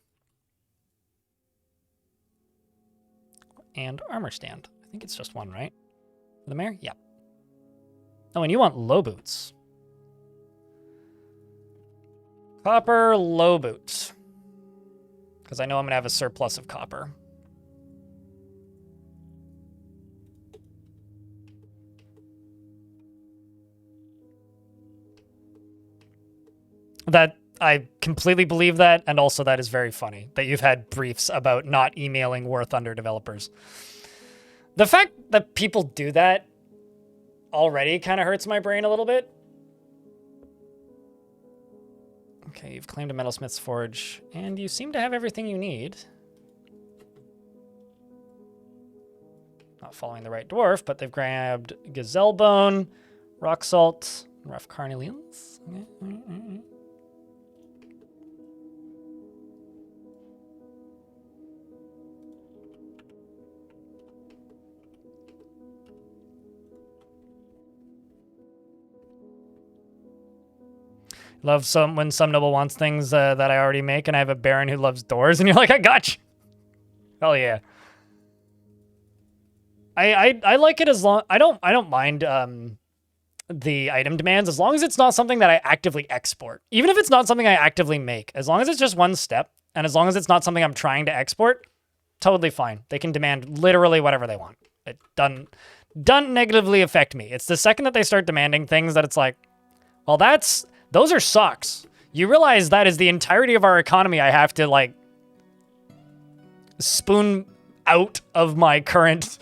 And armor stand. I think it's just one, right? For the mayor? Yep. Oh, and you want low boots. Copper low boots. Because I know I'm going to have a surplus of copper. That, I completely believe that, and also that is very funny, that you've had briefs about not emailing War Thunder developers. The fact that people do that already kind of hurts my brain a little bit. Okay, you've claimed a metalsmith's forge, and you seem to have everything you need. Not following the right dwarf, but they've grabbed gazelle bone, rock salt, rough carnelians. Okay. Love when some noble wants things that I already make, and I have a baron who loves doors, and you're like, I got you. Hell yeah. I like it as long I don't mind the item demands as long as it's not something that I actively export. Even if it's not something I actively make, as long as it's just one step, and as long as it's not something I'm trying to export, totally fine. They can demand literally whatever they want. It doesn't negatively affect me. It's the second that they start demanding things that it's like, well, those are socks. You realize that is the entirety of our economy I have to, like, spoon out of my current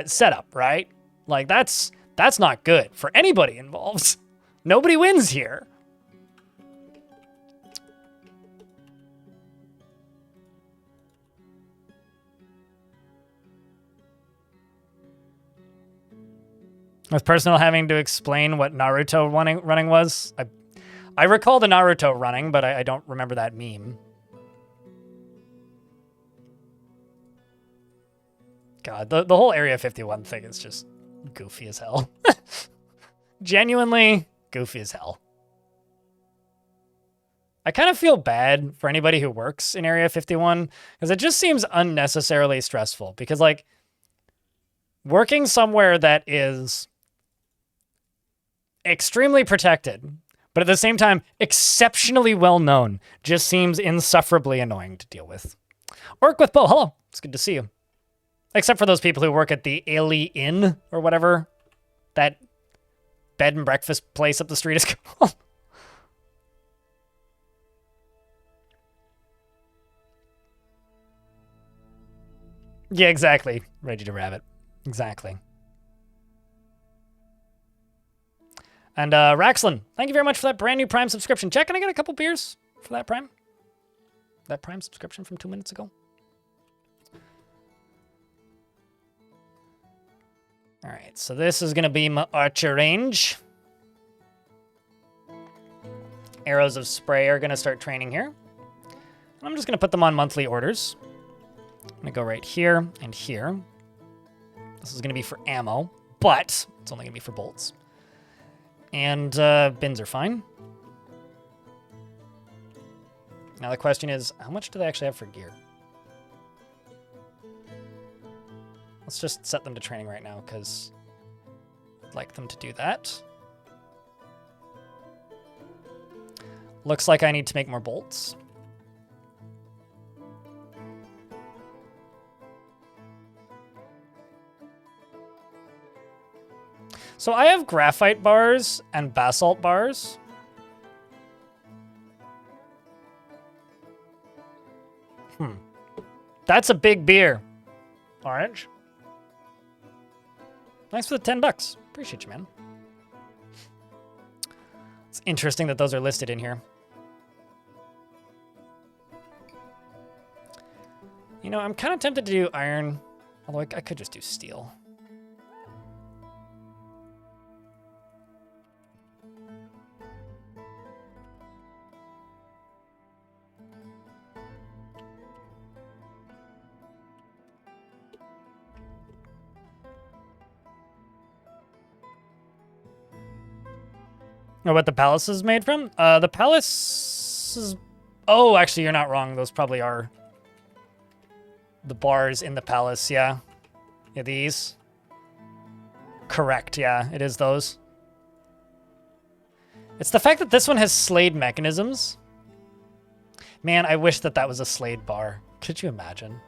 setup, right? Like, that's not good for anybody involved. Nobody wins here. With Personal having to explain what Naruto running was, I recall the Naruto running, but I don't remember that meme. God, the whole Area 51 thing is just goofy as hell. Genuinely goofy as hell. I kind of feel bad for anybody who works in Area 51, because it just seems unnecessarily stressful. Because, like, working somewhere that is extremely protected, but at the same time, exceptionally well-known, just seems insufferably annoying to deal with. Orc with Bow, hello. It's good to see you. Except for those people who work at the Ailey Inn, or whatever that bed and breakfast place up the street is called. Yeah, exactly. Reggie the Rabbit. Exactly. And Raxlin, thank you very much for that brand new Prime subscription. Chat, can I get a couple beers for that Prime? That Prime subscription from 2 minutes ago? All right, so this is going to be my archer range. Arrows of Spray are going to start training here. I'm just going to put them on monthly orders. I'm going to go right here and here. This is going to be for ammo, but it's only going to be for bolts. And bins are fine. Now the question is, how much do they actually have for gear? Let's just set them to training right now, because I'd like them to do that. Looks like I need to make more bolts. So I have graphite bars and basalt bars. That's a big beer. Orange. Thanks for the $10. Appreciate you, man. It's interesting that those are listed in here. You know, I'm kind of tempted to do iron, although I could just do steel. Or what the palace is made from? The palace is... Oh, actually, you're not wrong. Those probably are the bars in the palace, yeah. Yeah, these. Correct, yeah. It is those. It's the fact that this one has Slade mechanisms. Man, I wish that that was a Slade bar. Could you imagine?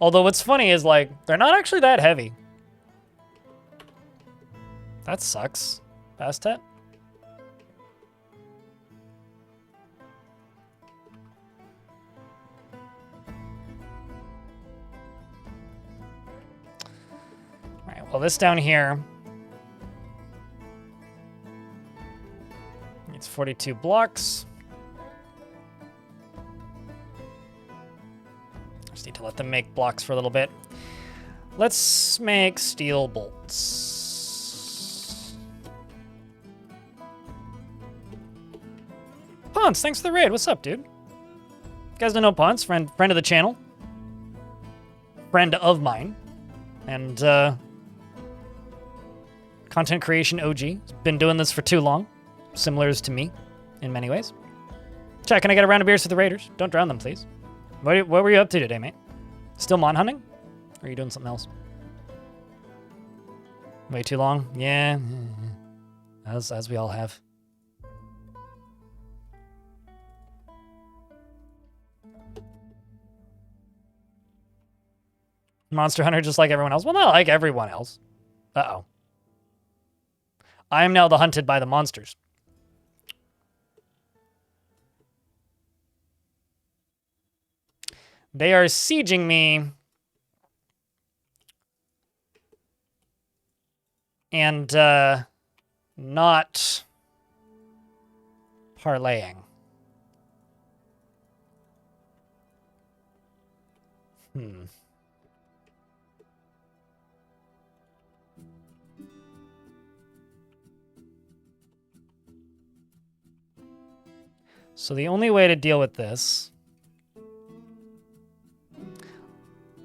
Although what's funny is, like, they're not actually that heavy. That sucks. Bastet? Alright, well, this down here needs 42 blocks. Just need to let them make blocks for a little bit. Let's make steel bolts. Ponce, thanks for the raid. What's up, dude? You guys don't know Ponce, friend of the channel. Friend of mine. And content creation OG. He's been doing this for too long. Similars to me in many ways. Chat, can I get a round of beers for the raiders? Don't drown them, please. What were you up to today, mate? Still mon hunting? Or are you doing something else? Way too long? Yeah. As we all have. Monster Hunter just like everyone else? Well, not like everyone else. Uh-oh. I am now the hunted by the monsters. They are sieging me. And not parlaying. So the only way to deal with this,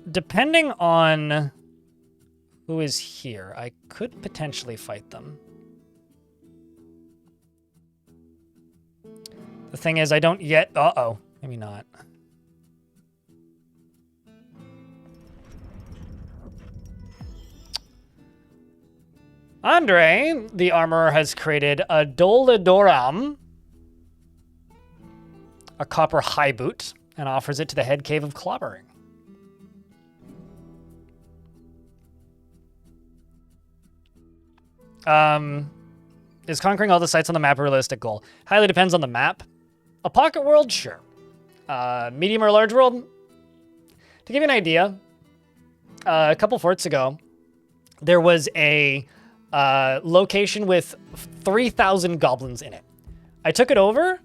depending on who is here, I could potentially fight them. The thing is, I don't yet... Uh-oh. Maybe not. Andre, the armorer, has created a Doladoram, a copper high boot, and offers it to the head cave of clobbering. Is conquering all the sites on the map a realistic goal? Highly depends on the map. A pocket world, sure. Medium or large world? To give you an idea, a couple forts ago, there was a location with 3,000 goblins in it. I took it over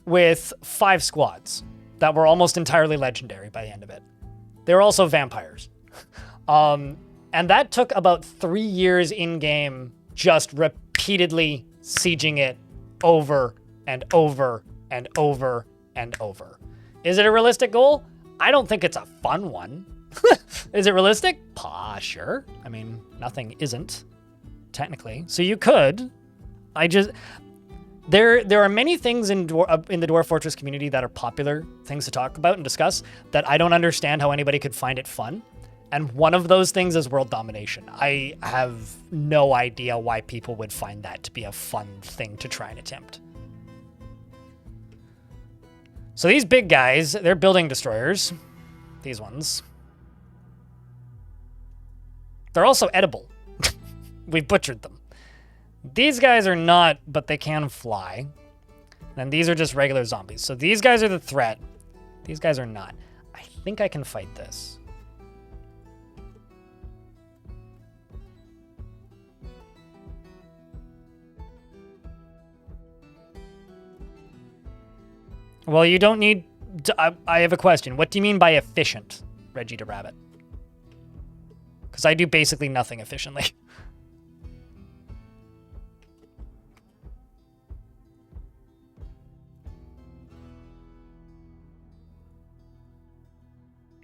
with 5 squads that were almost entirely legendary by the end of it. They were also vampires. And that took about 3 years in-game, just repeatedly sieging it over and over and over and over. Is it a realistic goal? I don't think it's a fun one. Is it realistic? Sure. I mean, nothing isn't, technically. So you could. There are many things in the Dwarf Fortress community that are popular things to talk about and discuss that I don't understand how anybody could find it fun. And one of those things is world domination. I have no idea why people would find that to be a fun thing to try and attempt. So these big guys, they're building destroyers. These ones. They're also edible. We've butchered them. These guys are not, but they can fly. And these are just regular zombies. So these guys are the threat. These guys are not. I think I can fight this. Well, you don't need... I have a question. What do you mean by efficient, Reggie the Rabbit? Because I do basically nothing efficiently.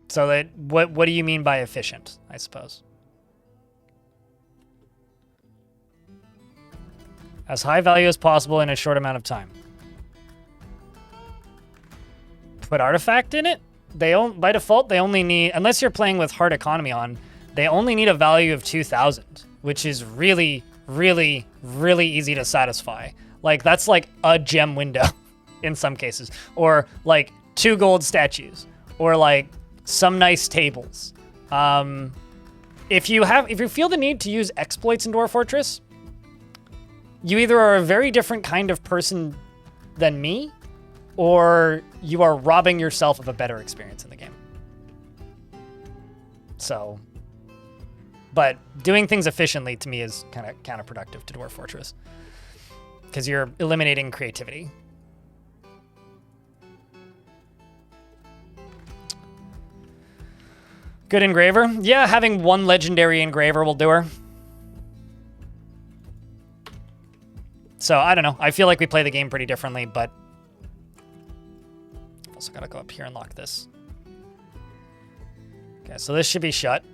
So that what do you mean by efficient, I suppose? As high value as possible in a short amount of time. Put artifact in it? By default, they only need, unless you're playing with hard economy on, they only need a value of 2,000, which is really, really, really easy to satisfy. Like, that's like a gem window in some cases. Or like 2 gold statues. Or like some nice tables. If you feel the need to use exploits in Dwarf Fortress, you either are a very different kind of person than me, or you are robbing yourself of a better experience in the game. So, but doing things efficiently to me is kind of counterproductive to Dwarf Fortress, because you're eliminating creativity. Good engraver. Yeah, having 1 legendary engraver will do her. So, I don't know. I feel like we play the game pretty differently, but... Also gotta go up here and lock this. Okay, so this should be shut.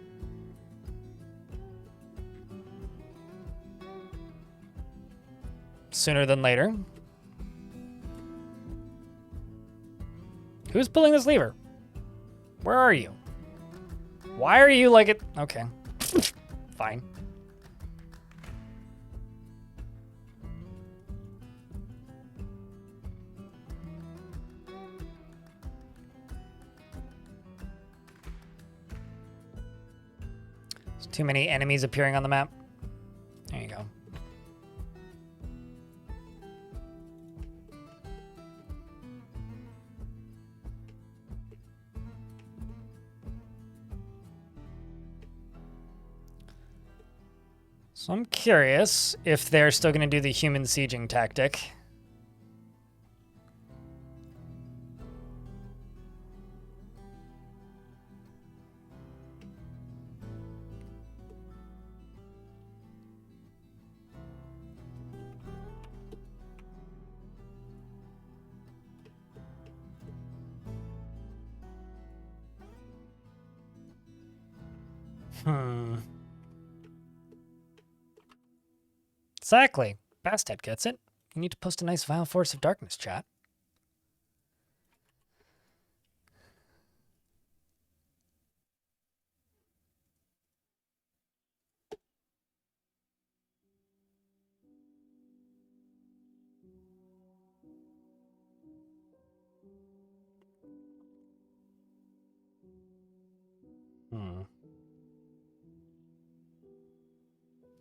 Sooner than later. Who's pulling this lever? Where are you? Why are you like it? Okay. Fine. There's too many enemies appearing on the map. There you go. So I'm curious if they're still going to do the human sieging tactic. Exactly. Bastet gets it. You need to post a nice Vile Force of Darkness, chat.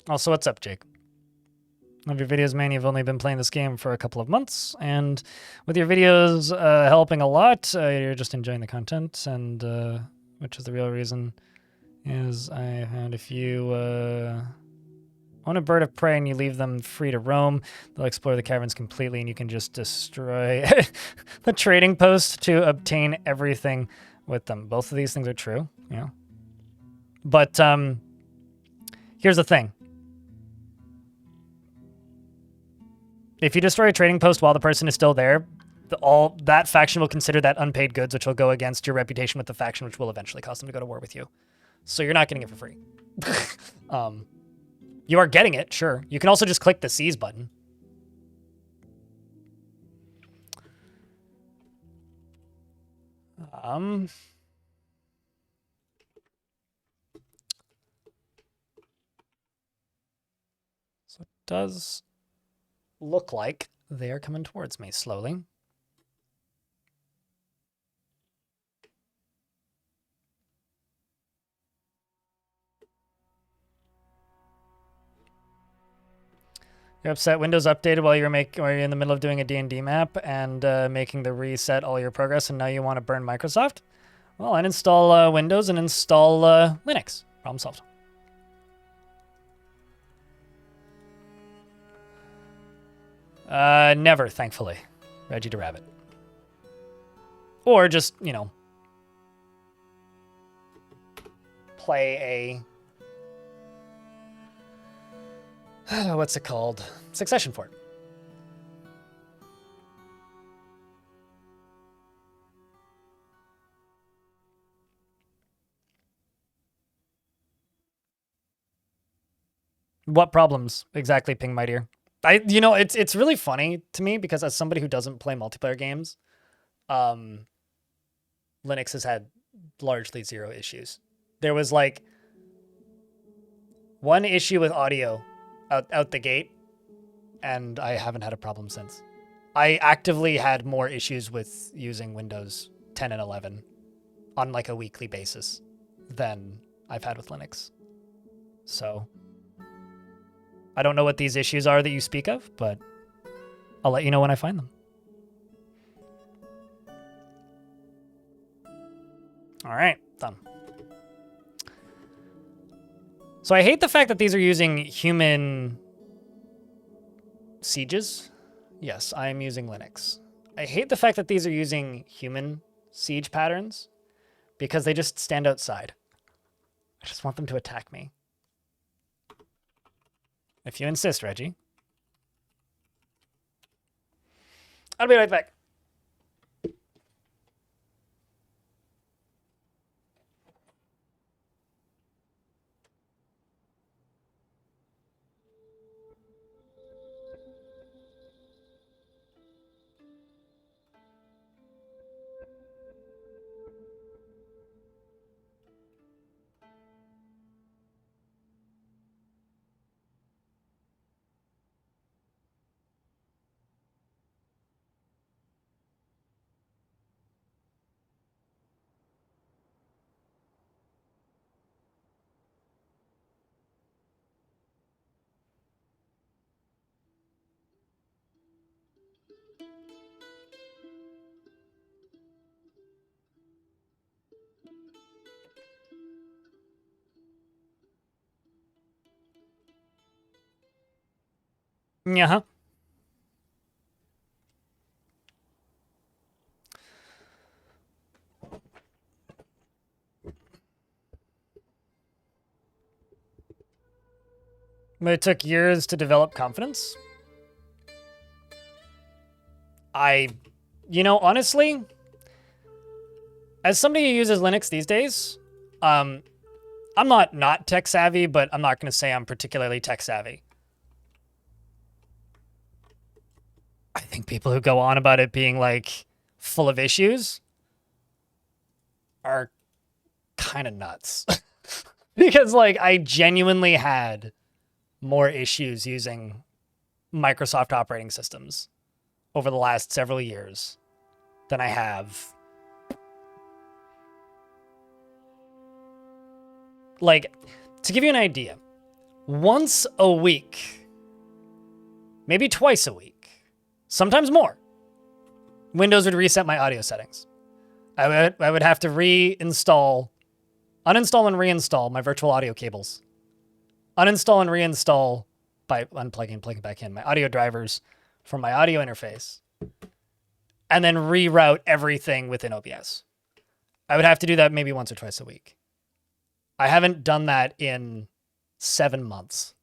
Also, what's up, Jake? Love your videos, man. You've only been playing this game for a couple of months, and with your videos helping a lot, you're just enjoying the content, and which is the real reason is I had if you own a bird of prey and you leave them free to roam, they'll explore the caverns completely and you can just destroy the trading post to obtain everything with them. Both of these things are true, yeah. But here's the thing. If you destroy a trading post while the person is still there, all that faction will consider that unpaid goods, which will go against your reputation with the faction, which will eventually cause them to go to war with you. So you're not getting it for free. You are getting it, sure. You can also just click the seize button. So it does look like they are coming towards me slowly. You're upset Windows updated while you're in the middle of doing a D&D map and making the reset all your progress, and now you want to burn Microsoft? Well, uninstall Windows and install Linux. Problem solved. Never, thankfully. Reggie the Rabbit. Or just, you know, play a... what's it called? Succession Fort. What problems exactly, Ping My Dear? You know, it's really funny to me because as somebody who doesn't play multiplayer games, Linux has had largely zero issues. There was like one issue with audio out the gate, and I haven't had a problem since. I actively had more issues with using Windows 10 and 11 on like a weekly basis than I've had with Linux. So I don't know what these issues are that you speak of, but I'll let you know when I find them. All right, done. So I hate the fact that these are using human sieges. Yes, I am using Linux. I hate the fact that these are using human siege patterns because they just stand outside. I just want them to attack me. If you insist, Reggie. I'll be right back. Yeah. But it took years to develop confidence. You know, honestly, as somebody who uses Linux these days, I'm not tech savvy, but I'm not going to say I'm particularly tech savvy. I think people who go on about it being like full of issues are kind of nuts. Because like I genuinely had more issues using Microsoft operating systems over the last several years than I have. Like, to give you an idea, once a week, maybe twice a week, sometimes more, Windows would reset my audio settings. I would have to reinstall Uninstall and reinstall my virtual audio cables. Uninstall and reinstall by unplugging and plugging back in my audio drivers from my audio interface. And then reroute everything within OBS. I would have to do that maybe once or twice a week. I haven't done that in 7 months.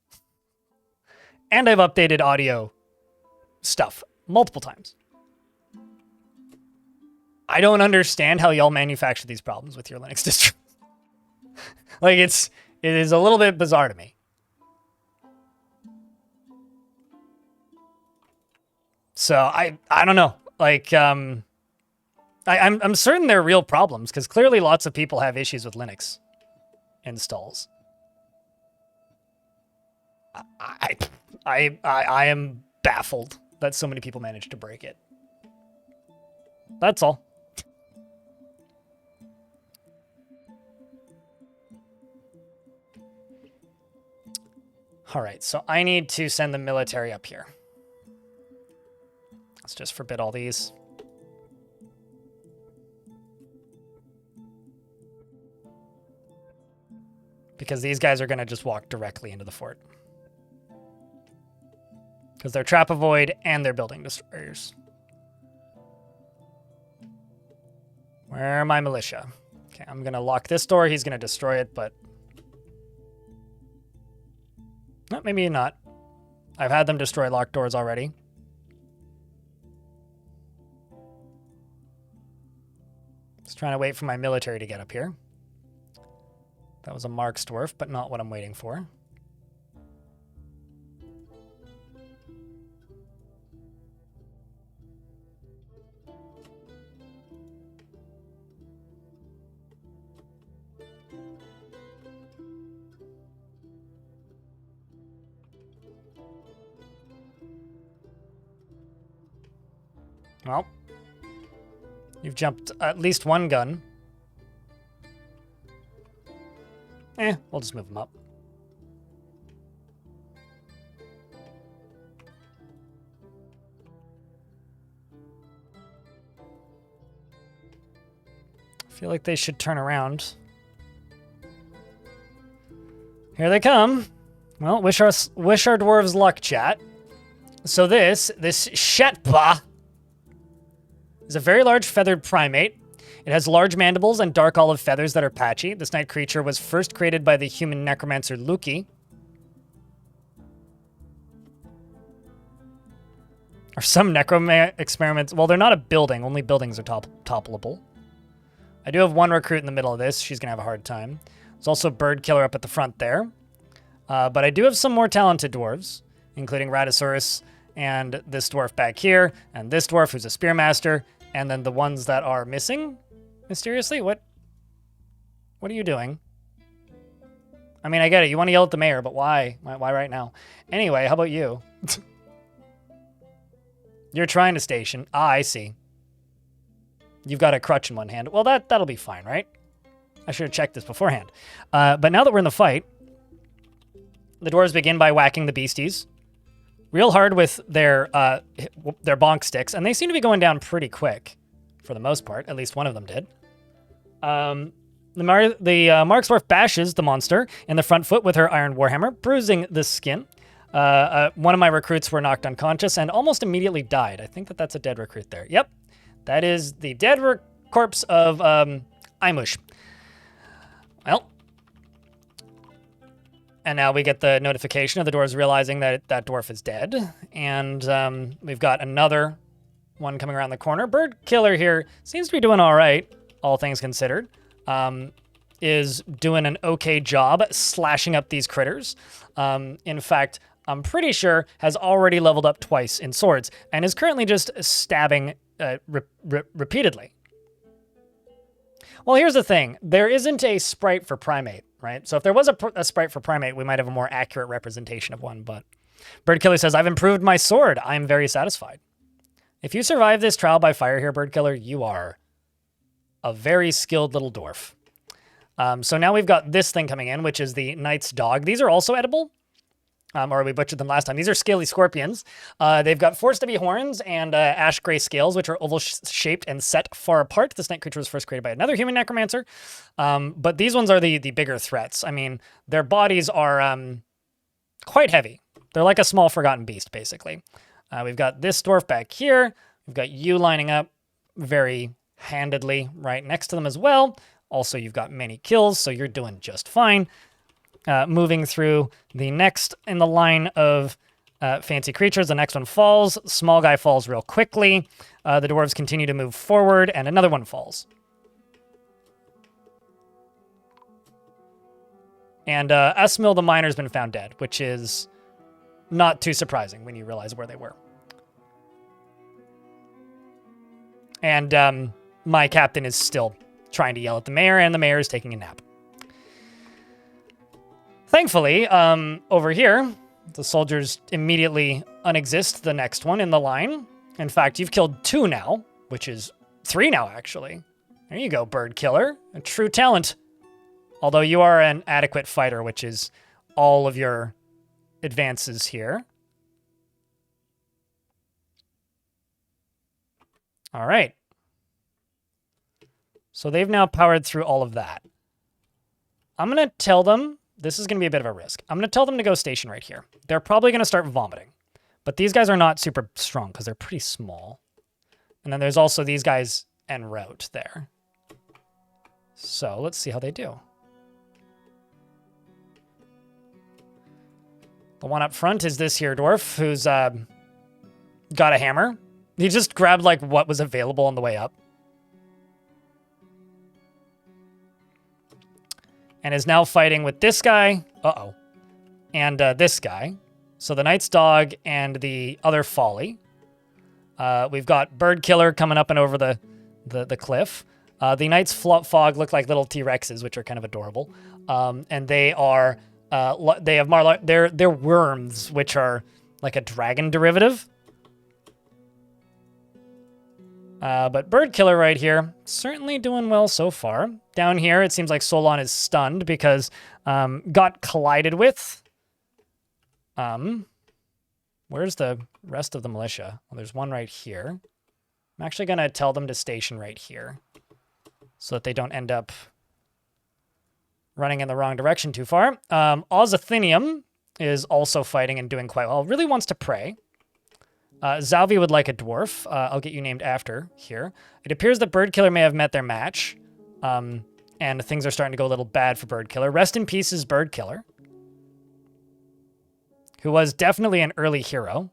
And I've updated audio stuff multiple times. I don't understand how y'all manufacture these problems with your Linux distro. Like, it is a little bit bizarre to me. So I don't know. Like, I'm certain they're real problems because clearly lots of people have issues with Linux installs. I am baffled that so many people managed to break it. That's all. All right, so I need to send the military up here. Let's just forbid all these. Because these guys are going to just walk directly into the fort. Because they're trap avoid and they're building destroyers. Where are my militia? Okay, I'm going to lock this door. He's going to destroy it, but... No, maybe not. I've had them destroy locked doors already. Just trying to wait for my military to get up here. That was a Mark's Dwarf, but not what I'm waiting for. Well, you've jumped at least one gun. We'll just move them up. I feel like they should turn around. Here they come. Well, wish our dwarves luck, chat. So this Shetba is a very large feathered primate. It has large mandibles and dark olive feathers that are patchy. This night creature was first created by the human necromancer Luki. Or some necromancer experiments. Well, they're not a building. Only buildings are toppleable. I do have one recruit in the middle of this. She's going to have a hard time. There's also a bird killer up at the front there. But I do have some more talented dwarves, including Radisaurus and this dwarf back here, and this dwarf who's a spearmaster, and then the ones that are missing, mysteriously. What are you doing? I mean, I get it. You want to yell at the mayor, but why? Why right now? Anyway, how about you? You're trying to station. Ah, I see. You've got a crutch in one hand. Well, that'll be fine, right? I should have checked this beforehand. But now that we're in the fight, the dwarves begin by whacking the beasties real hard with their bonk sticks, and they seem to be going down pretty quick, for the most part. At least one of them did. The Mark's Dwarf bashes the monster in the front foot with her iron warhammer, bruising the skin. One of my recruits were knocked unconscious and almost immediately died. I think that's a dead recruit there. Yep, that is the dead corpse of Imush. Well, and now we get the notification of the dwarves realizing that that dwarf is dead. And we've got another one coming around the corner. Bird killer here seems to be doing all right, all things considered. Is doing an okay job slashing up these critters. In fact, I'm pretty sure has already leveled up twice in swords and is currently just stabbing repeatedly. Well, here's the thing. There isn't a sprite for primate, right? So if there was a sprite for primate, we might have a more accurate representation of one, but Birdkiller says, I've improved my sword. I'm very satisfied. If you survive this trial by fire here, Birdkiller, you are a very skilled little dwarf. So now we've got this thing coming in, which is the Knight's Dog. These are also edible. or we butchered them last time. These are scaly scorpions. They've got 4 stubby horns and ash gray scales, which are oval-shaped and set far apart. This night creature was first created by another human necromancer. But these ones are the bigger threats. I mean, their bodies are quite heavy. They're like a small forgotten beast, basically. We've got this dwarf back here. We've got you lining up very handedly right next to them as well. Also, you've got many kills, so you're doing just fine. Moving through the next in the line of fancy creatures. The next one falls. Small guy falls real quickly. The dwarves continue to move forward, and another one falls. And Esmil the miner's been found dead, which is not too surprising when you realize where they were. And my captain is still trying to yell at the mayor, and the mayor is taking a nap. Thankfully, over here, the soldiers immediately unexist the next one in the line. In fact, you've killed 2 now, which is 3 now, actually. There you go, bird killer. A true talent. Although you are an adequate fighter, which is all of your advances here. All right. So they've now powered through all of that. I'm going to tell them, this is going to be a bit of a risk. I'm going to tell them to go station right here. They're probably going to start vomiting. But these guys are not super strong because they're pretty small. And then there's also these guys en route there. So let's see how they do. The one up front is this here dwarf who's got a hammer. He just grabbed like what was available on the way up. And is now fighting with this guy. Uh-oh. And this guy. So the Knight's Dog and the other Folly. We've got Bird Killer coming up and over the cliff. The Knight's Fog look like little T-Rexes, which are kind of adorable. And they are... they have they're worms, which are like a dragon derivative. But Bird Killer right here, certainly doing well so far. Down here, it seems like Solon is stunned because got collided with. Where's the rest of the militia? Well, there's one right here. I'm actually going to tell them to station right here so that they don't end up running in the wrong direction too far. Ozathinium is also fighting and doing quite well. Really wants to pray. Zalvi would like a dwarf. I'll get you named after here. It appears that Bird Killer may have met their match. And things are starting to go a little bad for Bird Killer. Rest in peace is Bird Killer, who was definitely an early hero.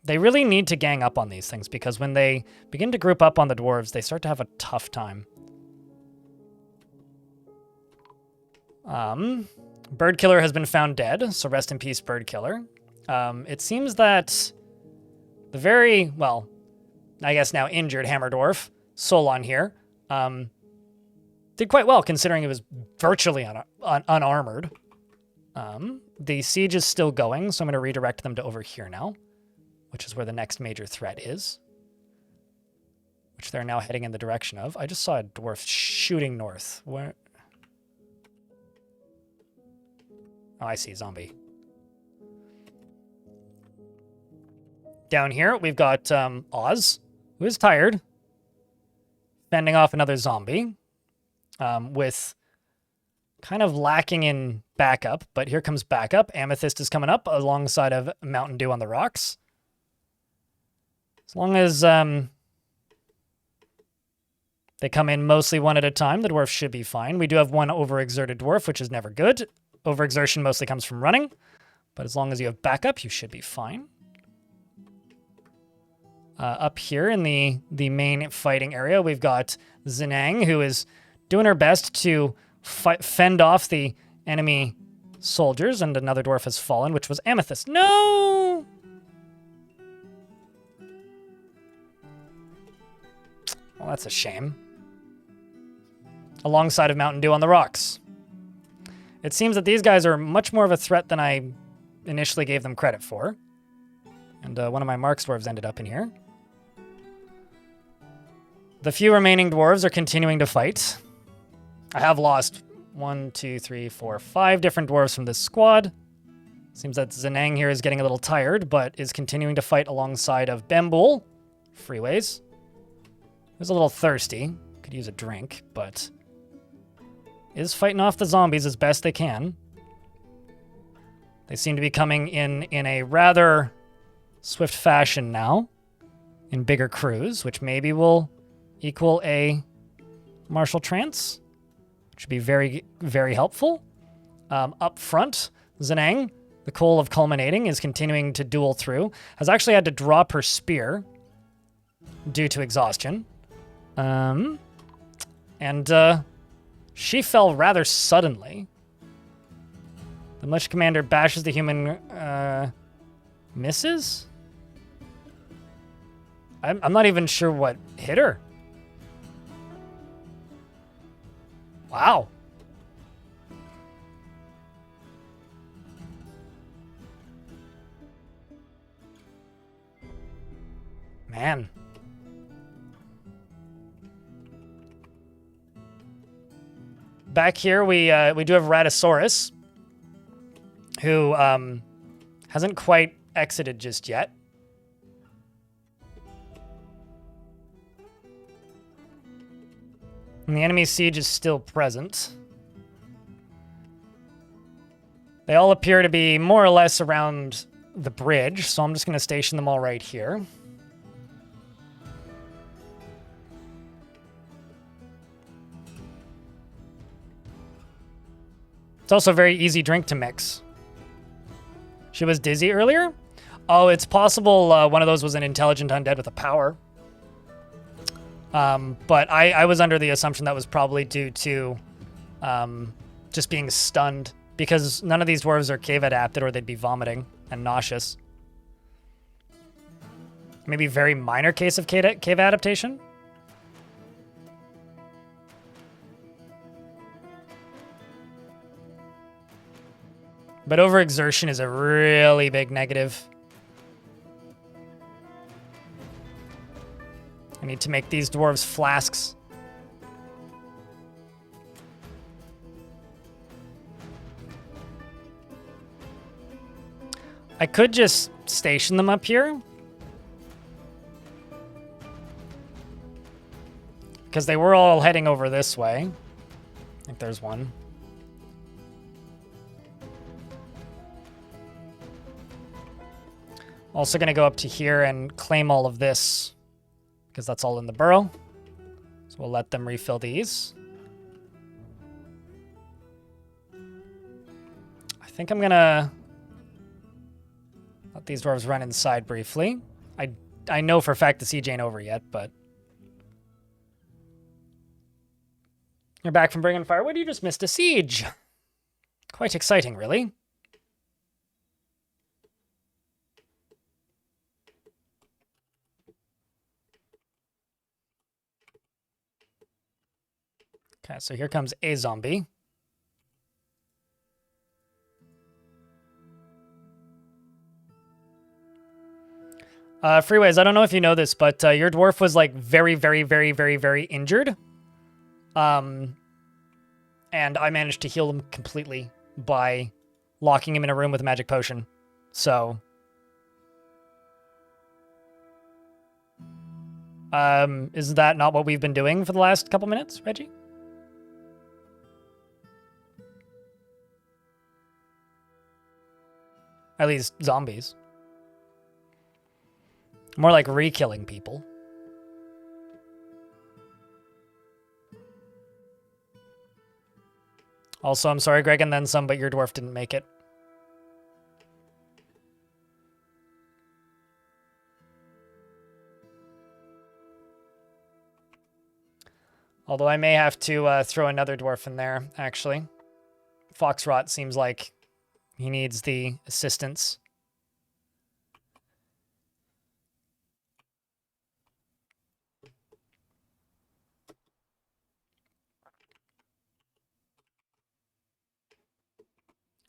They really need to gang up on these things because when they begin to group up on the dwarves, they start to have a tough time. Bird Killer has been found dead, so rest in peace, Bird Killer. It seems that the very, well, I guess now injured Hammer Dwarf, Solon here, did quite well considering he was virtually unarmored. The siege is still going, so I'm going to redirect them to over here now, which is where the next major threat is, which they're now heading in the direction of. I just saw a dwarf shooting north. Where? Oh, I see, zombie. Down here, we've got Oz, who is tired, fending off another zombie, with kind of lacking in backup, but here comes backup. Amethyst is coming up alongside of Mountain Dew on the rocks. As long as they come in mostly one at a time, the dwarf should be fine. We do have one overexerted dwarf, which is never good. Overexertion mostly comes from running, but as long as you have backup, you should be fine. Up here in the main fighting area, we've got Zinang, who is doing her best to fend off the enemy soldiers, and another dwarf has fallen, which was Amethyst. No! Well, that's a shame. Alongside of Mountain Dew on the rocks. It seems that these guys are much more of a threat than I initially gave them credit for. And one of my Marks dwarves ended up in here. The few remaining dwarves are continuing to fight. I have lost 1, 2, 3, 4, 5 different dwarves from this squad. Seems that Zenang here is getting a little tired, but is continuing to fight alongside of Bambul. Freeways. He's a little thirsty. Could use a drink, but is fighting off the zombies as best they can. They seem to be coming in a rather swift fashion now, in bigger crews, which maybe will equal a martial trance, which would be very, very helpful. Up front, Zenang, the Coal of Culminating, is continuing to duel through. Has actually had to drop her spear due to exhaustion. She fell rather suddenly. The Militia Commander bashes the human, misses? I'm not even sure what hit her. Wow. Man. Back here, we do have Ratosaurus, who hasn't quite exited just yet. And the enemy siege is still present. They all appear to be more or less around the bridge, so I'm just going to station them all right here. It's also a very easy drink to mix. She was dizzy earlier? Oh, it's possible one of those was an intelligent undead with a power. But I was under the assumption that was probably due to just being stunned, because none of these dwarves are cave adapted or they'd be vomiting and nauseous. Maybe very minor case of cave adaptation? But overexertion is a really big negative. I need to make these dwarves flasks. I could just station them up here, because they were all heading over this way. I think there's one. Also going to go up to here and claim all of this, because that's all in the burrow. So we'll let them refill these. I think I'm going to let these dwarves run inside briefly. I know for a fact the siege ain't over yet, but... You're back from bringing firewood? You just missed a siege. Quite exciting, really. Okay, so here comes a zombie. Freeways, I don't know if you know this, but your dwarf was like very, very, very, very, very injured. And I managed to heal him completely by locking him in a room with a magic potion. So... is that not what we've been doing for the last couple minutes, Reggie? At least zombies. More like re-killing people. Also, I'm sorry, Greg, and then some, but your dwarf didn't make it. Although I may have to throw another dwarf in there, actually. Foxrot seems like he needs the assistance.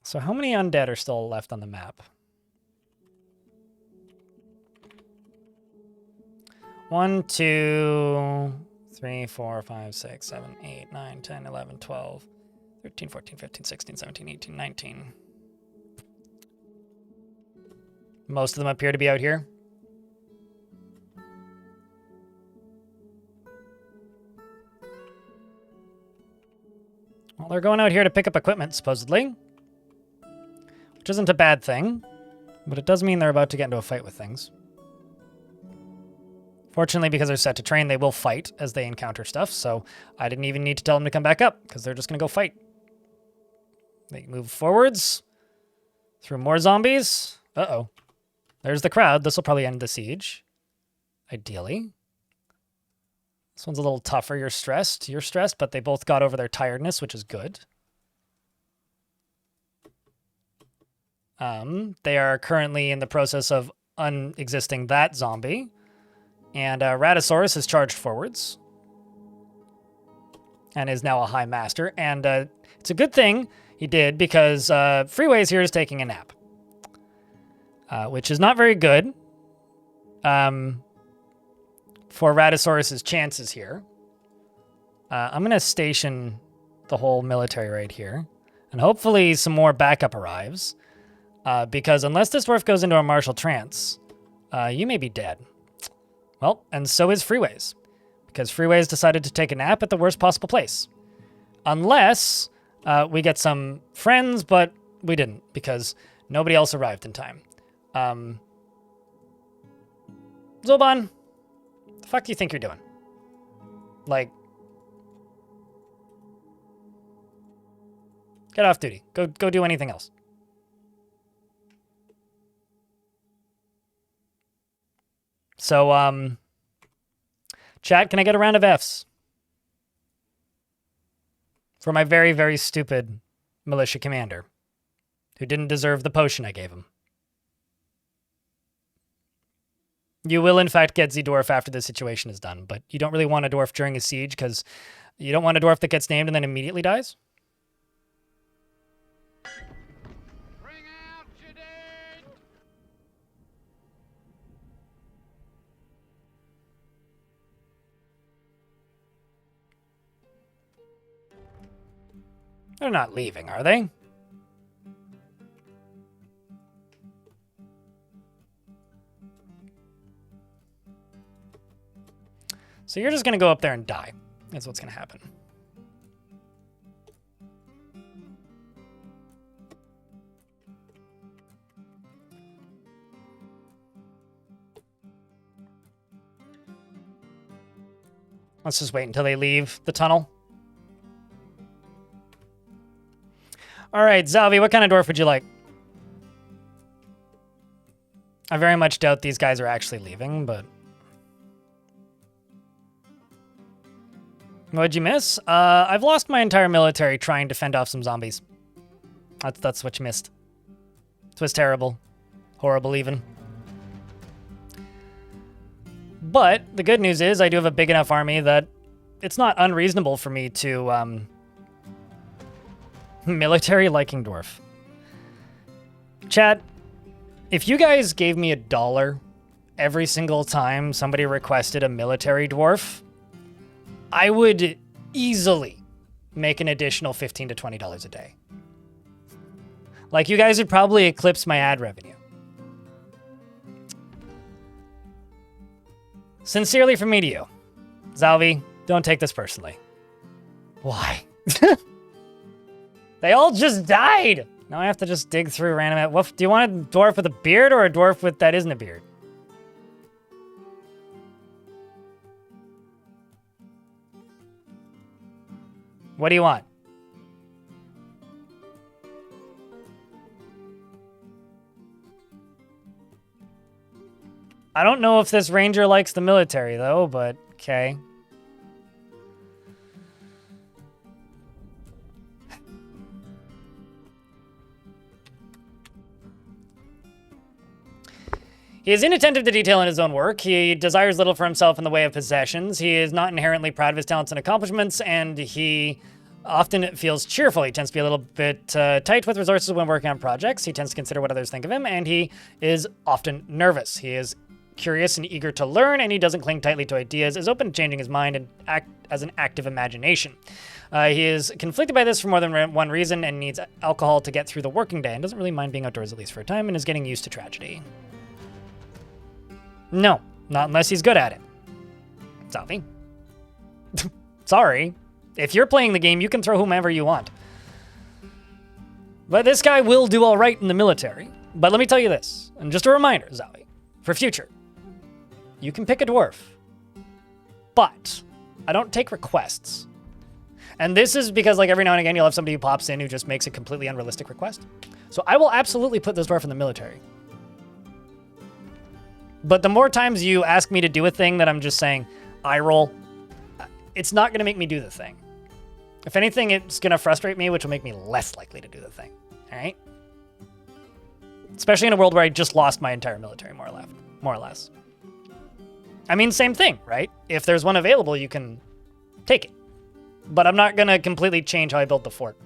So how many undead are still left on the map? 1, 2, 3, 4, 5, 6, 7, 8, 9, 10, 11, 12, 13, 14, 15, 16, 17, 18, 19. Most of them appear to be out here. Well, they're going out here to pick up equipment, supposedly. Which isn't a bad thing, but it does mean they're about to get into a fight with things. Fortunately, because they're set to train, they will fight as they encounter stuff, so I didn't even need to tell them to come back up, because they're just going to go fight. They move forwards through more zombies. Uh-oh. There's the crowd. This will probably end the siege. Ideally. This one's a little tougher. You're stressed. You're stressed, but they both got over their tiredness, which is good. They are currently in the process of unexisting that zombie. And Ratosaurus has charged forwards. And is now a high master. And it's a good thing he did, because Freeways here is taking a nap. Which is not very good. For Ratosaurus's chances here. I'm going to station the whole military right here. And hopefully some more backup arrives. Because unless this dwarf goes into a martial trance, you may be dead. Well, and so is Freeways. Because Freeways decided to take a nap at the worst possible place. Unless we get some friends, but we didn't. Because nobody else arrived in time. Zolban, the fuck do you think you're doing? Like, get off duty. Go do anything else. So, chat, can I get a round of Fs? For my very, very stupid militia commander, who didn't deserve the potion I gave him. You will, in fact, get the dwarf after the situation is done, but you don't really want a dwarf during a siege, because you don't want a dwarf that gets named and then immediately dies. Bring out your dead! They're not leaving, are they? So you're just going to go up there and die. That's what's going to happen. Let's just wait until they leave the tunnel. All right, Zalvi, what kind of dwarf would you like? I very much doubt these guys are actually leaving, but... What'd you miss? I've lost my entire military trying to fend off some zombies. That's what you missed. It was terrible. Horrible, even. But the good news is I do have a big enough army that it's not unreasonable for me to military liking dwarf. Chat, if you guys gave me $1 every single time somebody requested a military dwarf, I would easily make an additional $15 to $20 a day. Like, you guys would probably eclipse my ad revenue. Sincerely from me to you. Zalvi, don't take this personally. Why? They all just died! Now I have to just dig through random... Do you want a dwarf with a beard or a dwarf with that isn't a beard? What do you want? I don't know if this ranger likes the military, though, but okay. He is inattentive to detail in his own work. He desires little for himself in the way of possessions. He is not inherently proud of his talents and accomplishments, and he often feels cheerful. He tends to be a little bit tight with resources when working on projects. He tends to consider what others think of him, and he is often nervous. He is curious and eager to learn, and he doesn't cling tightly to ideas, is open to changing his mind, and has an active imagination. He is conflicted by this for more than one reason and needs alcohol to get through the working day, and doesn't really mind being outdoors at least for a time, and is getting used to tragedy. No, not unless he's good at it. Salvi. Sorry. If you're playing the game, you can throw whomever you want. But this guy will do all right in the military. But let me tell you this, and just a reminder, Zowie, for future. You can pick a dwarf, but I don't take requests. And this is because, like, every now and again, you'll have somebody who pops in who just makes a completely unrealistic request. So I will absolutely put this dwarf in the military. But the more times you ask me to do a thing that I'm just saying, eye roll, it's not going to make me do the thing. If anything, it's going to frustrate me, which will make me less likely to do the thing. All right? Especially in a world where I just lost my entire military, more or less. I mean, same thing, right? If there's one available, you can take it. But I'm not going to completely change how I build the fort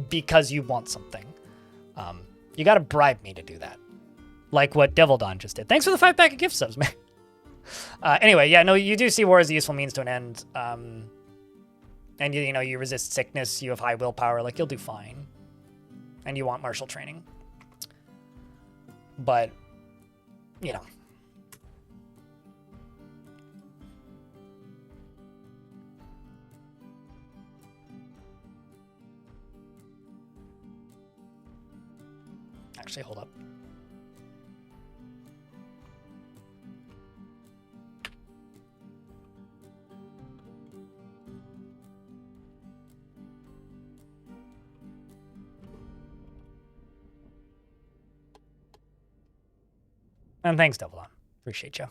because you want something. You got to bribe me to do that. Like what Devil Dawn just did. Thanks for the 5-pack of gift subs, man. Anyway, yeah, no, you do see war as a useful means to an end. And you know, you resist sickness, you have high willpower, like you'll do fine. And you want martial training. But, you know. Actually, hold up. And thanks, Double On. Appreciate you.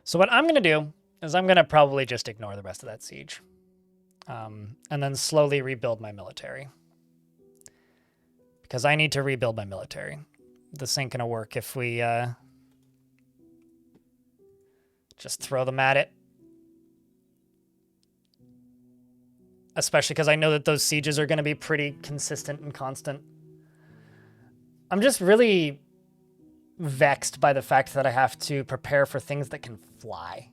So what I'm going to do is I'm going to probably just ignore the rest of that siege. And then slowly rebuild my military. Because I need to rebuild my military. This ain't going to work if we just throw them at it. Especially because I know that those sieges are going to be pretty consistent and constant. I'm just really vexed by the fact that I have to prepare for things that can fly.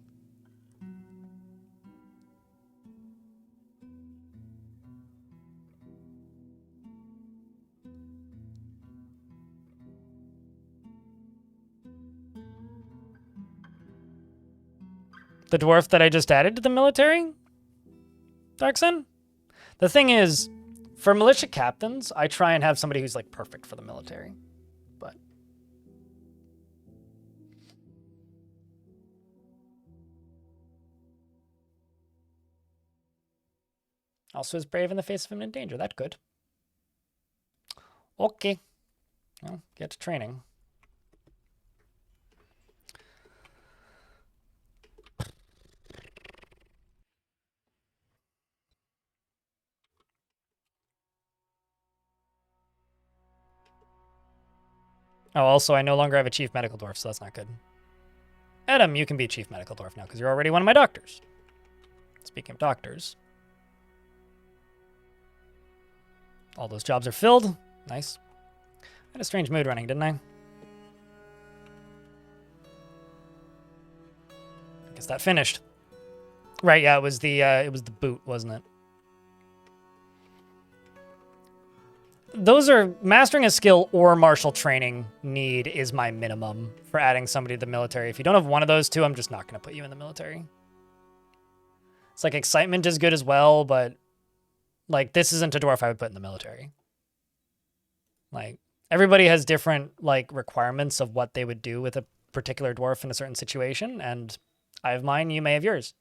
The dwarf that I just added to the military? Darkson? The thing is, for militia captains, I try and have somebody who's like perfect for the military. But also is brave in the face of imminent danger. That's good. Okay. Well, get to training. Oh, also, I no longer have a chief medical dwarf, so that's not good. Adam, you can be chief medical dwarf now, because you're already one of my doctors. Speaking of doctors. All those jobs are filled. Nice. I had a strange mood running, didn't I? I guess that finished. Right, yeah, it was the boot, wasn't it? Those are mastering a skill or martial training need is my minimum for adding somebody to the military. If you don't have one of those two, I'm just not going to put you in the military. It's like excitement is good as well, but like this isn't a dwarf I would put in the military. Like everybody has different like requirements of what they would do with a particular dwarf in a certain situation, and I have mine, you may have yours.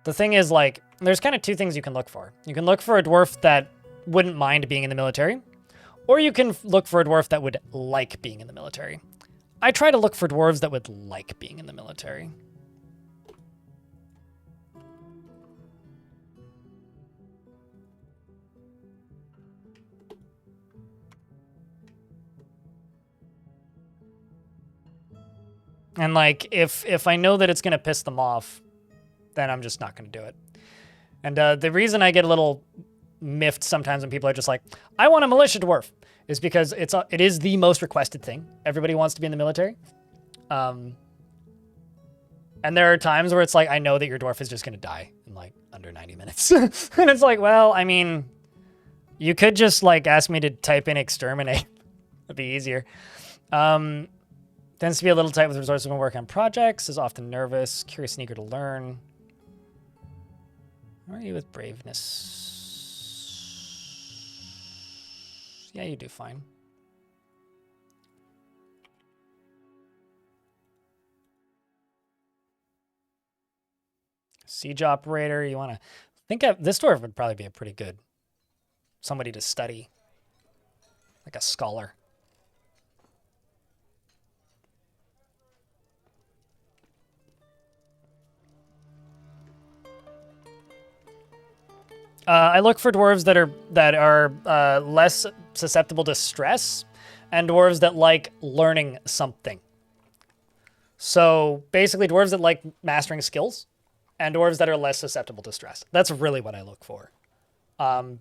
The thing is, like, there's kind of two things you can look for. You can look for a dwarf that wouldn't mind being in the military, or you can look for a dwarf that would like being in the military. I try to look for dwarves that would like being in the military. And like, if I know that it's going to piss them off, then I'm just not going to do it. And the reason I get a little miffed sometimes when people are just like, I want a militia dwarf, is because it is the most requested thing. Everybody wants to be in the military. And there are times where it's like, I know that your dwarf is just going to die in like under 90 minutes. And it's like, well, I mean, you could just like ask me to type in exterminate. It'd be easier. Tends to be a little tight with resources when working on projects, is often nervous, curious and eager to learn. How are you with braveness? Yeah, you do fine. Siege operator, you want to think of this dwarf would probably be a pretty good somebody to study, like a scholar. I look for dwarves that are less susceptible to stress, and dwarves that like learning something. So basically, dwarves that like mastering skills, and dwarves that are less susceptible to stress. That's really what I look for,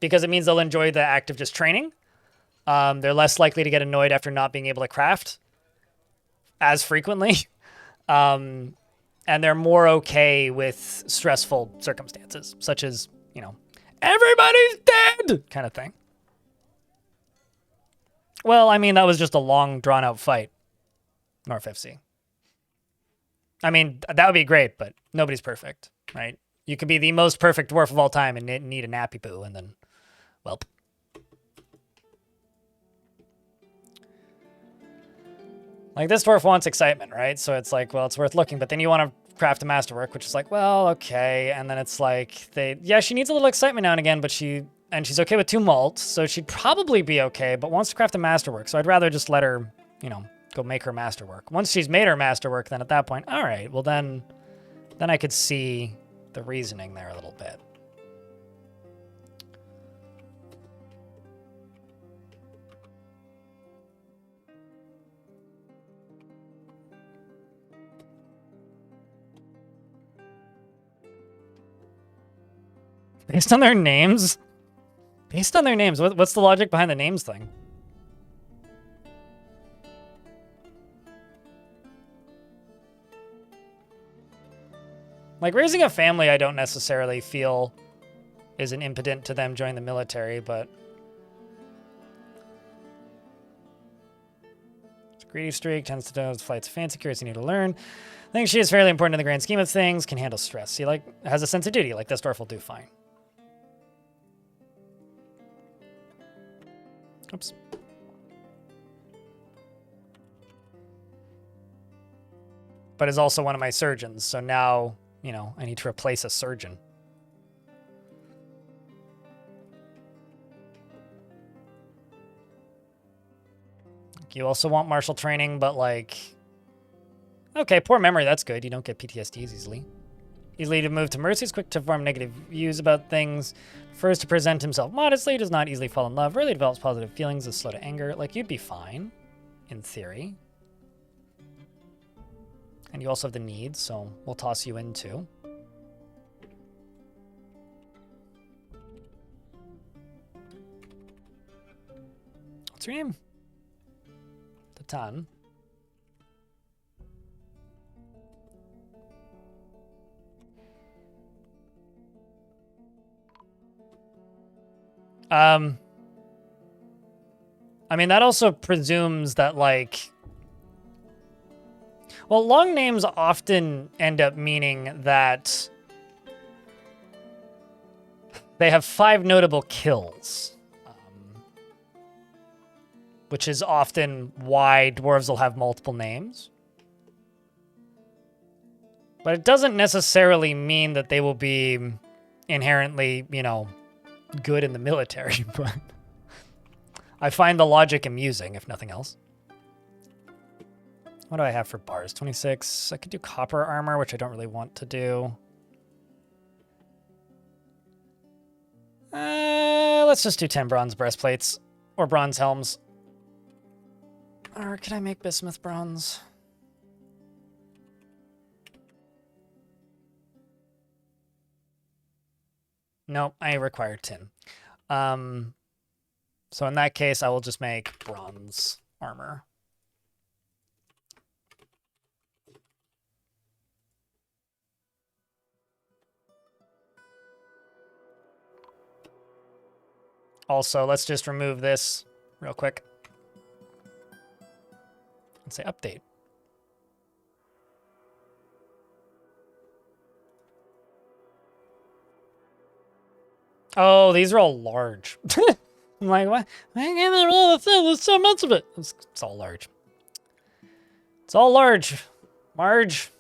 because it means they'll enjoy the act of just training. They're less likely to get annoyed after not being able to craft as frequently, and they're more okay with stressful circumstances, such as, you know, everybody's dead kind of thing. Well, I mean, that was just a long, drawn-out fight. North FC. I mean, that would be great, but nobody's perfect, right? You could be the most perfect dwarf of all time and need a nappy poo, and then, well. Like, this dwarf wants excitement, right? So it's like, well, it's worth looking, but then you want to craft a masterwork, which is like, well, okay. And then it's like, she needs a little excitement now and again, but she's okay with 2 malt, so she'd probably be okay, but wants to craft a masterwork. So I'd rather just let her, you know, go make her masterwork. Once she's made her masterwork, then at that point, all right, well then I could see the reasoning there a little bit. Based on their names? Based on their names, what's the logic behind the names thing? Like, raising a family, I don't necessarily feel is an impediment to them joining the military, but... It's a greedy streak, tends to do flights fancy, curious, you need to learn. I think she is fairly important in the grand scheme of things, can handle stress. She, like, has a sense of duty, like this dwarf will do fine. Oops. But is also one of my surgeons, so now, you know, I need to replace a surgeon. You also want martial training, but like... Okay, poor memory, that's good. You don't get PTSDs easily. Easily to move to mercy, is quick to form negative views about things, prefers to present himself modestly, does not easily fall in love, rarely develops positive feelings, is slow to anger. Like, you'd be fine, in theory. And you also have the needs, so we'll toss you in too. What's your name? Tatan. I mean, that also presumes that, like... Well, long names often end up meaning that they have 5 notable kills. Which is often why dwarves will have multiple names. But it doesn't necessarily mean that they will be inherently, you know, good in the military, but I find the logic amusing, if nothing else. What do I have for bars? 26. I could do copper armor, which I don't really want to do. Let's just do 10 bronze breastplates or bronze helms. Or can I make bismuth bronze? Nope, I require tin. So in that case, I will just make bronze armor. Also, let's just remove this real quick. Let's say update. Oh, these are all large. I'm like, what? I can't remember all the thing. There's so much of it. It's all large. It's all large. Marge.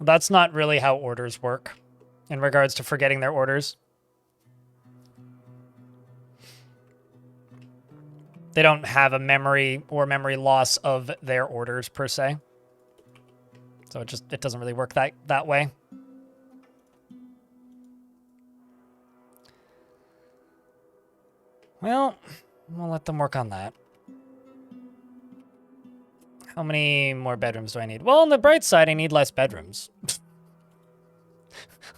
That's not really how orders work in regards to forgetting their orders. They don't have a memory or memory loss of their orders per se. So it doesn't really work that way. Well, we'll let them work on that. How many more bedrooms do I need? Well, on the bright side, I need less bedrooms.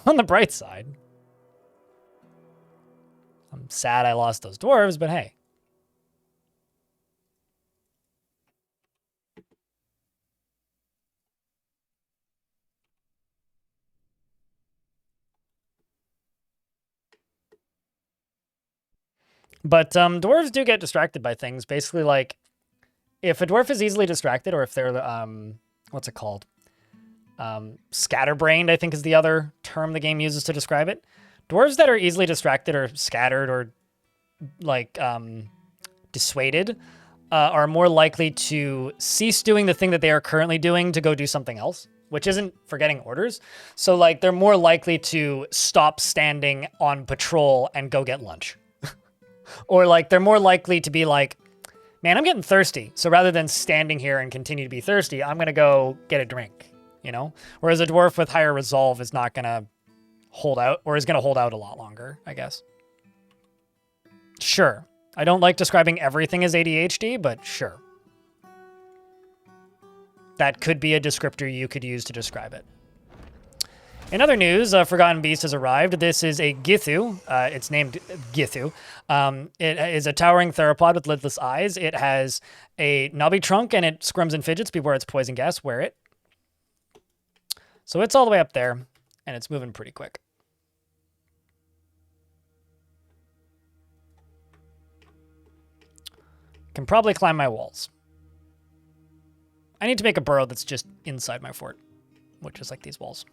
On the bright side. I'm sad I lost those dwarves, but hey. But dwarves do get distracted by things. Basically, like, if a dwarf is easily distracted, or if they're, what's it called? Scatterbrained, I think is the other term the game uses to describe it. Dwarves that are easily distracted or scattered or, like, dissuaded are more likely to cease doing the thing that they are currently doing to go do something else, which isn't forgetting orders. So, like, they're more likely to stop standing on patrol and go get lunch. Or, like, they're more likely to be like, man, I'm getting thirsty. So rather than standing here and continue to be thirsty, I'm going to go get a drink, you know? Whereas a dwarf with higher resolve is not going to hold out, or is going to hold out a lot longer, I guess. Sure. I don't like describing everything as ADHD, but sure. That could be a descriptor you could use to describe it. In other news, Forgotten Beast has arrived. This is a Githu. It's named Githu. It is a towering theropod with lidless eyes. It has a knobby trunk, and it squirms and fidgets. Beware its poison gas. Wear it. So it's all the way up there, and it's moving pretty quick. Can probably climb my walls. I need to make a burrow that's just inside my fort, which is like these walls.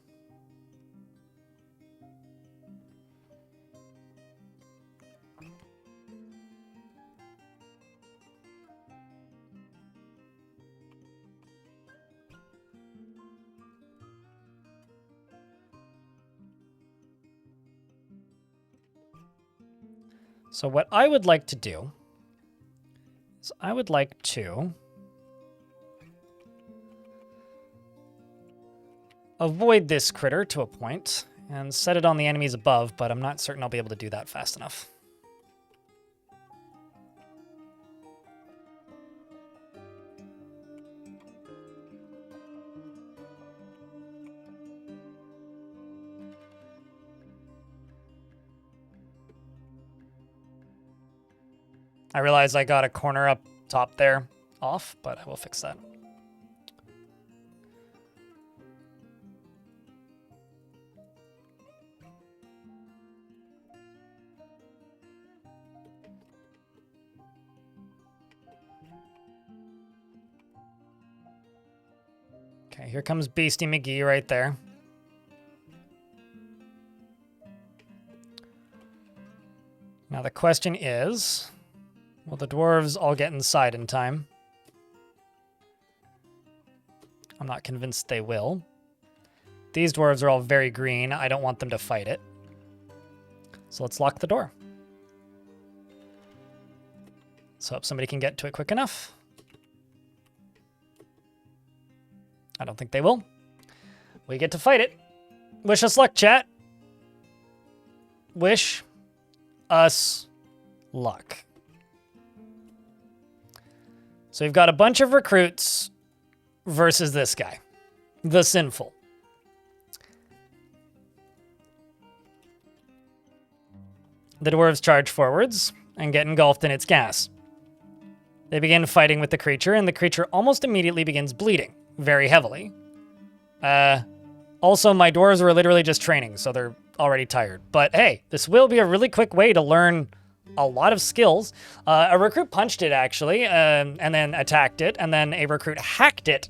So what I would like to do is I would like to avoid this critter to a point and set it on the enemies above, but I'm not certain I'll be able to do that fast enough. I realize I got a corner up top there off, but I will fix that. Okay, here comes Beastie McGee right there. Now the question is, will the dwarves all get inside in time? I'm not convinced they will. These dwarves are all very green. I don't want them to fight it. So let's lock the door. Let's hope somebody can get to it quick enough. I don't think they will. We get to fight it. Wish us luck, chat. Wish us luck. So we've got a bunch of recruits versus this guy, the Sinful. The dwarves charge forwards and get engulfed in its gas. They begin fighting with the creature, and the creature almost immediately begins bleeding, very heavily. Also, my dwarves were literally just training, so they're already tired. But hey, this will be a really quick way to learn a lot of skills. A recruit punched it, actually, and then attacked it, and then a recruit hacked it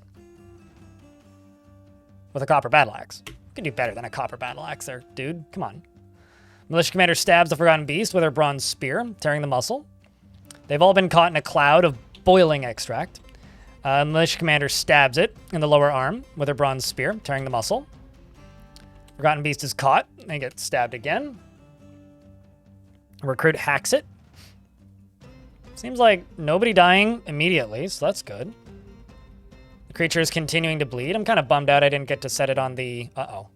with a copper battle axe. You can do better than a copper battle axe there, dude. Come on. Militia commander stabs the Forgotten Beast with her bronze spear, tearing the muscle. They've all been caught in a cloud of boiling extract. Militia commander stabs it in the lower arm with her bronze spear, tearing the muscle. Forgotten Beast is caught. They get stabbed again. Recruit hacks it. Seems like nobody dying immediately, so that's good. The creature is continuing to bleed. I'm kind of bummed out I didn't get to set it on the... Uh-oh.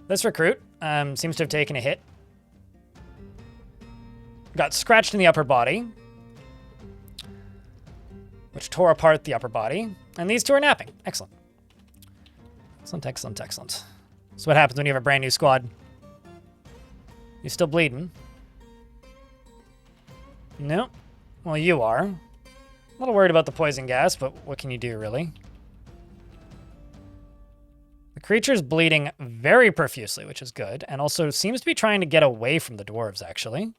This recruit seems to have taken a hit. Got scratched in the upper body, which tore apart the upper body. And these two are napping. Excellent. Excellent, excellent, excellent. So what happens when you have a brand new squad? You still bleeding? No. Well, you are. A little worried about the poison gas, but what can you do, really? The creature's bleeding very profusely, which is good, and also seems to be trying to get away from the dwarves, actually.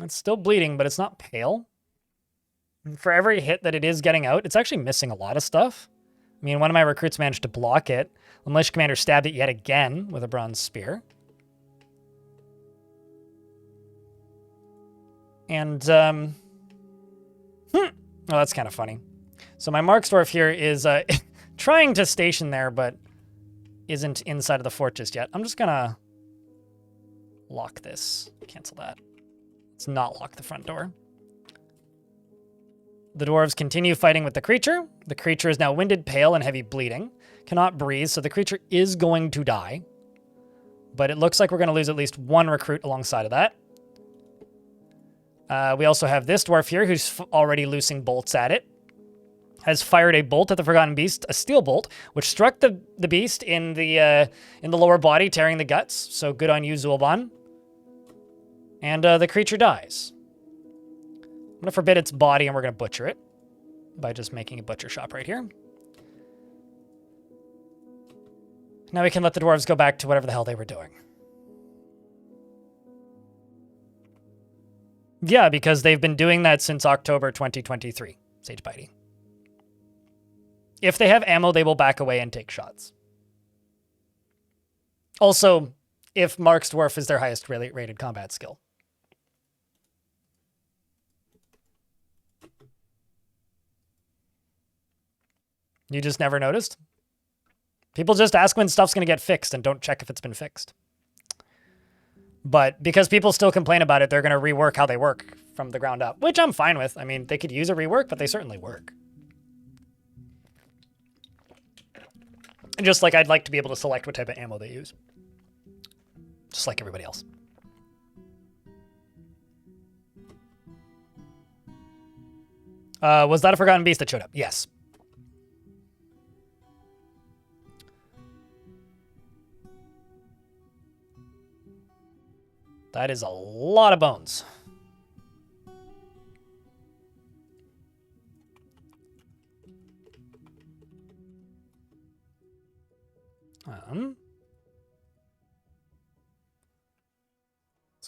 It's still bleeding, but it's not pale. And for every hit that it is getting out, it's actually missing a lot of stuff. I mean, one of my recruits managed to block it. The militia commander stabbed it yet again with a bronze spear. And, oh, that's kind of funny. So my Mark's Dwarf here is trying to station there, but isn't inside of the fort just yet. I'm just gonna lock this. Cancel that. Let's not lock the front door. The dwarves continue fighting with the creature. The creature is now winded, pale, and heavy bleeding. Cannot breathe, so the creature is going to die. But it looks like we're going to lose at least one recruit alongside of that. We also have this dwarf here who's already loosing bolts at it. Has fired a bolt at the Forgotten Beast, a steel bolt, which struck the beast in the lower body, tearing the guts. So good on you, Zulban. And the creature dies. I'm going to forbid its body, and we're going to butcher it by just making a butcher shop right here. Now we can let the dwarves go back to whatever the hell they were doing. Yeah, because they've been doing that since October 2023, Sage Bitey. If they have ammo, they will back away and take shots. Also, if Mark's Dwarf is their highest rated combat skill. You just never noticed? People just ask when stuff's going to get fixed and don't check if it's been fixed. But because people still complain about it, they're going to rework how they work from the ground up, which I'm fine with. I mean, they could use a rework, but they certainly work. And just like I'd like to be able to select what type of ammo they use. Just like everybody else. Was that a Forgotten Beast that showed up? Yes. That is a lot of bones. Let's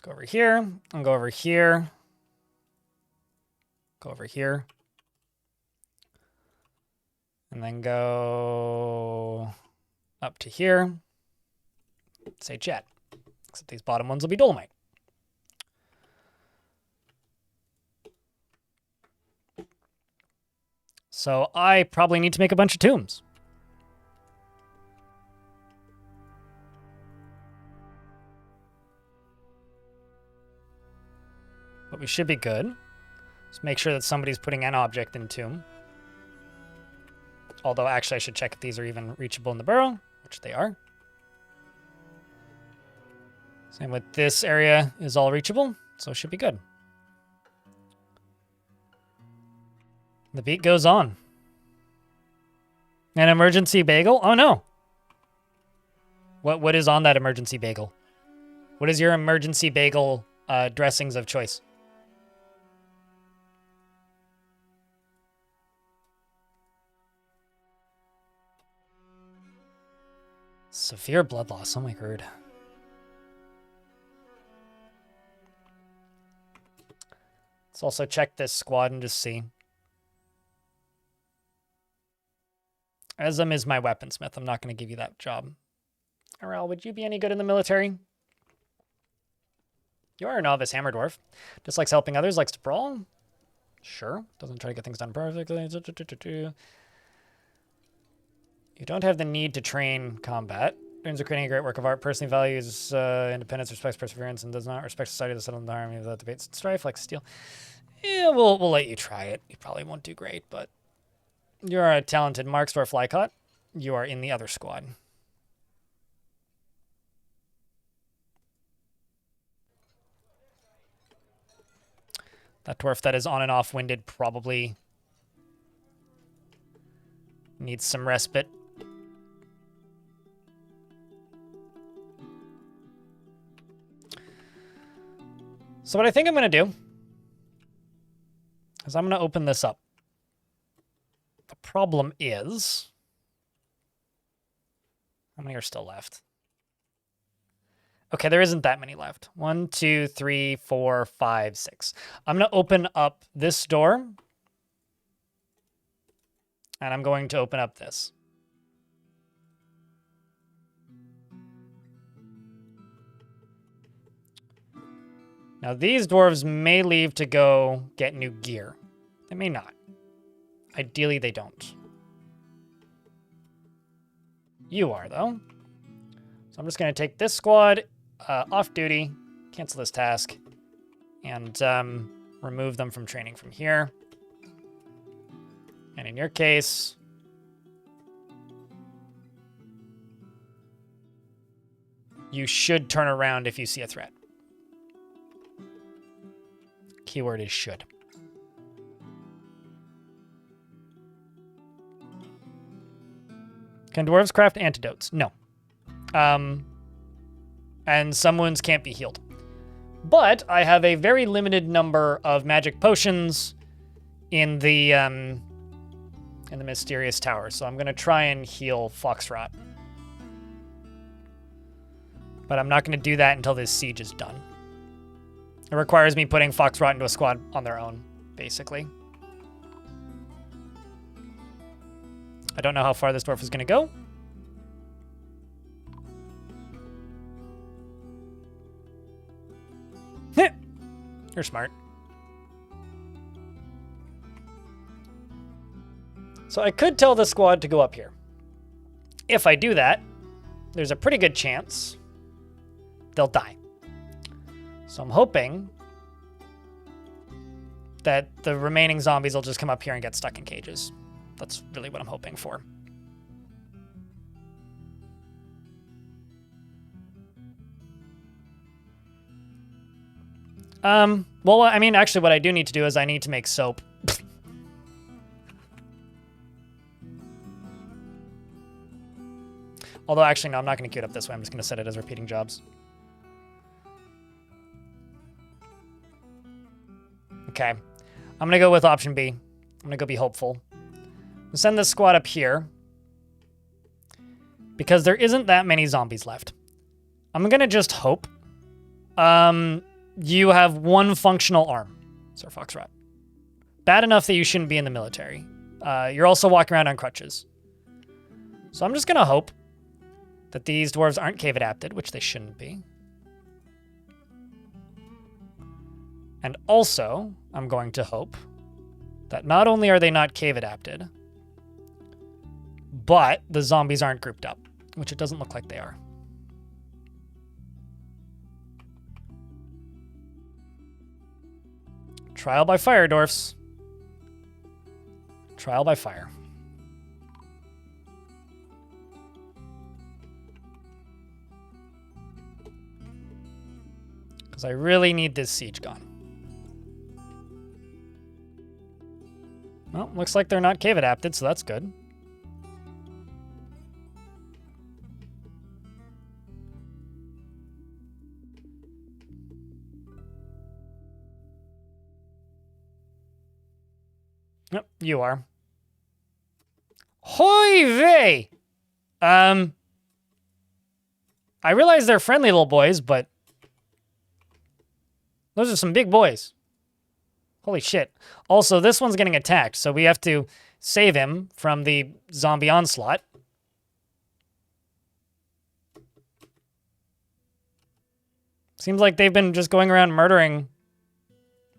go over here and go over here. Go over here. And then go up to here. Say jet. Except these bottom ones will be dolomite. So I probably need to make a bunch of tombs. But we should be good. Let's make sure that somebody's putting an object in tomb. Although, actually, I should check if these are even reachable in the burrow, which they are. Same with this area is all reachable, so it should be good. The beat goes on. An emergency bagel? Oh, no. What is on that emergency bagel? What is your emergency bagel dressings of choice? Severe blood loss. Oh my god. Let's also check this squad and just see. Esm is my weaponsmith. I'm not going to give you that job. Aral, would you be any good in the military? You are a novice hammer dwarf. Dislikes helping others, likes to brawl. Sure. Doesn't try to get things done perfectly. You don't have the need to train combat. Dreams of creating a great work of art. Personally values independence, respects perseverance, and does not respect society to settle in the harmony without debates and strife, like steel. Yeah, we'll let you try it. You probably won't do great, but you're a talented Marksdorf Lycott. You are in the other squad. That dwarf that is on and off winded probably needs some respite. So what I think I'm going to do is I'm going to open this up. The problem is, how many are still left? Okay, there isn't that many left. 1, 2, 3, 4, 5, 6. I'm going to open up this door. And I'm going to open up this. Now, these dwarves may leave to go get new gear. They may not. Ideally, they don't. You are, though. So I'm just going to take this squad off duty, cancel this task, and remove them from training from here. And in your case, you should turn around if you see a threat. Keyword is should. Can dwarves craft antidotes? No. And some wounds can't be healed. But I have a very limited number of magic potions in the mysterious tower, so I'm going to try and heal Foxrot. But I'm not going to do that until this siege is done. It requires me putting Foxrot into a squad on their own, basically. I don't know how far this dwarf is going to go. You're smart. So I could tell the squad to go up here. If I do that, there's a pretty good chance they'll die. So I'm hoping that the remaining zombies will just come up here and get stuck in cages. That's really what I'm hoping for. Well, I mean, actually what I do need to do is I need to make soap. Although, actually, no, I'm not going to queue it up this way. I'm just going to set it as repeating jobs. Okay. I'm going to go with option B. I'm going to go be hopeful. I'll send this squad up here. Because there isn't that many zombies left. I'm going to just hope. You have one functional arm, Sir Foxrot. Bad enough that you shouldn't be in the military. You're also walking around on crutches. So I'm just going to hope that these dwarves aren't cave adapted, which they shouldn't be. And also, I'm going to hope that not only are they not cave adapted, but the zombies aren't grouped up, which it doesn't look like they are. Trial by fire, dwarfs. Trial by fire. Because I really need this siege gone. Well, looks like they're not cave adapted, so that's good. Yep, you are. Hoi vey! I realize they're friendly little boys, but those are some big boys. Holy shit. Also, this one's getting attacked, so we have to save him from the zombie onslaught. Seems like they've been just going around murdering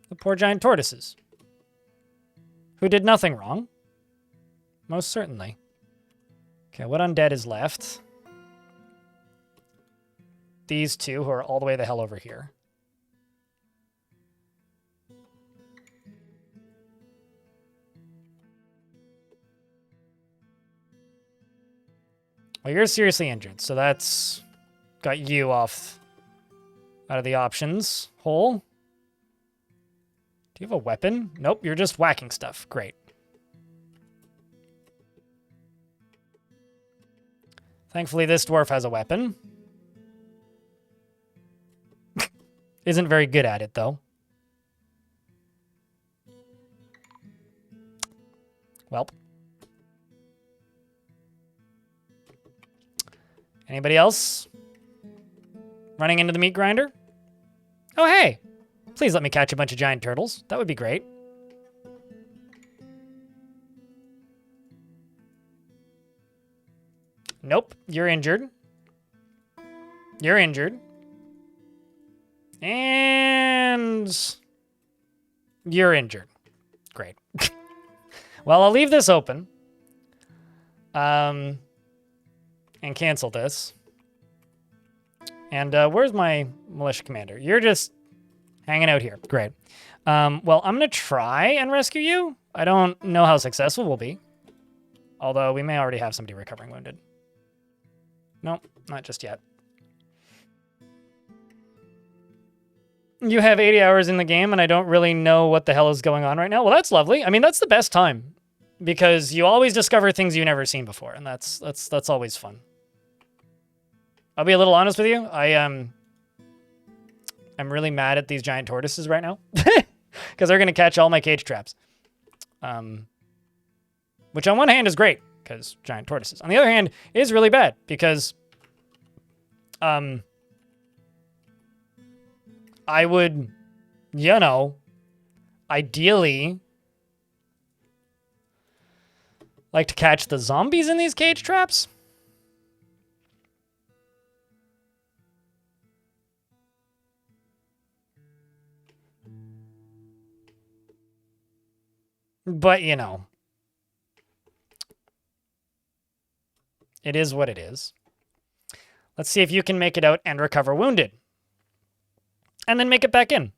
the poor giant tortoises. Who did nothing wrong. Most certainly. Okay, what undead is left? These two who are all the way the hell over here. Well, you're seriously injured, so that's got you off out of the options hole. Do you have a weapon? Nope, you're just whacking stuff. Great. Thankfully, this dwarf has a weapon. Isn't very good at it, though. Welp. Anybody else? Running into the meat grinder? Oh, hey! Please let me catch a bunch of giant turtles. That would be great. Nope, you're injured. You're injured. And you're injured. Great. Well, I'll leave this open. And cancel this. And where's my militia commander? You're just hanging out here. Great. Well, I'm going to try and rescue you. I don't know how successful we'll be. Although we may already have somebody recovering wounded. Nope, not just yet. You have 80 hours in the game, and I don't really know what the hell is going on right now. Well, that's lovely. I mean, that's the best time. Because you always discover things you've never seen before, and that's always fun. I'll be a little honest with you. I'm really mad at these giant tortoises right now. Because they're going to catch all my cage traps. Which on one hand is great, because giant tortoises. On the other hand, is really bad, because I would, you know, ideally like to catch the zombies in these cage traps. But, you know, it is what it is. Let's see if you can make it out and recover wounded. And then make it back in.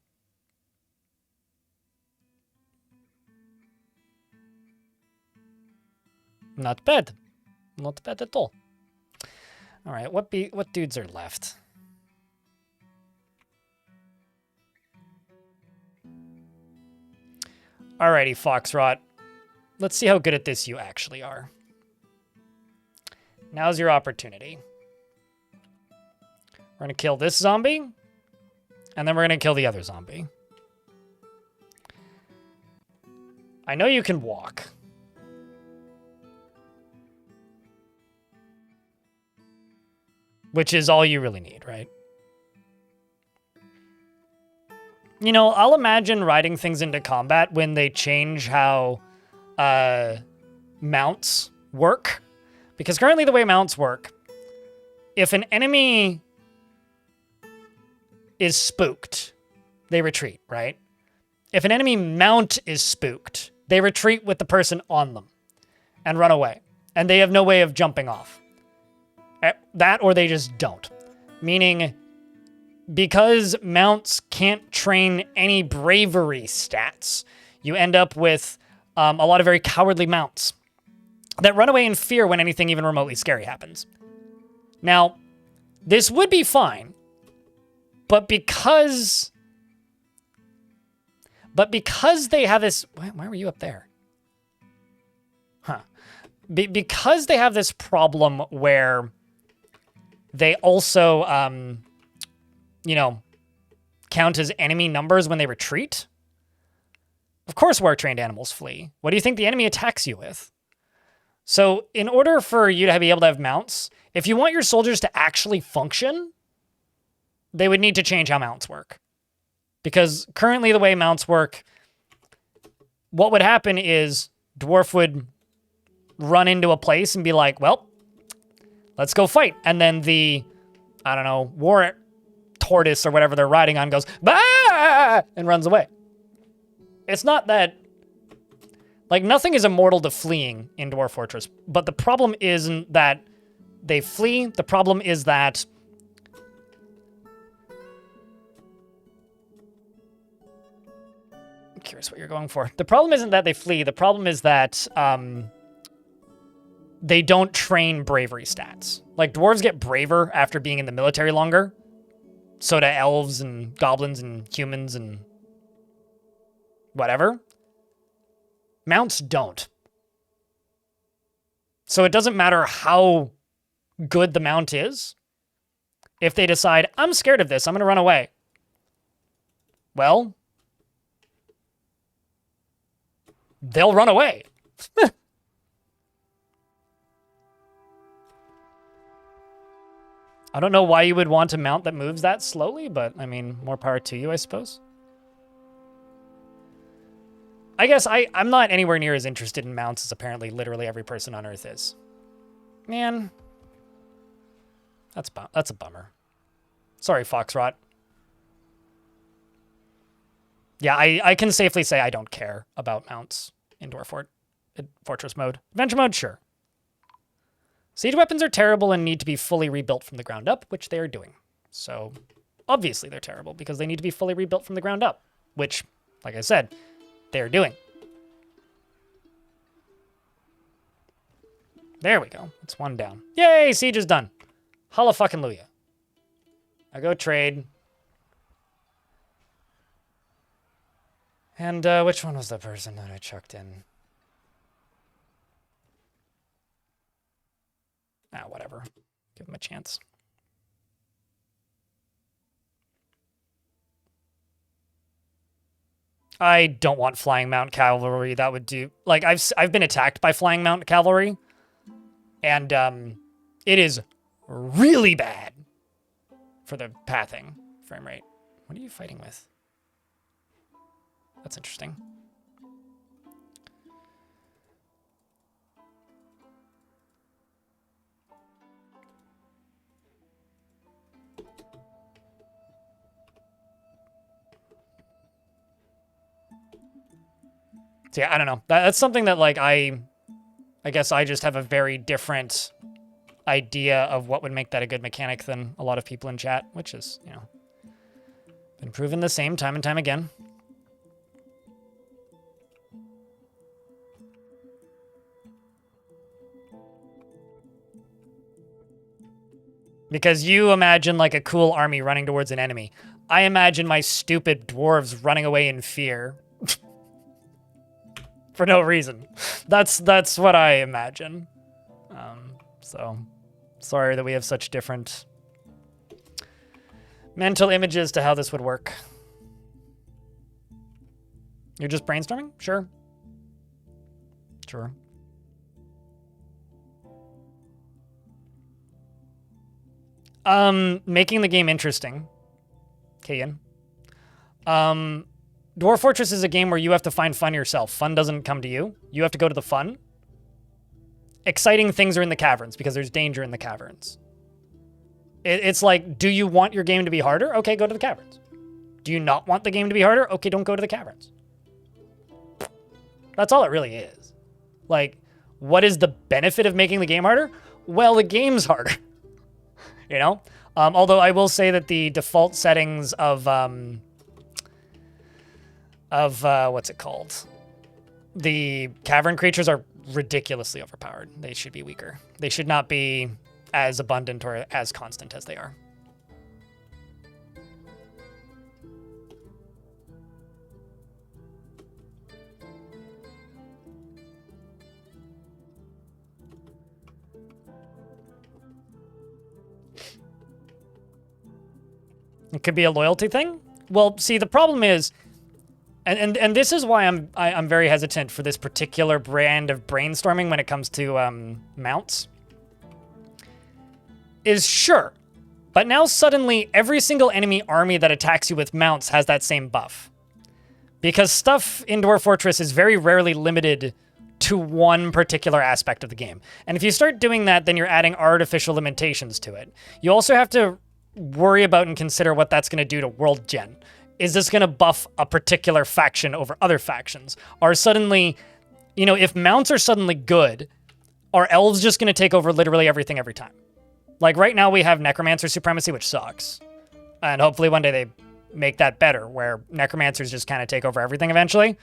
Not bad. Not bad at all. All right, what dudes are left? Alrighty, Foxrot. Let's see how good at this you actually are. Now's your opportunity. We're gonna kill this zombie, and then we're gonna kill the other zombie. I know you can walk. Which is all you really need, right? You know, I'll imagine riding things into combat when they change how mounts work. Because currently the way mounts work, if an enemy is spooked, they retreat, right? If an enemy mount is spooked, they retreat with the person on them and run away. And they have no way of jumping off. That or they just don't. Meaning, because mounts can't train any bravery stats, you end up with a lot of very cowardly mounts that run away in fear when anything even remotely scary happens. Now, this would be fine But because they have this... Why were you up there? Huh. Because they have this problem where they also, you know, count as enemy numbers when they retreat. Of course, war-trained animals flee. What do you think the enemy attacks you with? So in order for you to be able to have mounts, if you want your soldiers to actually function, they would need to change how mounts work. Because currently the way mounts work, what would happen is Dwarf would run into a place and be like, well, let's go fight. And then the, I don't know, war tortoise or whatever they're riding on goes, bah! And runs away. It's not that, like, nothing is immortal to fleeing in Dwarf Fortress, but the problem isn't that they flee. The problem is that I'm curious what you're going for. The problem isn't that they flee. The problem is that they don't train bravery stats. Like, dwarves get braver after being in the military longer. So do elves and goblins and humans and whatever. Mounts don't. So it doesn't matter how good the mount is. If they decide, I'm scared of this, I'm going to run away. Well, they'll run away. I don't know why you would want a mount that moves that slowly, but I mean, more power to you, I suppose. I guess I'm not anywhere near as interested in mounts as apparently literally every person on Earth is. Man, that's a bummer. Sorry, Foxrot. Yeah, I can safely say I don't care about mounts in Dwarf Fortress mode. Adventure mode, sure. Siege weapons are terrible and need to be fully rebuilt from the ground up, which they are doing. So, obviously they're terrible because they need to be fully rebuilt from the ground up, which, like I said, they're doing. There we go. It's one down. Yay, siege is done. Hallelujah. I go trade. And which one was the person that I chucked in? Ah, whatever. Give him a chance. I don't want flying mount cavalry. That would do... Like, I've been attacked by flying mount cavalry. And it is really bad for the pathing frame rate. What are you fighting with? That's interesting. So yeah, I don't know. That's something that, like, I guess I just have a very different idea of what would make that a good mechanic than a lot of people in chat, which is, you know, been proven the same time and time again. Because you imagine, like, a cool army running towards an enemy. I imagine my stupid dwarves running away in fear. For no reason. That's what I imagine. So, sorry that we have such different mental images to how this would work. You're just brainstorming? Sure. Sure. Making the game interesting. Kayan. Dwarf Fortress is a game where you have to find fun yourself. Fun doesn't come to you. You have to go to the fun. Exciting things are in the caverns because there's danger in the caverns. It's like, do you want your game to be harder? Okay, go to the caverns. Do you not want the game to be harder? Okay, don't go to the caverns. That's all it really is. Like, what is the benefit of making the game harder? Well, the game's harder. You know? Although I will say that the default settings of what's it called? The cavern creatures are ridiculously overpowered. They should be weaker. They should not be as abundant or as constant as they are. It could be a loyalty thing. Well, see, the problem is, and this is why I'm very hesitant for this particular brand of brainstorming when it comes to mounts. Is sure, but now suddenly every single enemy army that attacks you with mounts has that same buff. Because stuff in Dwarf Fortress is very rarely limited to one particular aspect of the game. And if you start doing that, then you're adding artificial limitations to it. You also have to worry about and consider what that's going to do to world gen. Is this going to buff a particular faction over other factions? Are suddenly, you know, if mounts are suddenly good, are elves just going to take over literally everything every time? Like right now we have Necromancer Supremacy, which sucks. And hopefully one day they make that better, where Necromancers just kind of take over everything eventually.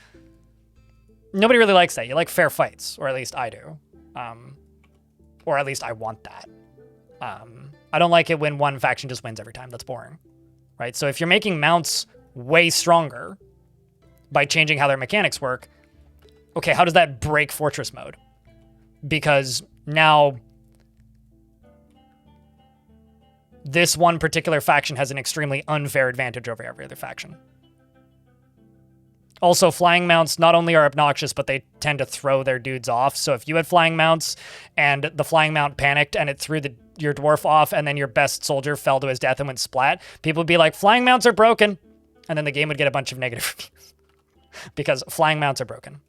Nobody really likes that. You like fair fights, or at least I do. Or at least I want that. I don't like it when one faction just wins every time. That's boring, right? So if you're making mounts way stronger by changing how their mechanics work, okay, how does that break Fortress mode? Because now this one particular faction has an extremely unfair advantage over every other faction. Also, flying mounts not only are obnoxious, but they tend to throw their dudes off. So if you had flying mounts and the flying mount panicked and it threw your dwarf off and then your best soldier fell to his death and went splat, people would be like, flying mounts are broken. And then the game would get a bunch of negative reviews because flying mounts are broken.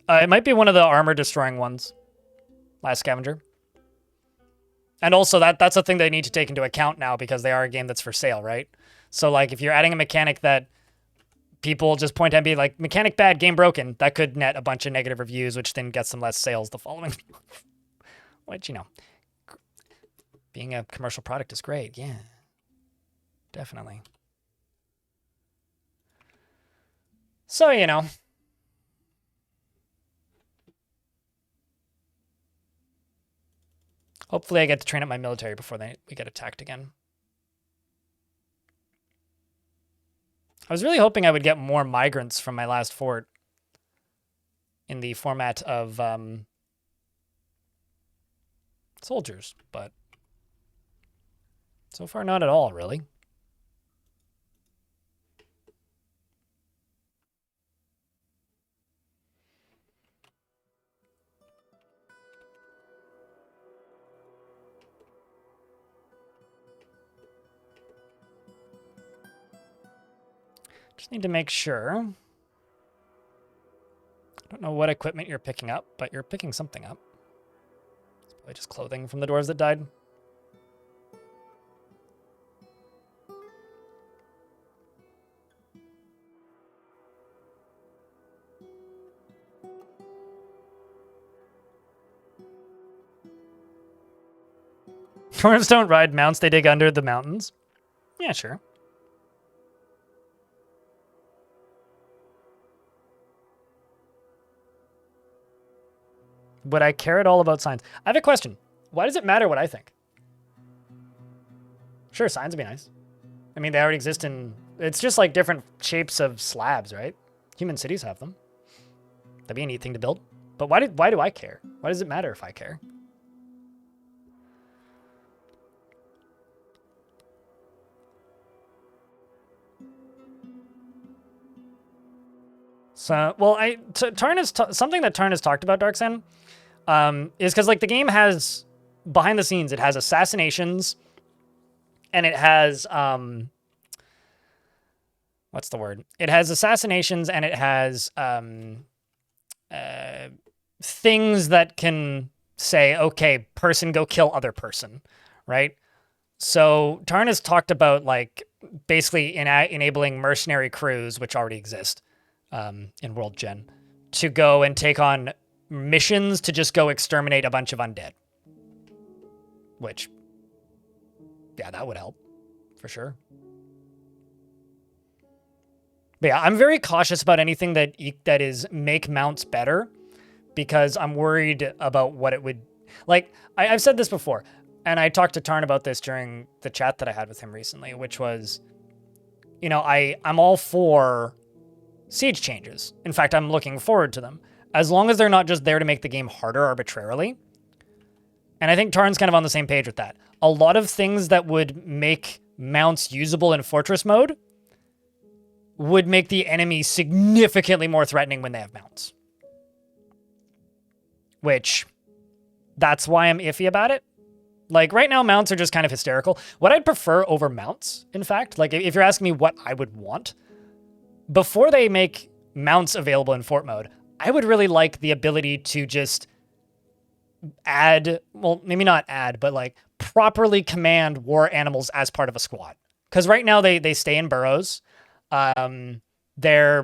It might be one of the armor destroying ones. Last Scavenger. And also that's a thing they need to take into account now because they are a game that's for sale, right? So like if you're adding a mechanic that people just point at and be like, mechanic bad, game broken, that could net a bunch of negative reviews, which then gets them less sales the following month. Which, you know, being a commercial product is great. Yeah, definitely. So, you know. Hopefully I get to train up my military before we get attacked again. I was really hoping I would get more migrants from my last fort in the format of soldiers, but so far not at all, really. Just need to make sure. I don't know what equipment you're picking up, but you're picking something up. It's probably just clothing from the dwarves that died. Dwarves don't ride mounts, they dig under the mountains. Yeah, sure. Would I care at all about signs? I have a question. Why does it matter what I think? Sure, signs would be nice. I mean, they already exist in... It's just like different shapes of slabs, right? Human cities have them. That'd be a neat thing to build. But why do I care? Why does it matter if I care? So, well, something that Tarn has talked about, Darksen, is because like the game has behind the scenes, it has assassinations, and it has what's the word? It has assassinations, and it has things that can say, okay, person go kill other person, right? So Tarn has talked about like basically enabling mercenary crews, which already exist in World Gen, to go and take on missions to just go exterminate a bunch of undead. Which, yeah, that would help, for sure. But yeah, I'm very cautious about anything that is make mounts better, because I'm worried about what it would... Like, I've said this before, and I talked to Tarn about this during the chat that I had with him recently, which was, you know, I'm all for siege changes. In fact, I'm looking forward to them. As long as they're not just there to make the game harder arbitrarily. And I think Tarn's kind of on the same page with that. A lot of things that would make mounts usable in Fortress mode would make the enemy significantly more threatening when they have mounts. Which, that's why I'm iffy about it. Like, right now, mounts are just kind of hysterical. What I'd prefer over mounts, in fact, like, if you're asking me what I would want, before they make mounts available in Fort mode, I would really like the ability to just add, well, maybe not add, but like properly command war animals as part of a squad. Because right now they stay in burrows. They're